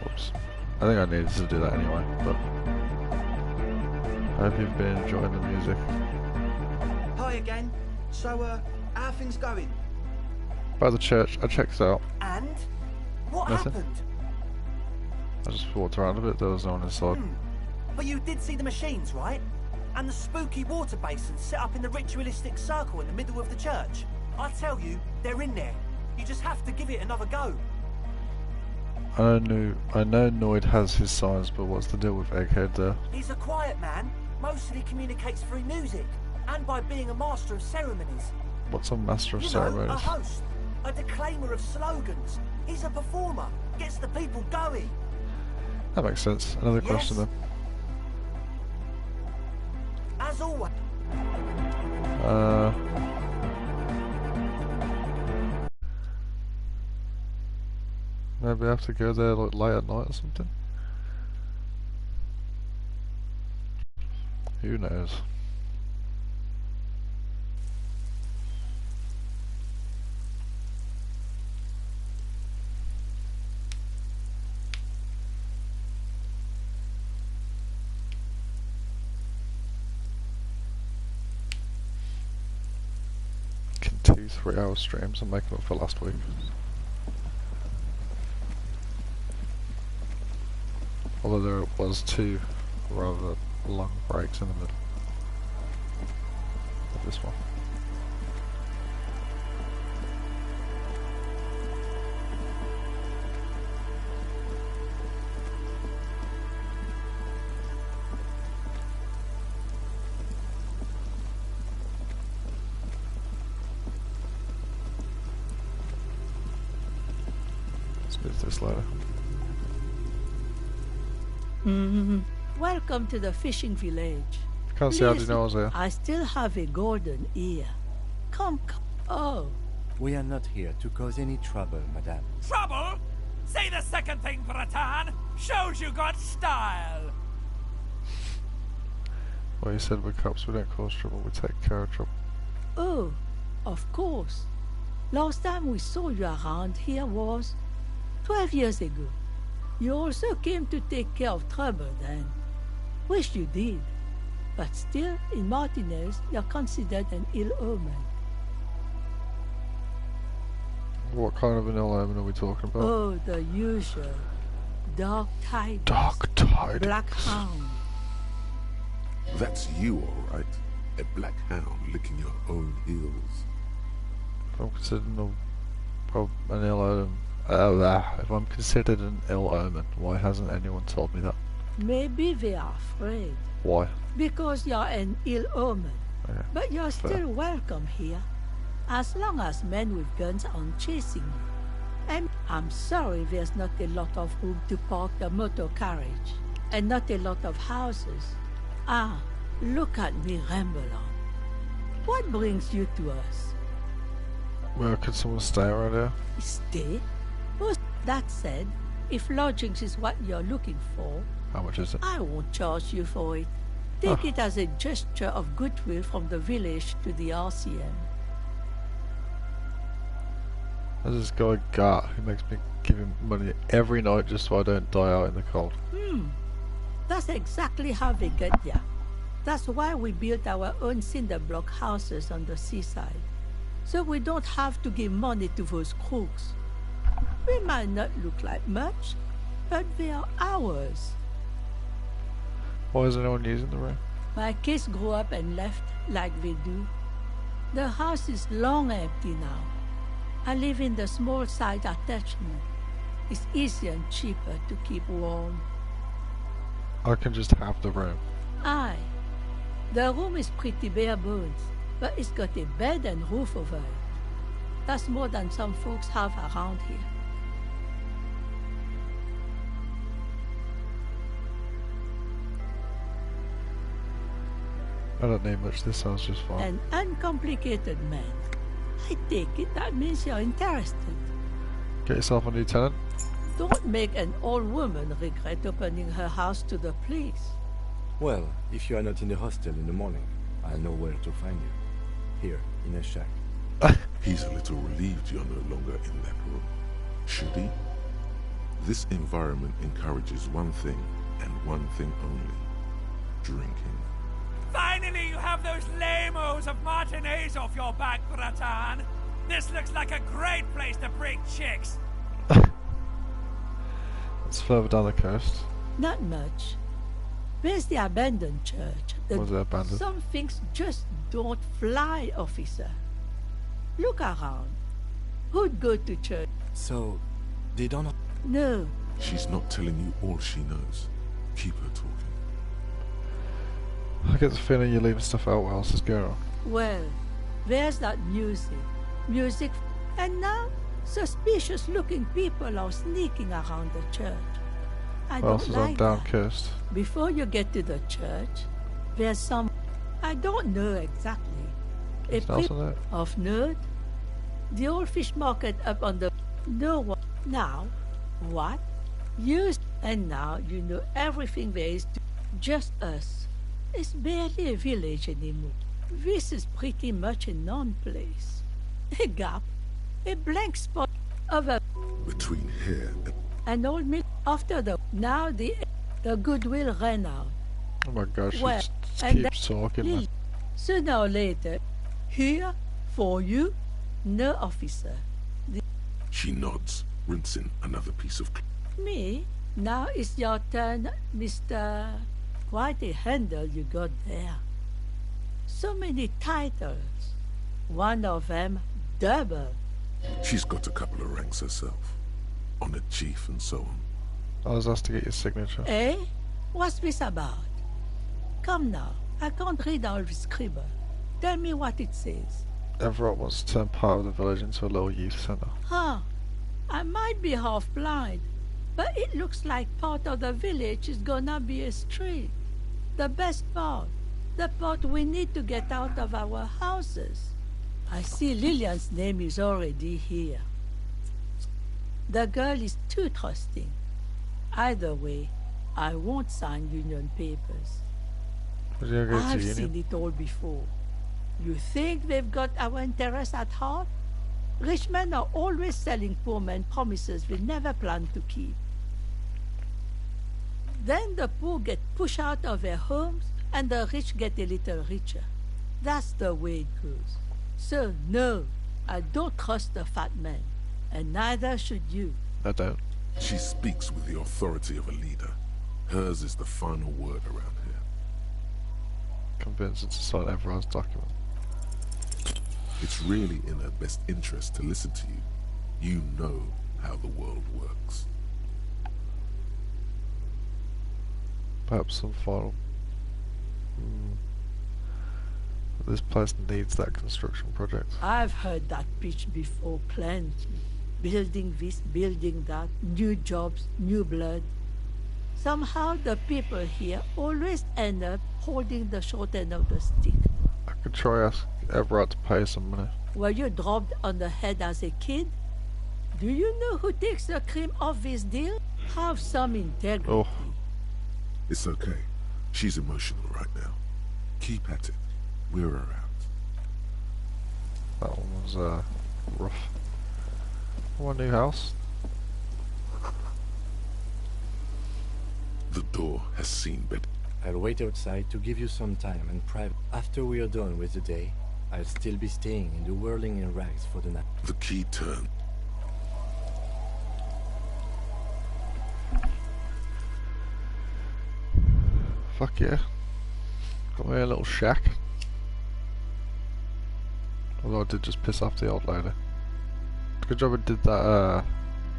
Whoops. I think I needed to do that anyway, but I hope you've been enjoying the music. Hi again. So, how are things going? By the church, I checked it out. And? What Nothing. happened? I just walked around a bit, there was no one inside. But you did see the machines, right? And the spooky water basins set up in the ritualistic circle in the middle of the church. I tell you, they're in there. You just have to give it another go. I know Noid has his signs, but what's the deal with Egghead there? He's a quiet man. Mostly communicates through music. And by being a master of ceremonies. What's a master of You know, ceremonies? a host. A declaimer of slogans. He's a performer. Gets the people going. That makes sense. Another question then. As always. Maybe I have to go there like late at night or something? Who knows? Continue. 2 3-hour streams and make them up for last week. Although there was 2 rather long breaks in the middle of this one. This later. Welcome to the fishing village. Can't see how you know I was here. I still have a golden ear. Come. Oh. We are not here to cause any trouble, madame. Trouble? Say the second thing, Bratan. Shows you got style. Well, you said we're cops, we don't cause trouble, we take care of trouble. Oh, of course. Last time we saw you around here was 12 years ago. You also came to take care of trouble then. Wish you did. But still, in Martinez, you're considered an ill omen. What kind of an ill omen are we talking about? Oh, the usual. Dark tide. Dark tide. Black hound. That's you, all right. A black hound licking your own heels. If I'm considered an ill omen, if I'm considered an ill omen, why hasn't anyone told me that? Maybe they are afraid. Why? Because you're an ill omen. Yeah, but you're fair. still welcome here, as long as men with guns aren't chasing you. And I'm sorry there's not a lot of room to park the motor carriage, and not a lot of houses. Ah, look at me ramble on. What brings you to us? Where could someone stay around here? Stay? Well, that said, if lodgings is what you're looking for, how much is it? I won't charge you for it. Take it as a gesture of goodwill from the village to the RCM. There's this guy Gart who makes me give him money every night just so I don't die out in the cold. That's exactly how they get ya. That's why we built our own cinder block houses on the seaside. So we don't have to give money to those crooks. We might not look like much, but they are ours. Why is anyone using the room? My kids grew up and left like they do. The house is long empty now. I live in the small side attachment. It's easier and cheaper to keep warm. I can just have the room. Aye. The room is pretty bare bones, but it's got a bed and roof over it. That's more than some folks have around here. I don't need much, this sounds just fine. An uncomplicated man. I take it that means you're interested. Get yourself a new tenant. Don't make an old woman regret opening her house to the police. Well, if you are not in the hostel in the morning, I'll know where to find you. Here, in a shack. He's a little relieved you're no longer in that room. Should he? This environment encourages one thing, and one thing only. Drinking. Finally, you have those lame-os of Martinez off your back, Bratan. This looks like a great place to bring chicks. It's further down the coast. Not much. Where's the abandoned church? Was it abandoned? Some things just don't fly, officer. Look around. Who'd go to church? So, they don't... No. She's not telling you all she knows. Keep her talking. I get the feeling you're leaving stuff out while else is going on. Well, there's that music, and now suspicious-looking people are sneaking around the church. I What else don't is on like down that. coast? Before you get to the church, there's some... I don't know exactly. A Smells on it. of note. The old fish market up on the... No one... Now, what? Used... And now you know everything there is to... Just us. It's barely a village anymore. This is pretty much a non-place. A gap. A blank spot of a... Between here and... An old mill after the... Now the goodwill ran out. Oh my gosh, Well, she just and keeps talking, man. Sooner or later, here, for you, No, officer. She nods, rinsing another piece of Me? Now it's your turn, Mr. Quite a handle you got there. So many titles. One of them double. She's got a couple of ranks herself. Honored chief and so on. I was asked to get your signature. Eh? What's this about? Come now, I can't read all this scribble. Tell me what it says. Everett wants to turn part of the village into a little youth centre. Huh. I might be half blind, but it looks like part of the village is gonna be a street. The best part. The part we need to get out of our houses. I see Lillian's name is already here. The girl is too trusting. Either way, I won't sign union papers. I've seen it all before. You think they've got our interests at heart? Rich men are always selling poor men promises they never plan to keep. Then the poor get pushed out of their homes and the rich get a little richer. That's the way it goes. So no, I don't trust the fat man, and neither should you. I don't. She speaks with the authority of a leader. Hers is the final word around here. Convinced to sign everyone's document. It's really in her best interest to listen to you. You know how the world works. Perhaps some final... This place needs that construction project. I've heard that pitch before plenty. Building this, building that, new jobs, new blood. Somehow the people here always end up holding the short end of the stick. I could try ask Everett to pay some money. Were you dropped on the head as a kid? Do you know who takes the cream off this deal? Have some integrity. Oh. It's okay. She's emotional right now. Keep at it. We're around. That one was rough. One new house. The door has seen better. I'll wait outside to give you some time and private. After we are done with the day, I'll still be staying in the whirling in rags for the night. The key turn. Fuck yeah. Got me a little shack. Although I did just piss off the old lady. Good job I did that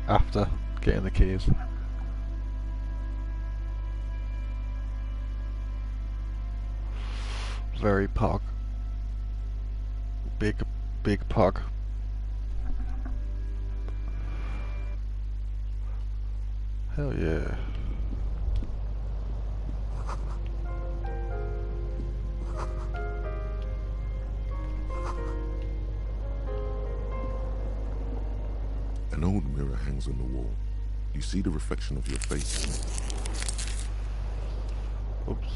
after getting the keys. Very pog. Big pog. Hell yeah. An old mirror hangs on the wall. You see the reflection of your face. Oops.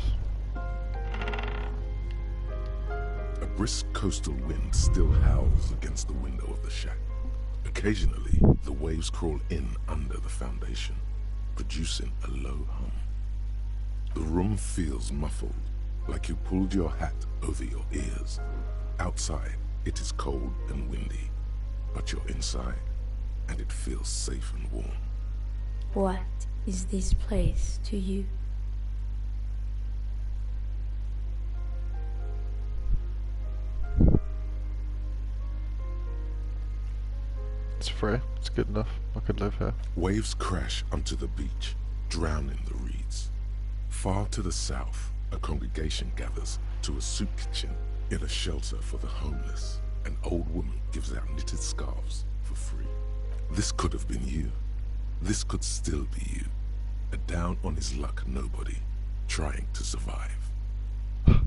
A brisk coastal wind still howls against the window of the shack. Occasionally, the waves crawl in under the foundation, producing a low hum. The room feels muffled, like you pulled your hat over your ears. Outside, it is cold and windy, but you're inside, and it feels safe and warm. What is this place to you? It's free. It's good enough. I could live here. Waves crash onto the beach, drowning the reeds. Far to the south, a congregation gathers to a soup kitchen in a shelter for the homeless. An old woman gives out knitted scarves for free. This could have been you. This could still be you. A down-on-his-luck nobody, trying to survive.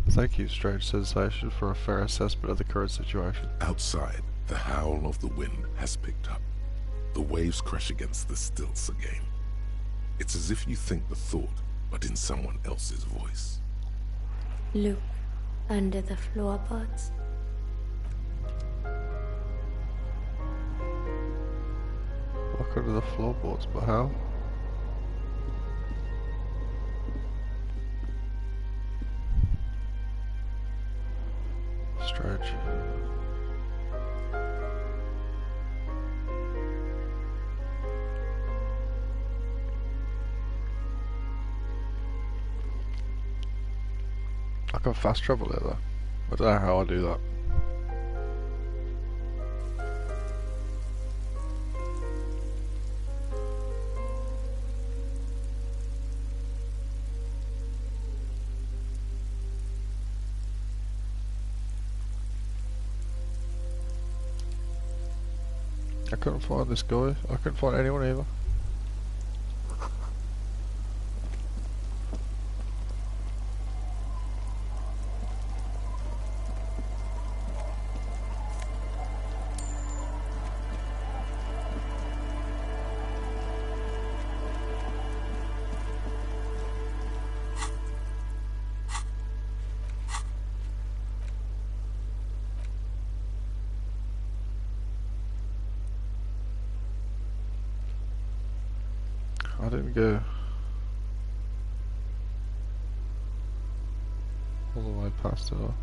Thank you, strange sensation, for a fair assessment of the current situation. Outside, the howl of the wind has picked up. The waves crash against the stilts again. It's as if you think the thought, but in someone else's voice. Look under the floorboards. Look under the floorboards, but how? Strange. can fast travel it though. I don't know how I do that. I couldn't find this guy. I couldn't find anyone either. I didn't go all the way past it all.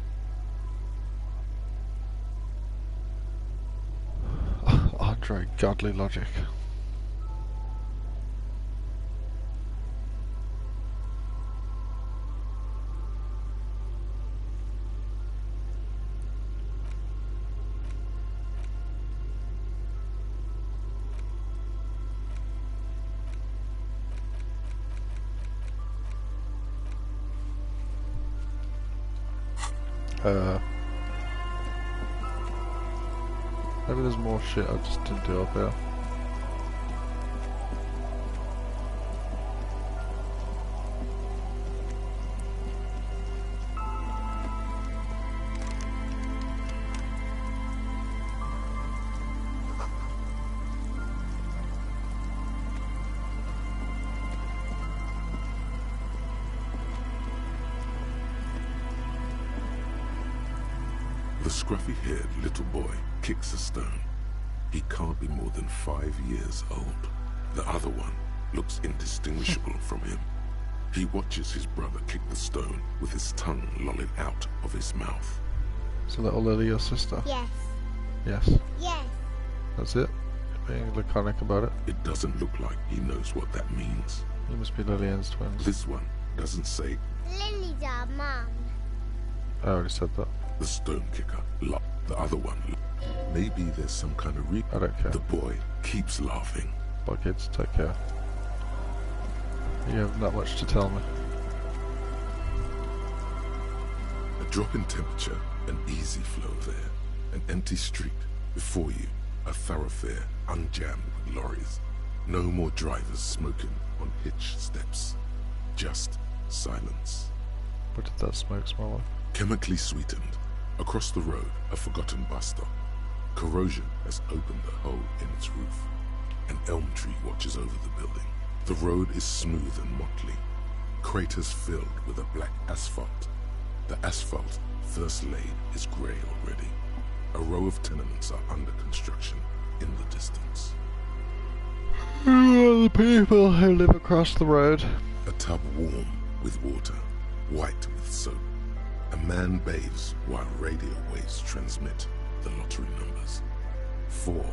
Andre, godly logic. Maybe there's more shit I just didn't do up here. The scruffy-haired little boy kicks a stone. He can't be more than 5 years old. The other one looks indistinguishable from him. He watches his brother kick the stone with his tongue lolling out of his mouth. So that Lily your sister? Yes. Yes. Yes. That's it? Being laconic about it? It doesn't look like he knows what that means. You must be Lillian's twins. This one doesn't say. Lily's our mum. I already said that. The stone kicker, the other one. Maybe there's some kind of I don't care. The boy keeps laughing. Bye kids, take care. You have not much to tell me. A drop in temperature, an easy flow of air, an empty street. Before you, a thoroughfare unjammed with lorries. No more drivers smoking on hitch steps. Just silence. What did that smoke smell like? Chemically sweetened. Across the road, a forgotten bus stop. Corrosion has opened a hole in its roof. An elm tree watches over the building. The road is smooth and motley. Craters filled with a black asphalt. The asphalt, first laid, is grey already. A row of tenements are under construction in the distance. Who are the people who live across the road? A tub warm with water, white with soap. A man bathes while radio waves transmit the lottery numbers. 4,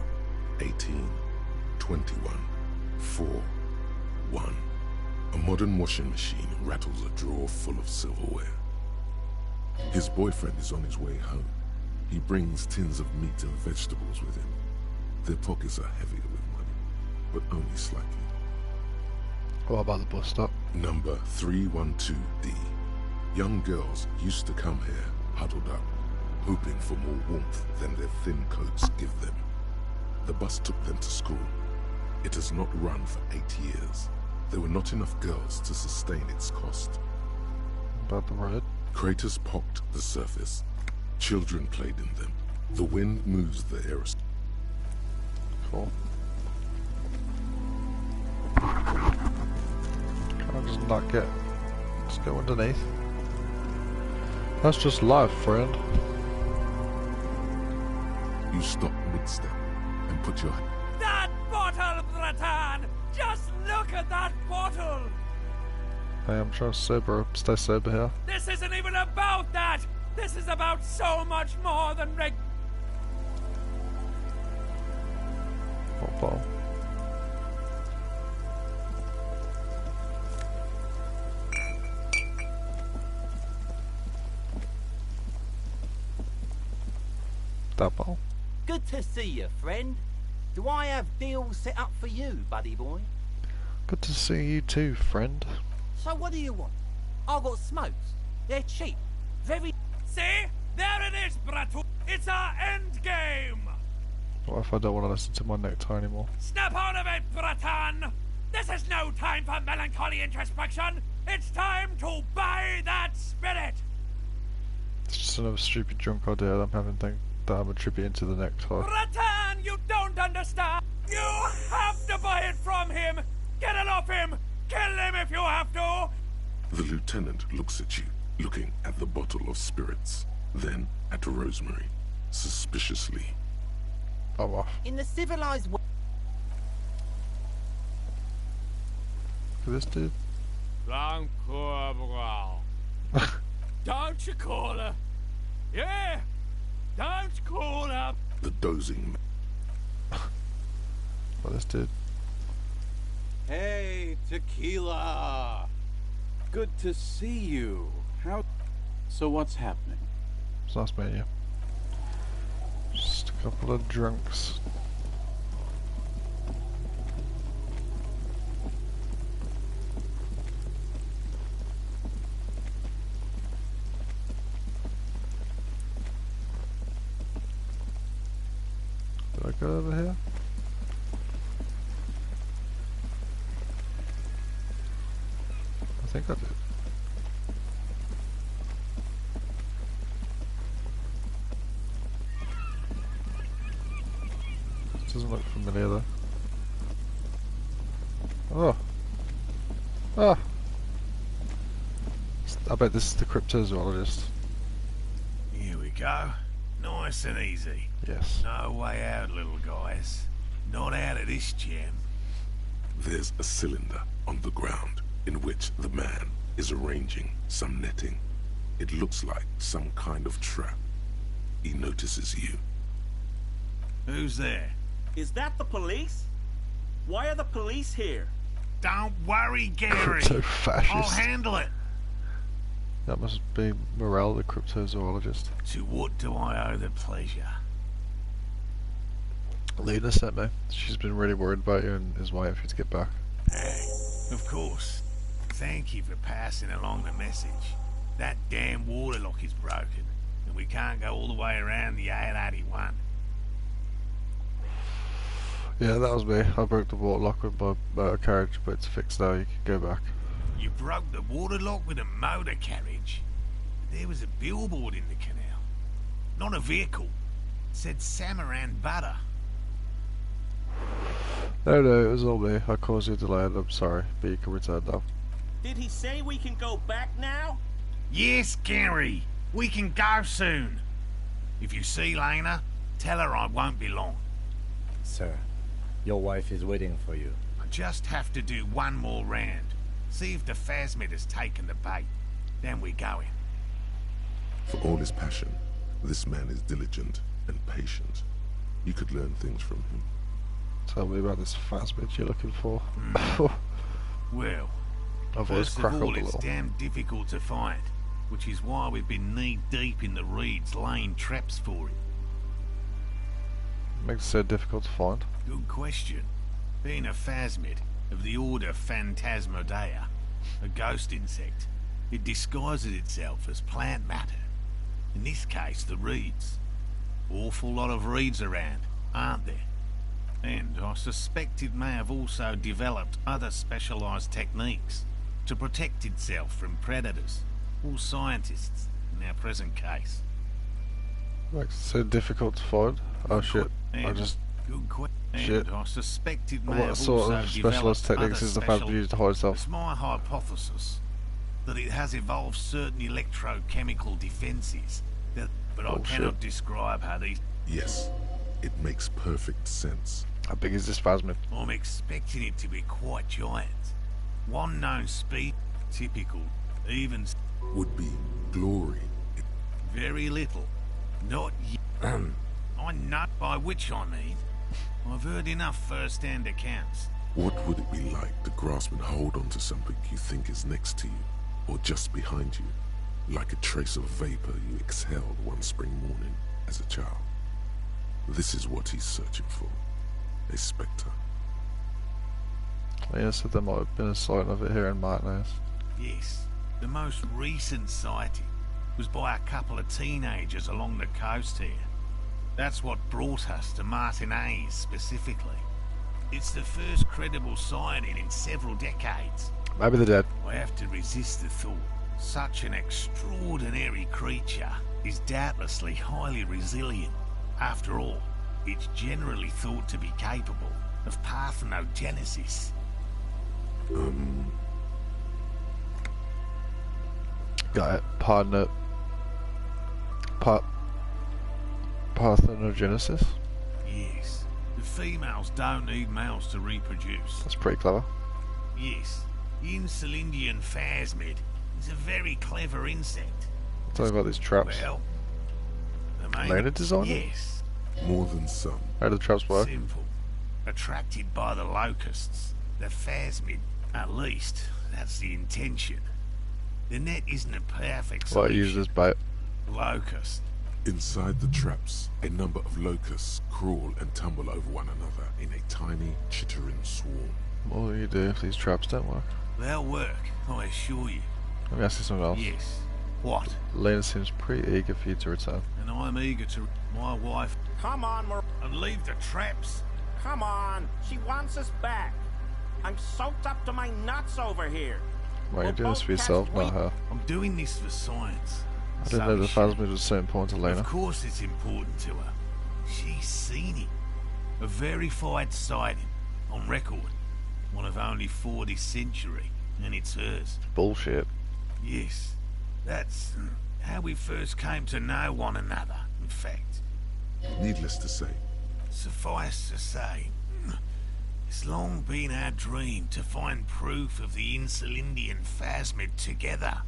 18, 21, 4, 1. A modern washing machine rattles a drawer full of silverware. His boyfriend is on his way home. He brings tins of meat and vegetables with him. Their pockets are heavier with money, but only slightly. What about the bus stop? Number 312D. Young girls used to come here, huddled up, hoping for more warmth than their thin coats give them. The bus took them to school. It has not run for 8 years. There were not enough girls to sustain its cost. About the road? Craters pocked the surface. Children played in them. The wind moves the air. Cool. Can I just not get... Just go underneath? That's just life, friend. You stop mid-step and put your... That bottle, Bratan! Just look at that bottle! Hey, I'm trying to stay sober here. This isn't even about that! This is about so much more than What bottle? Double. Good to see you, friend. Do I have deals set up for you, buddy boy? Good to see you too, friend. So what do you want? I've got smokes. They're cheap. Very... See? There it is, Bratu. It's our end game. What if I don't want to listen to my necktie anymore? Snap out of it, Bratan. This is no time for melancholy introspection. It's time to buy that spirit. It's just another stupid drunk idea that I'm having that I'm attributing to the necktie. Bratan, you don't understand. You have to buy it from him. Get it off him. Kill him if you have to. The lieutenant looks at you, looking at the bottle of spirits, then at Rosemary, suspiciously. I'm off. In the civilized world... Look at this dude. Don't you call her. Yeah. Don't call her. The dozing man. What this dude? Hey, Tequila! Good to see you. How... So what's happening? It's nice meeting you. Just a couple of drunks. Did I go over here? I think I did. This doesn't look familiar though. Oh. Ah. I bet this is the cryptozoologist. Here we go. Nice and easy. Yes. No way out, little guys. Not out of this jam. There's a cylinder on the ground in which the man is arranging some netting. It looks like some kind of trap. He notices you. Who's there? Is that the police? Why are the police here? Don't worry, Gary. Crypto-fascist. I'll handle it. That must be Morel, the cryptozoologist. To what do I owe the pleasure? Lena sent me. She's been really worried about you and is waiting for you to get back. Of course. Thank you for passing along the message. That damn water lock is broken, and we can't go all the way around the 881. Yeah, that was me. I broke the water lock with my motor carriage, but it's fixed now. You can go back. You broke the water lock with a motor carriage? There was a billboard in the canal. Not a vehicle. It said Samaran Butter. No, it was all me. I caused you a delay and I'm sorry, but you can return now. Did he say we can go back now? Yes, Gary. We can go soon. If you see Lena, tell her I won't be long. Sir, your wife is waiting for you. I just have to do one more round. See if the phasmid has taken the bait. Then we go in. For all his passion, this man is diligent and patient. You could learn things from him. Tell me about this phasmid you're looking for. Well, first of all, it's damn difficult to find, which is why we've been knee-deep in the reeds laying traps for it. Makes it so difficult to find. Good question. Being a phasmid of the order Phantasmodea, a ghost insect, it disguises itself as plant matter. In this case, the reeds. Awful lot of reeds around, aren't there? And I suspect it may have also developed other specialised techniques to protect itself from predators, or scientists, in our present case. Makes it so difficult to find. Oh shit, I just... Shit. I suspect it may What have sort also of specialised developed techniques other is the special... phasmid used to hide itself? It's my hypothesis that it has evolved certain electrochemical defences that... But I cannot describe how these... Yes, it makes perfect sense. How big is this phasmid? I'm expecting it to be quite giant. One known speed, typical, even... Would be glory. Very little. Not yet. I know by which I mean. I've heard enough first-hand accounts. What would it be like to grasp and hold onto something you think is next to you, or just behind you, like a trace of vapor you exhaled one spring morning as a child? This is what he's searching for. A spectre. Lena said there might have been a sighting of it here in Martinez. Yes, the most recent sighting was by a couple of teenagers along the coast here. That's what brought us to Martinez specifically. It's the first credible sighting in several decades. Maybe they're dead. I have to resist the thought. Such an extraordinary creature is doubtlessly highly resilient. After all, it's generally thought to be capable of parthenogenesis. Got it. Parthenogenesis? Yes. The females don't need males to reproduce. That's pretty clever. Yes. The Insulindian phasmid is a very clever insect. Tell me about these traps. Well, the main... Lena designed them? Yes. More than some. How do the traps work? Simple. Attracted by the locusts. The phasmid, at least, that's the intention. The net isn't a perfect solution. What uses bait? Locust. Inside the traps, a number of locusts crawl and tumble over one another in a tiny, chittering swarm. What will you do if these traps don't work? They'll work, I assure you. Let me ask you something else. Yes. What? Lena seems pretty eager for you to return. And I'm eager to... My wife... Come on, and leave the traps. Come on. She wants us back. I'm soaked up to my nuts over here. Well, you're doing this for yourself, not her. I'm doing this for science. I didn't know the phasmid was so important to Lena. Of course it's important to her. She's seen it. A verified sighting. On record. One of only 40th century. And it's hers. Bullshit. Yes. That's how we first came to know one another, in fact. Needless to say. Suffice to say, it's long been our dream to find proof of the Insulindian phasmid together.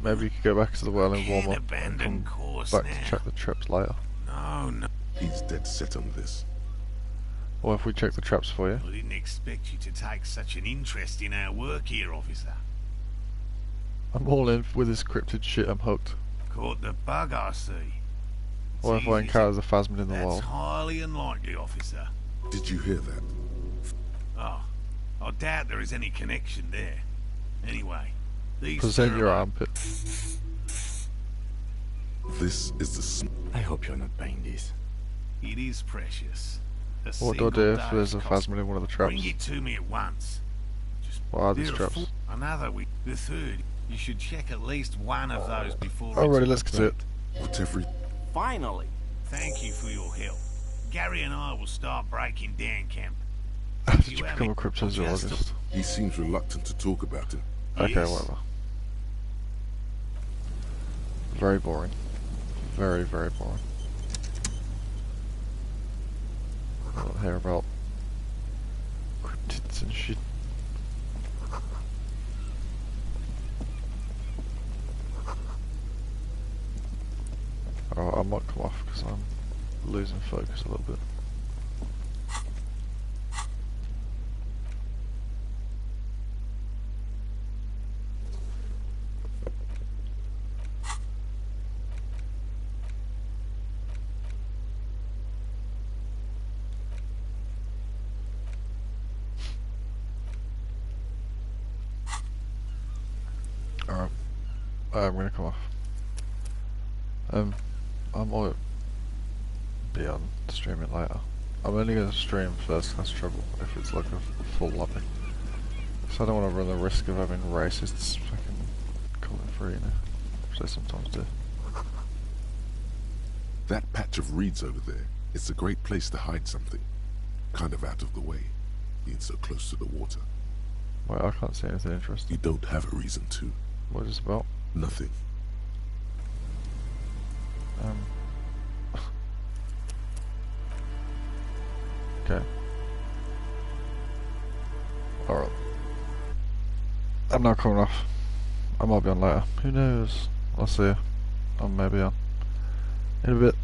Maybe you could go back to the well and warm up and abandon come course back now. to check the traps later. No. He's dead set on this. Or if we check the traps for you? I didn't expect you to take such an interest in our work here, officer. I'm all in with this cryptid shit, I'm hooked. Caught the bug, I see. Or if I encounter the phasmid in the wall. That's highly unlikely, officer. Did you hear that? Oh, I doubt there is any connection there. Anyway, these... Present your armpit. This is the... I hope you're not buying this. It is precious. What do I do if there's a phasmid in one of the traps? Bring it to me at once. Just what are these traps? Another week. The third. You should check at least one of those before... Alrighty, let's get to it. Whatever... Finally. Thank you for your help. Gary and I will start breaking down camp. How did you become a cryptozoologist? He seems reluctant to talk about it. Okay, whatever. Very boring. Very, very boring. I don't hear about cryptids and shit. Alright, I might come off because I'm losing focus a little bit. Alright, I'm gonna come off. I might be on streaming later. I'm only gonna stream first class trouble if it's like a full lobby. So I don't want to run the risk of having racists fucking coming through, you know, which they sometimes do. That patch of reeds over there, it's a great place to hide something. Kind of out of the way, being so close to the water. Wait, I can't see anything interesting. You don't have a reason to. What is it about? Nothing. Okay. Alright. I'm not coming off. I might be on later. Who knows? I'll see you. I may be on. In a bit.